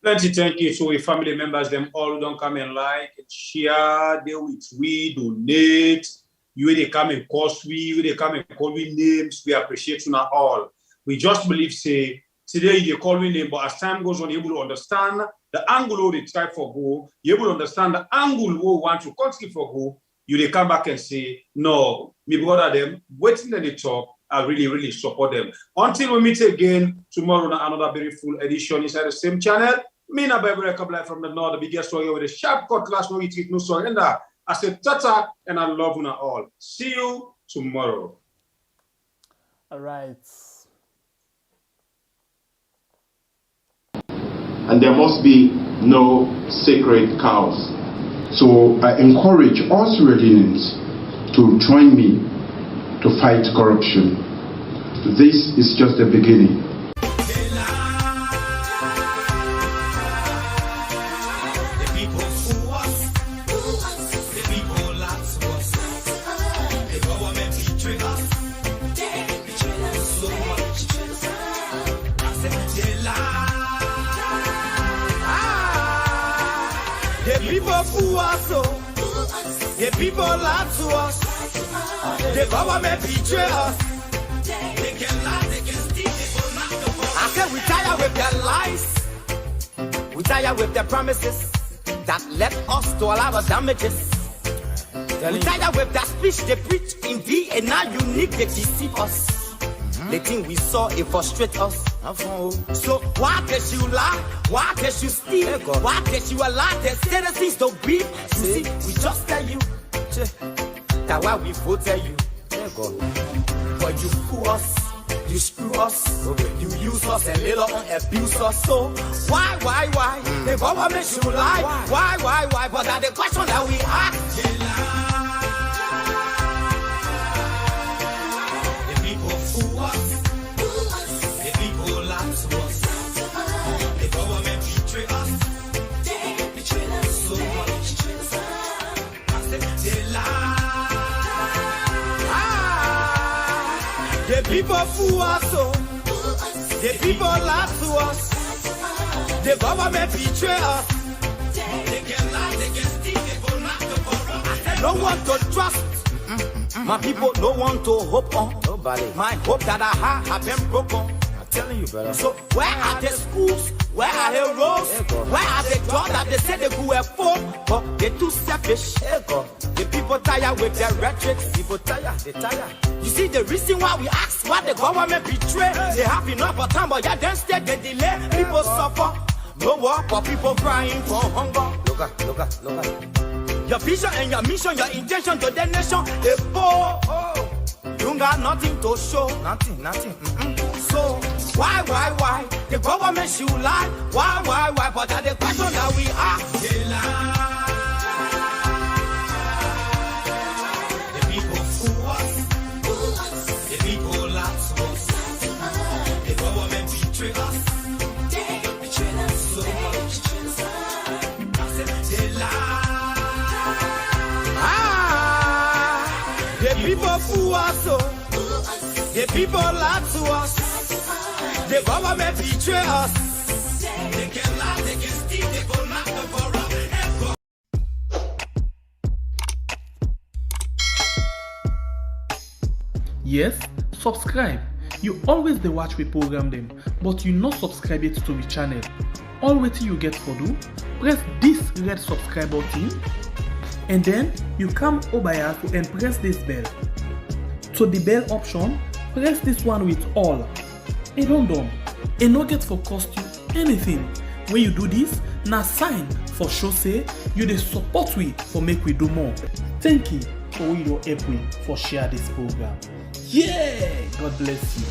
Plenty thank you to our family members, them all don't come and like and share, they with we donate, you they come and cost we, you they come and call we names, we appreciate you now all. We just believe say today you call me name, but as time goes on, you're able to understand the angle they try for go, you're able to understand the angle we want to continue for go, you they come back and say, no, me brother them, waiting then they talk, I really support them. Until we meet again tomorrow on another very full edition inside the same channel. Me na Bible Recovery from the north, the biggest story with a sharp cut class, no retreat, no surrender. I said tata and I love you all. See you tomorrow. All right. And there must be no sacred cows. So I encourage all Sierra Leoneans to join me to fight corruption. This is just the beginning. The people lie to us. The government betray us. They can lie, they can steal, they will not go. I said we tired with their lies. We tired with their promises that led us to all our damages. We tired with that speech they preach in thee, and now unique they deceive us. The thing we saw, it frustrate us. So why did you lie? Why did you steal? Why did you allow the citizens to beef? You see, we just tell you that why we voted you. But you fool us, you screw us, you use us and later on abuse us. So why? The government should lie. Why? But that's the question that we ask. The people fool us. The people lie to us. The government betray us. They betray us so much. I said they lie. The people fool us, so the people lie to us. The government betray us. They can lie, they can steal, they will not go for. No one to trust. My people, no one to hope on. Nobody. My hope that I have been broken. I'm telling you, brother. So where are the schools? Where are the roads? Where are the jobs that they said they could afford? But they're too selfish. The people tired with their rhetoric. People tired, they tired. You see the reason why we ask why the government betray. They have enough of time, but yeah, then instead they delay. People suffer. No work for people crying for hunger. Look at. Your vision and your mission, your intention to the nation, they poor. You got nothing to show. Nothing. So why? The government should lie. Why? But that's the question that we ask. They lie. The people fool us. The people lie to us. The government betray us. They betray us so much. I said they lie. The people fool us, so the people lie to us. The government betray us. They can lie, they can steal, they will not go for us. Yes, subscribe. You always dey watch we program them, but you not subscribe yet to the channel. All wetin you get for do, press this red subscribe button, and then you come over here and press this bell. To the bell option, press this one with all. And done. And no get for cost you anything. When you do this, na sign for show say you dey support we for make we do more. Thank you for your help we for share this program. Yeah, God bless you.